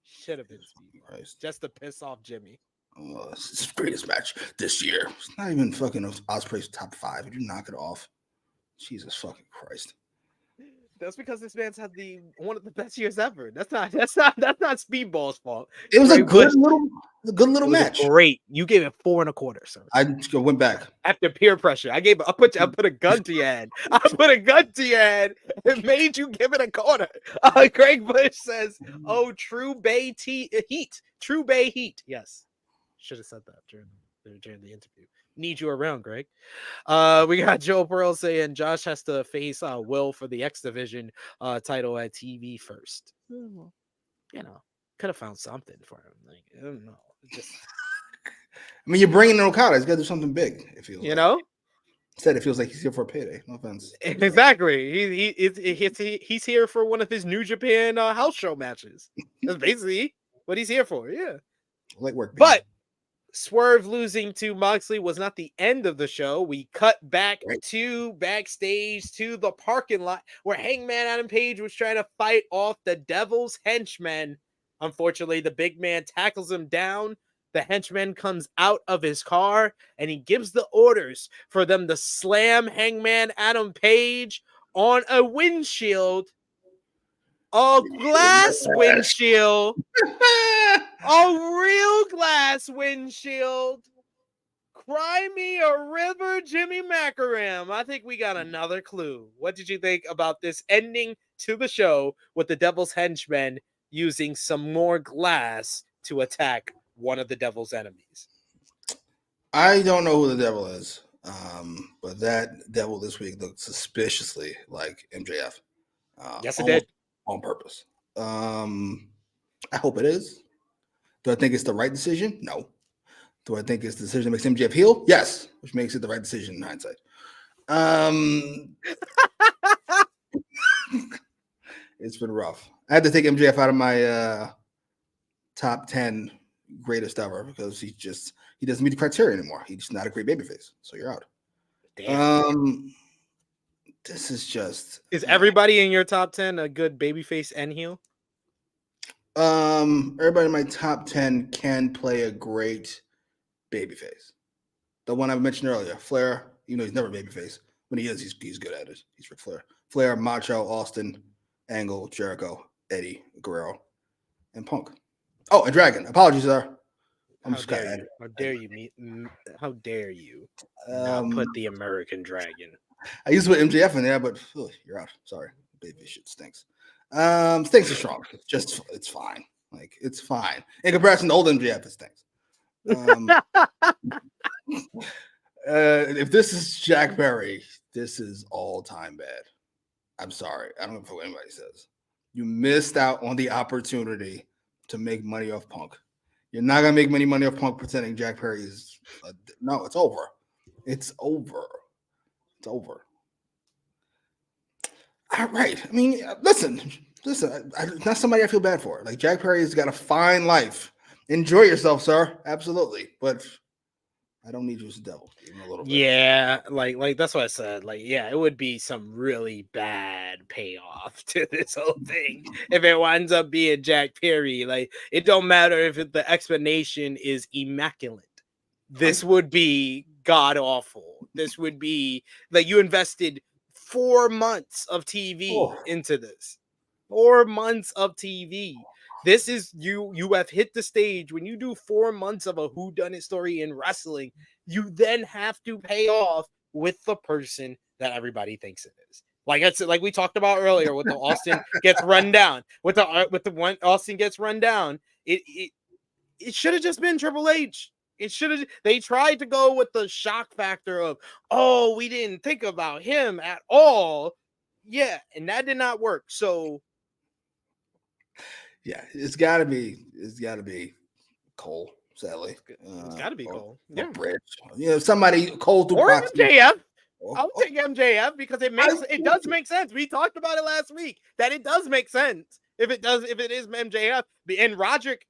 Should have been Speedball. Christ. Just to piss off Jimmy. It's the greatest match this year. It's not even fucking Ospreay's top 5. Would you knock it off? Jesus fucking Christ. That's because this man's had one of the best years ever. That's not Speedball's fault. It was a good little match. Great. You gave it 4 1/4, sir. I just went back after peer pressure. I put a gun to your head. I put a gun to your head and made you give it a quarter. Greg Bush says, "Oh, True Bay Heat. True Bay Heat." Yes, should have said that during the interview. Need you around, Greg. We got Joe Pearl saying Josh has to face Will for the X Division title at TV first. Well, could have found something for him. Like, I don't know. Just, I mean, you're bringing in Okada. He's got to do something big. It feels, Instead, it feels like he's here for a payday. No offense. Exactly. He's here for one of his New Japan house show matches. That's basically what he's here for. Yeah. Like work, but. Swerve losing to Moxley was not the end of the show. We cut back to backstage to the parking lot where Hangman Adam Page was trying to fight off the Devil's Henchmen. Unfortunately, the big man tackles him down. The henchman comes out of his car and he gives the orders for them to slam Hangman Adam Page on a windshield. A glass windshield. A real glass windshield. Cry me a river, Jimmy Macram. I think we got another clue. What did you think about this ending to the show with the Devil's Henchmen using some more glass to attack one of the Devil's enemies? I don't know who the devil is, but that devil this week looked suspiciously like MJF. Yes, it did. On purpose. I hope it is. Do I think it's the right decision? No. Do I think it's the decision that makes MJF heel? Yes, which makes it the right decision in hindsight. It's been rough. I had to take MJF out of my top 10 greatest ever because he doesn't meet the criteria anymore. He's not a great babyface, so you're out. Damn. This is just. Is everybody in your top 10 a good babyface and heel? Everybody in my top 10 can play a great babyface. The one I mentioned earlier, Flair. He's never babyface. When he is, he's good at it. He's Ric Flair. Flair, Macho, Austin, Angle, Jericho, Eddie, Guerrero, and Punk. Oh, and Dragon. Apologies, sir. How dare you not put the American Dragon? I used to put MJF in there, but you're out. Sorry. Baby shit stinks. Stinks is strong. It's fine. Like, it's fine. In comparison to old MJF, it stinks. If this is Jack Perry, this is all time bad. I'm sorry. I don't know what anybody says. You missed out on the opportunity to make money off Punk. You're not gonna make any money off Punk pretending Jack Perry is. No, it's over. It's over. It's over. All right. I mean, listen. Not somebody I feel bad for. Like, Jack Perry has got a fine life. Enjoy yourself, sir. Absolutely. But I don't need you as a devil, even a little bit. Yeah, like that's what I said. Like, yeah, it would be some really bad payoff to this whole thing if it winds up being Jack Perry. Like, it don't matter if the explanation is immaculate. This would be god awful. This would be like you invested 4 months of TV into this. 4 months of TV. This is you have hit the stage when you do 4 months of a whodunit story in wrestling. You then have to pay off with the person that everybody thinks it is. Like we talked about earlier with the Austin gets run down. With the one Austin gets run down, it should have just been Triple H. It should have. They tried to go with the shock factor of, oh, we didn't think about him at all. Yeah, and that did not work. So yeah, it's gotta be Cole, sadly. It's gotta be Cole. Yeah. Bridge. Somebody Cole to or MJF. I'll take MJF because it does make sense. We talked about it last week that it does make sense if it is MJF. And Roderick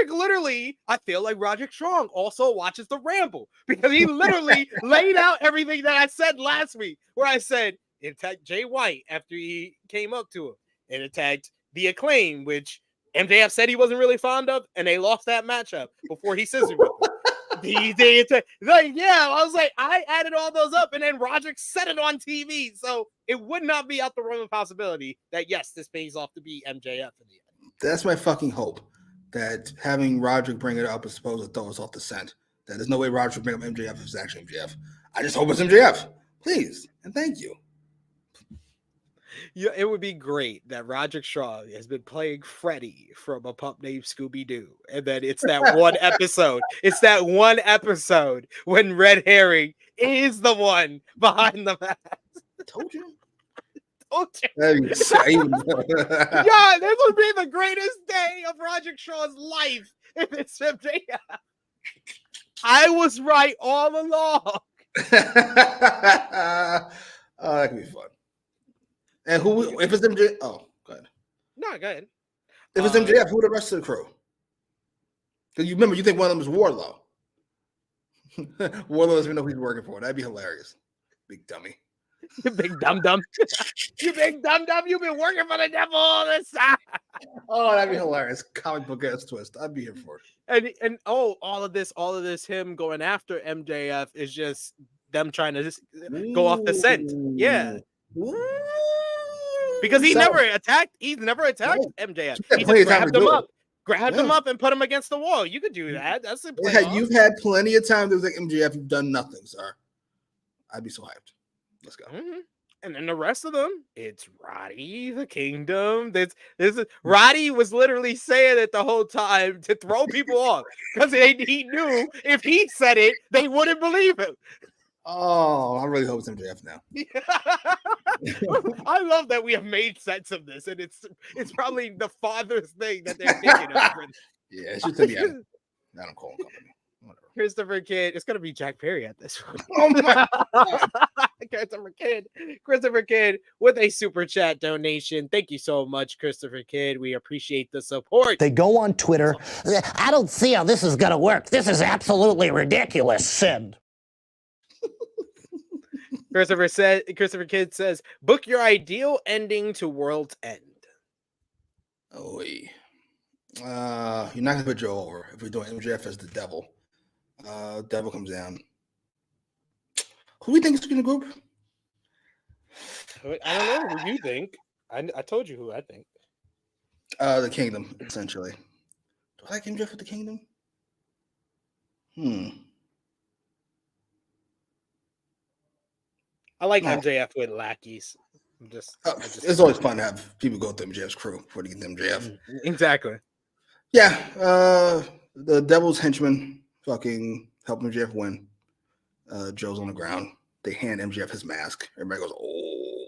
literally, I feel like Roderick Strong also watches the Ramble because he literally laid out everything that I said last week, where I said it attacked Jay White after he came up to him. It attacked the Acclaim, which MJF said he wasn't really fond of, and they lost that matchup before he scissored with them. I was like, I added all those up, and then Roderick said it on TV, so it would not be out the realm of possibility that yes, this pays off to be MJF in the end. That's my fucking hope. That having Roderick bring it up is supposed to throw us off the scent. That there's no way Roderick bring up MJF if it's actually MJF. I just hope it's MJF. Please. And thank you. Yeah, it would be great that Roderick Strong has been playing Freddy from a pup named Scooby-Doo. And then it's that one episode. It's that one episode when Red Herring is the one behind the mask. Told you. Yeah, this would be the greatest day of Roderick Shaw's life if it's MJF. I was right all along. Oh, that could be fun. And who, if it's MJF? Oh, go ahead. No, go ahead. If it's MJF, who the rest of the crew? Because you remember, you think one of them is Wardlow. Wardlow doesn't even know who he's working for. That'd be hilarious. Big dummy. You big dum-dum. You big dum-dum. You've been working for the devil all this time. Oh, that'd be hilarious. Comic book ass twist. I'd be here for it. And all of this, him going after MJF is just them trying to just go off the scent. Yeah. Ooh. Because he's never attacked MJF. He just grabbed him up and put him against the wall. You could do that. That's the play. Yeah, you've had plenty of times. It was like MJF, you've done nothing, sir. I'd be so hyped. Let's go. Mm-hmm. And then the rest of them, it's Roddy, the Kingdom. Roddy was literally saying it the whole time to throw people off because he knew if he said it, they wouldn't believe him. Oh, I really hope it's MJF now. I love that we have made sense of this, and it's probably the farthest thing that they're thinking of. Yeah, it's just the Adam Cole company. Whatever. Christopher Kidd. It's gonna be Jack Perry at this point. Oh my God. Christopher Kidd with a super chat donation. Thank you so much, Christopher Kidd. We appreciate the support. They go on Twitter. I don't see how this is gonna work. This is absolutely ridiculous. Send. Christopher Kidd says, book your ideal ending to World's End. Oh, you're not gonna put Joe over if we're doing MJF as the devil. Devil comes down. Who do you think is in the group? I don't know who you think. I told you who I think. The Kingdom, essentially. Do I like MJF with the Kingdom? I like MJF with lackeys. It's always fun to have people go to MJF's crew before they get to MJF. Exactly. Yeah. The Devil's henchmen fucking help MJF win. Joe's on the ground. They hand MJF his mask. Everybody goes, oh.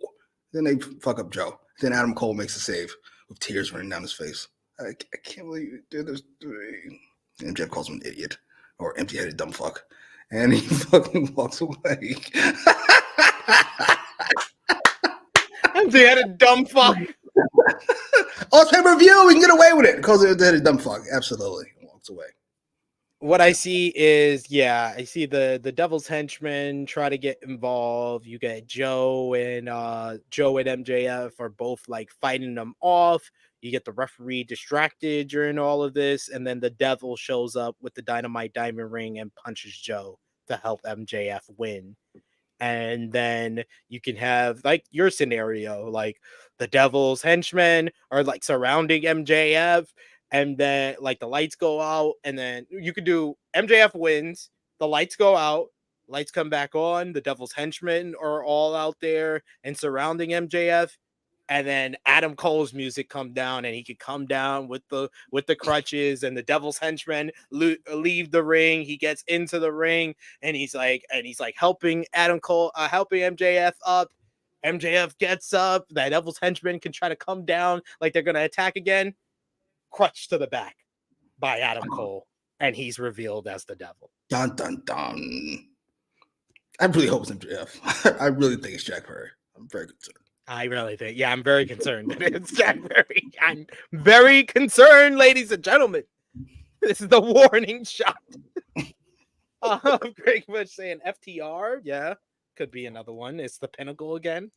Then they fuck up Joe. Then Adam Cole makes a save with tears running down his face. I can't believe you did this to me. And MJF calls him an idiot or empty-headed dumb fuck. And he fucking walks away. Empty-headed dumb fuck. Oh, pay-per-view, we can get away with it. Because they're a dumb fuck. Absolutely. Walks away. What I see is, I see the Devil's henchmen try to get involved. You get Joe and MJF are both like fighting them off. You get the referee distracted during all of this, and then the Devil shows up with the Dynamite diamond ring and punches Joe to help MJF win. And then you can have like your scenario, like the Devil's henchmen are like surrounding MJF. And then like the lights go out, and then you could do MJF wins, the lights go out, lights come back on, the Devil's henchmen are all out there and surrounding MJF, and then Adam Cole's music come down, and he could come down with the crutches, and the Devil's henchmen leave the ring. He gets into the ring, and he's like helping Adam Cole, helping MJF up. MJF gets up, the Devil's henchmen can try to come down like they're gonna attack again. Crutch to the back by Adam Cole, and he's revealed as the Devil. Dun dun dun. I really hope it's MJF. I really think it's Jack Perry. I'm very concerned. I really think, I'm very concerned that it's Jack Perry. I'm very concerned, ladies and gentlemen. This is the warning shot. Greg Bush saying FTR, could be another one. It's the Pinnacle again.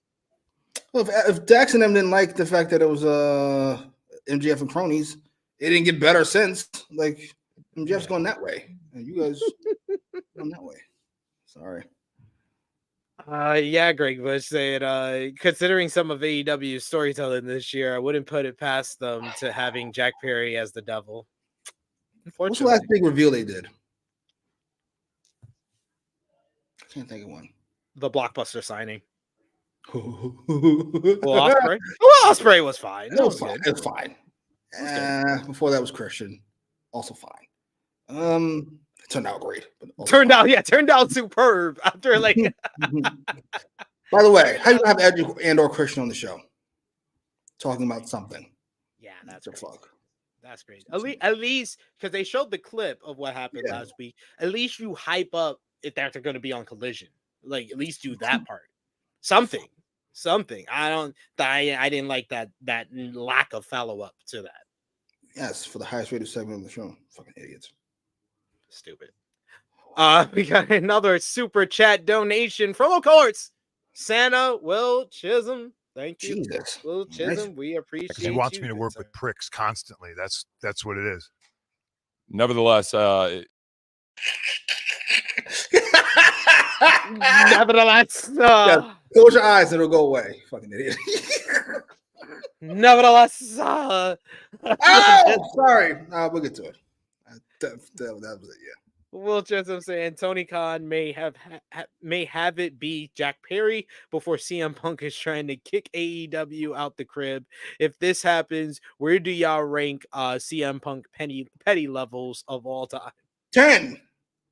Well, if Dax and them didn't like the fact that it was MJF and cronies, it didn't get better since. Like MJF's going that way, and you guys going that way. Sorry. Greg Bush saying, considering some of AEW's storytelling this year, I wouldn't put it past them to having Jack Perry as the Devil. What's the last big reveal they did? I can't think of one. The Blockbuster signing. Ospreay was fine. It was fine. It was fine. Before that was Christian. Also fine. It turned out great. But turned out superb after like. By the way, how do you have Edge and or Christian on the show? Talking about something. Yeah, that's great. That's great. At least because they showed the clip of what happened last week. At least you hype up if they're going to be on Collision. Like at least do that part. Something. I didn't like that lack of follow-up to that. Yes, for the highest rated segment of the show. Fucking idiots. Stupid. We got another super chat donation from, of course, Santa Will Chisholm. Thank you. Jesus. Will Chisholm, we appreciate he wants me to work with pricks constantly. That's what it is. Nevertheless, close your eyes and it'll go away. Fucking idiot. Nevertheless, sorry. We'll get to it. That was it. Yeah. Will Jessup saying Tony Khan may have it be Jack Perry before CM Punk is trying to kick AEW out the crib. If this happens, where do y'all rank CM Punk petty levels of all time? 10.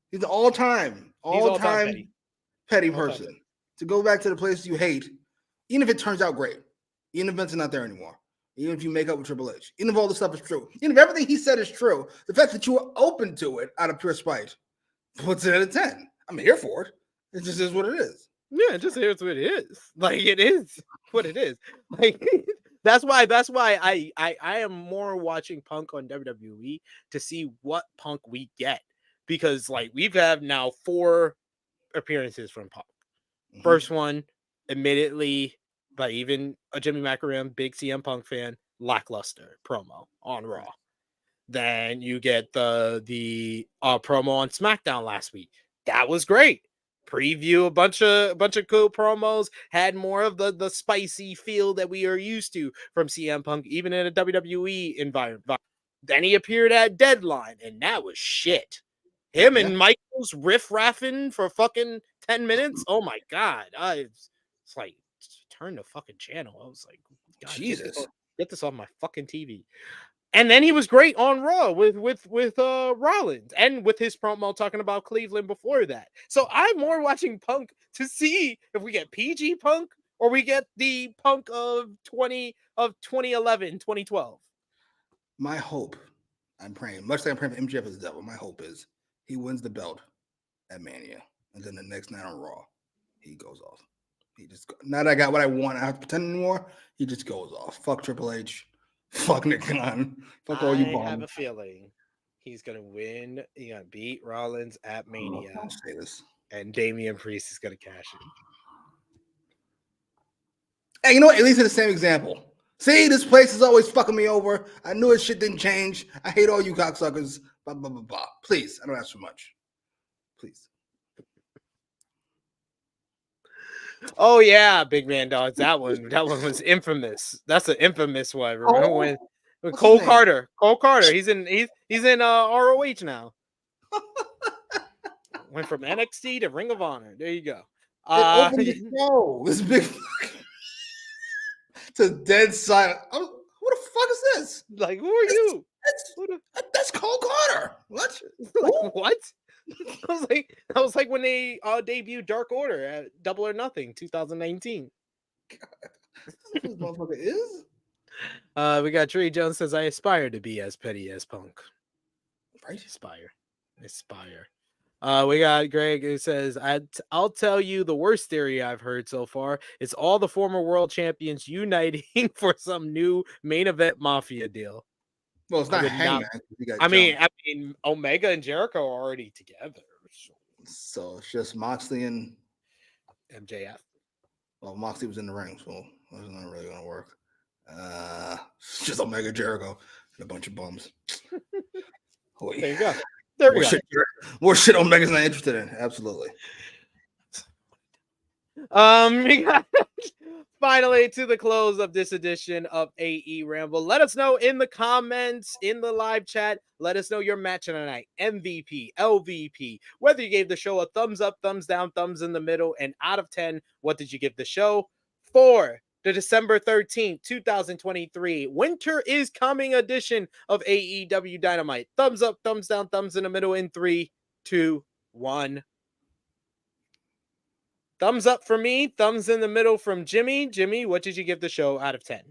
He's the all-time petty All-time person. petty. To go back to the places you hate, even if it turns out great, even if Vince is not there anymore, even if you make up with Triple H, even if all this stuff is true, even if everything he said is true, the fact that you were open to it out of pure spite puts it at a 10. I'm here for it. It just is what it is. Yeah, it just is what it is. Like, it is what it is. Like, that's why I am more watching Punk on WWE to see what Punk we get, because like we've had now 4 appearances from Punk. First one, admittedly, by even a Jimmy Macram, big CM Punk fan, lackluster promo on Raw. Then you get the promo on SmackDown last week. That was great. Preview a bunch of cool promos, had more of the spicy feel that we are used to from CM Punk, even in a WWE environment. Then he appeared at Deadline, and that was shit. Him and Michaels riff-raffing for fucking 10 minutes. Oh my god. It's like, turn the fucking channel. I was like, god, Jesus. Get this off my fucking TV. And then he was great on Raw with Rollins, and with his promo talking about Cleveland before that. So I'm more watching Punk to see if we get PG Punk or we get the Punk of 2011, 2012. My hope, I'm praying, much like I'm praying for MJF as the devil, my hope is he wins the belt at Mania, and then the next night on Raw, he goes off. He just, now that I got what I want, I don't have to pretend anymore. He just goes off. Fuck Triple H. Fuck Nick Khan. Fuck all you bums. I have a feeling he's gonna win. He's gonna beat Rollins at Mania. Don't say this. And Damian Priest is gonna cash in. Hey, you know what? At least it's the same example. See, this place is always fucking me over. I knew his shit didn't change. I hate all you cocksuckers. Blah, blah, blah, blah. Please, I don't ask for much. Please. Oh yeah, Big Man Dogs. That one was infamous. That's an infamous one. Remember when Cole Carter? Cole Carter. He's in ROH now. Went from NXT to Ring of Honor. There you go. This big to dead silent. Who the fuck is this? Like, who are you? That's Cole Carter. What? Like, what? That was like when they debuted Dark Order at Double or Nothing 2019. God. This motherfucker is. We got Trey Jones says, I aspire to be as petty as Punk. Right? Aspire. We got Greg who says, I'll tell you the worst theory I've heard so far. It's all the former world champions uniting for some new main event mafia deal. Well, it's not Hangman. I mean, Omega and Jericho are already together. So it's just Moxley and MJF. Well, Moxley was in the ring, so that's not really going to work. It's just Omega, Jericho, and a bunch of bums. There you go. There we go. More shit Omega's not interested in. Absolutely. We got finally to the close of this edition of AEWramble. Let us know in the comments, in the live chat. Let us know your match of the night, MVP, LVP, whether you gave the show a thumbs up, thumbs down, thumbs in the middle, and out of 10, what did you give the show? For the December 13th, 2023 Winter is Coming edition of AEW Dynamite. Thumbs up, thumbs down, thumbs in the middle in 3, 2, 1. Thumbs up for me, thumbs in the middle from Jimmy. Jimmy, what did you give the show out of 10?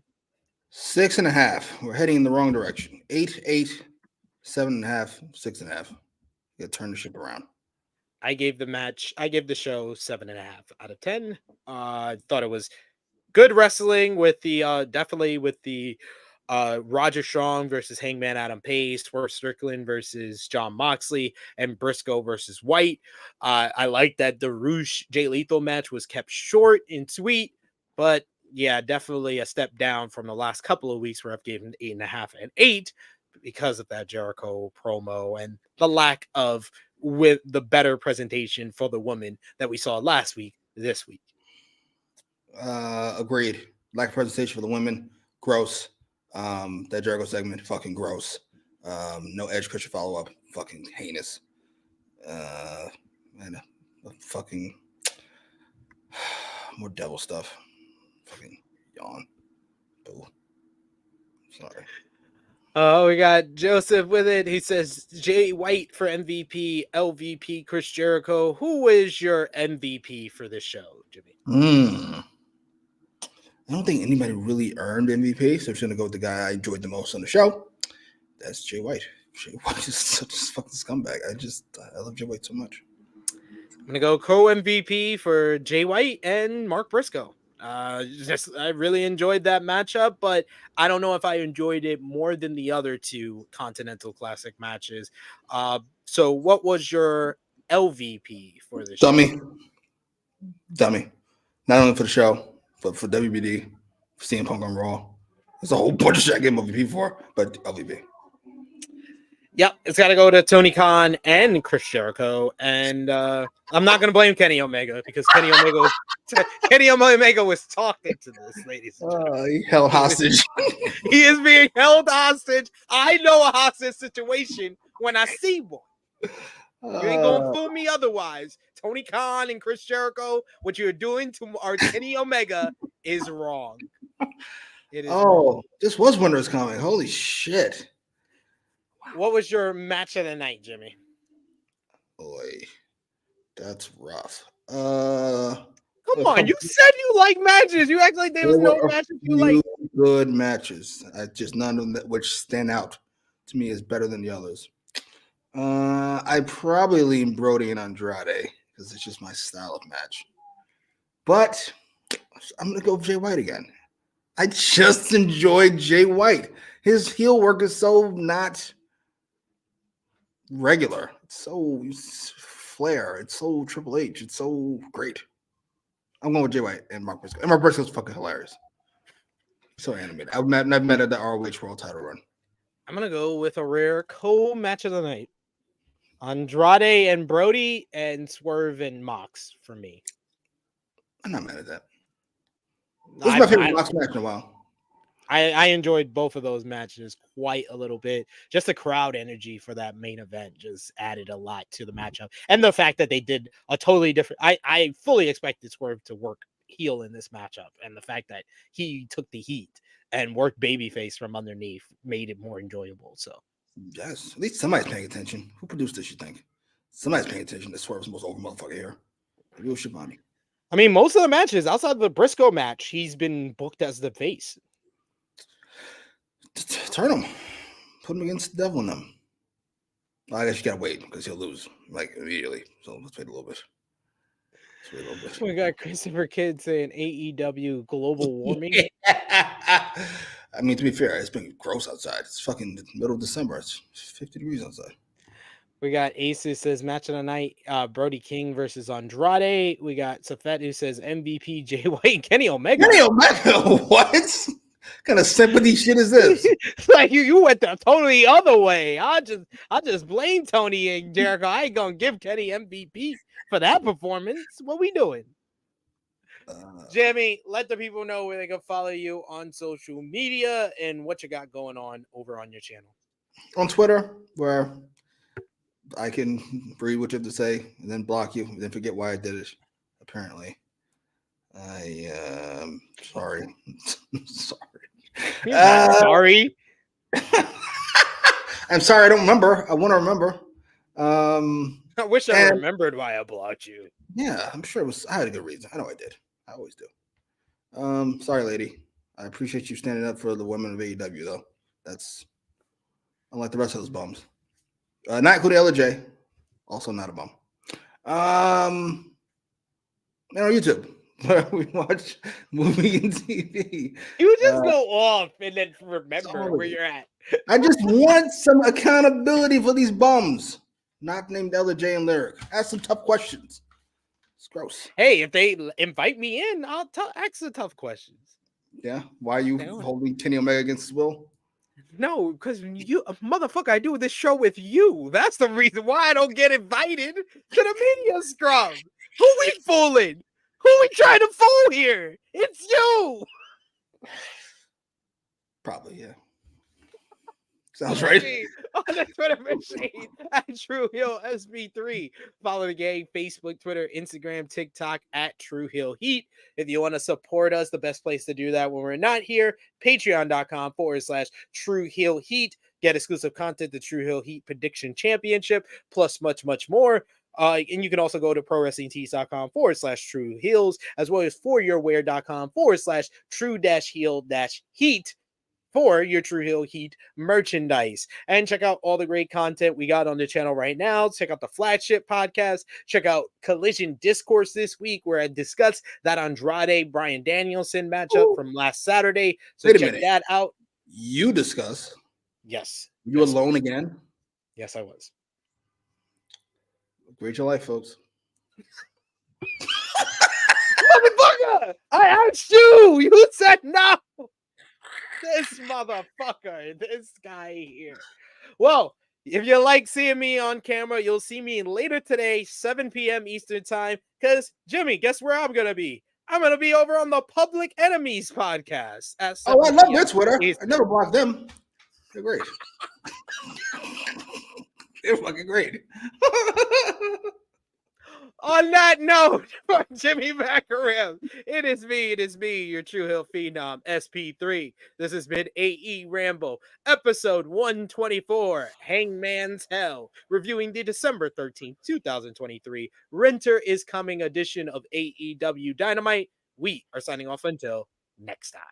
6.5. We're heading in the wrong direction. 8, 7.5, 6.5. You gotta turn the ship around. I gave the show 7.5 out of 10. I thought it was good wrestling with the definitely with the Roger Strong versus Hangman Adam Page, Swerve Strickland versus Jon Moxley, and Briscoe versus White. I like that the Rouge Jay Lethal match was kept short and sweet, but yeah, definitely a step down from the last couple of weeks where I've given 8.5 and 8 because of that Jericho promo and the lack of with the better presentation for the woman that we saw last week, this week. Agreed. Lack of presentation for the women, gross. That Jericho segment, fucking gross. No Edge Christian follow-up, fucking heinous. Man, fucking more devil stuff. Fucking yawn. Boo. Sorry. Oh, we got Joseph with it. He says Jay White for MVP, LVP Chris Jericho. Who is your MVP for this show, Jimmy? I don't think anybody really earned MVP, so I'm just gonna go with the guy I enjoyed the most on the show. That's Jay White. Jay White is such a fucking scumbag. I love Jay White so much. I'm gonna go co-MVP for Jay White and Mark Briscoe. I really enjoyed that matchup, but I don't know if I enjoyed it more than the other two Continental Classic matches. So what was your LVP for the show? Dummy. Not only for the show, but for WBD, for CM Punk on Raw. There's a whole bunch of shit I gave MVP for, but LVP. Yep, it's got to go to Tony Khan and Chris Jericho, and I'm not going to blame Kenny Omega because Kenny Omega was talking to this, ladies and gentlemen. He held hostage. He is being held hostage. I know a hostage situation when I see one. You ain't gonna fool me otherwise. Tony Khan and Chris Jericho, what you're doing to our Kenny Omega is wrong. It is wrong. This was Winter's Coming. Holy shit. What was your match of the night, Jimmy? Boy, that's rough. Come on, you said you like matches. You act like there was no matches you like. Good matches. None of them which stand out to me as better than the others. I probably lean Brody and Andrade because it's just my style of match. But I'm gonna go with Jay White again. I just enjoyed Jay White. His heel work is so not regular. It's so Flair. It's so Triple H. It's so great. I'm going with Jay White and Mark Briscoe. And Mark Briscoe's fucking hilarious. So animated. I've met at the ROH World Title run. I'm gonna go with a rare co-match of the night. Andrade and Brody and Swerve and Mox for me. I'm not mad at that. This is my favorite Mox match in a while. I enjoyed both of those matches quite a little bit. Just the crowd energy for that main event just added a lot to the matchup. And the fact that they did a totally different... I fully expected Swerve to work heel in this matchup. And the fact that he took the heat and worked babyface from underneath made it more enjoyable. So, yes, at least somebody's paying attention. Who produced this, you think? Somebody's paying attention to Swerve's most over motherfucker here. Real Shivani. I mean, most of the matches outside of the Briscoe match, he's been booked as the face. Turn him. Put him against the devil in them. Well, I guess you gotta wait because he'll lose like immediately. So let's wait a little bit. We got Christopher Kidd saying AEW global warming. I mean, to be fair, it's been gross outside. It's fucking middle of December. It's 50 degrees outside. We got Ace who says match of the night, Brody King versus Andrade. We got Safet who says MVP Jay White and Kenny Omega. Kenny Omega? What kind of sympathy shit is this? Like you went the totally other way. I just blame Tony and Jericho. I ain't gonna give Kenny MVP for that performance. What we doing? Jimmy, let the people know where they can follow you on social media and what you got going on over on your channel. On Twitter, where I can read what you have to say and then block you and then forget why I did it. Apparently, I am sorry. Sorry. I'm sorry. I don't remember. I want to remember. I wish I remembered why I blocked you. Yeah, I'm sure it was. I had a good reason. I know I did. I always do. Sorry, lady. I appreciate you standing up for the women of AEW, though. That's unlike the rest of those bums. Not including LJ. Also not a bum. And on YouTube, where we watch movie and TV. You just go off and then remember where you're at. I just want some accountability for these bums. Not named LJ and Lyric. Ask some tough questions. It's gross. Hey, if they invite me in, I'll ask the tough questions. Yeah? Why are you holding Kenny Omega against his will? No, because you, motherfucker, I do this show with you. That's the reason why I don't get invited to the media scrum. Who we fooling? Who we trying to fool here? It's you. Probably, yeah. Sounds right. On the Twitter machine at True Hill SP3. Follow the gang, Facebook, Twitter, Instagram, TikTok at True Hill Heat. If you want to support us, the best place to do that when we're not here, patreon.com/True Hill Heat. Get exclusive content, the True Hill Heat Prediction Championship, plus much, much more. And you can also go to prowrestlingtees.com/True Heels, as well as foryourwear.com/True-Heel-Heat. for your True Hill Heat merchandise. And check out all the great content we got on the channel right now. Check out the Flagship podcast. Check out Collision Discourse this week, where I discussed that Andrade Bryan Danielson matchup from last Saturday. So check that out. You discuss? Yes. You alone again? Yes, I was. Great your life, folks. Motherfucker! I asked you. You said no. This motherfucker, this guy here. Well, if you like seeing me on camera, you'll see me later today, 7 p.m. Eastern time. Because, Jimmy, guess where I'm going to be? I'm going to be over on the Public Enemies podcast. At I love their Twitter. I never blocked them. They're great. They're fucking great. On that note, for Jimmy Macram, it is me, your True Hill Phenom, SP3. This has been AEWramble, episode 124, Hangman's Hell, reviewing the December 13th, 2023, Renter is Coming edition of AEW Dynamite. We are signing off until next time.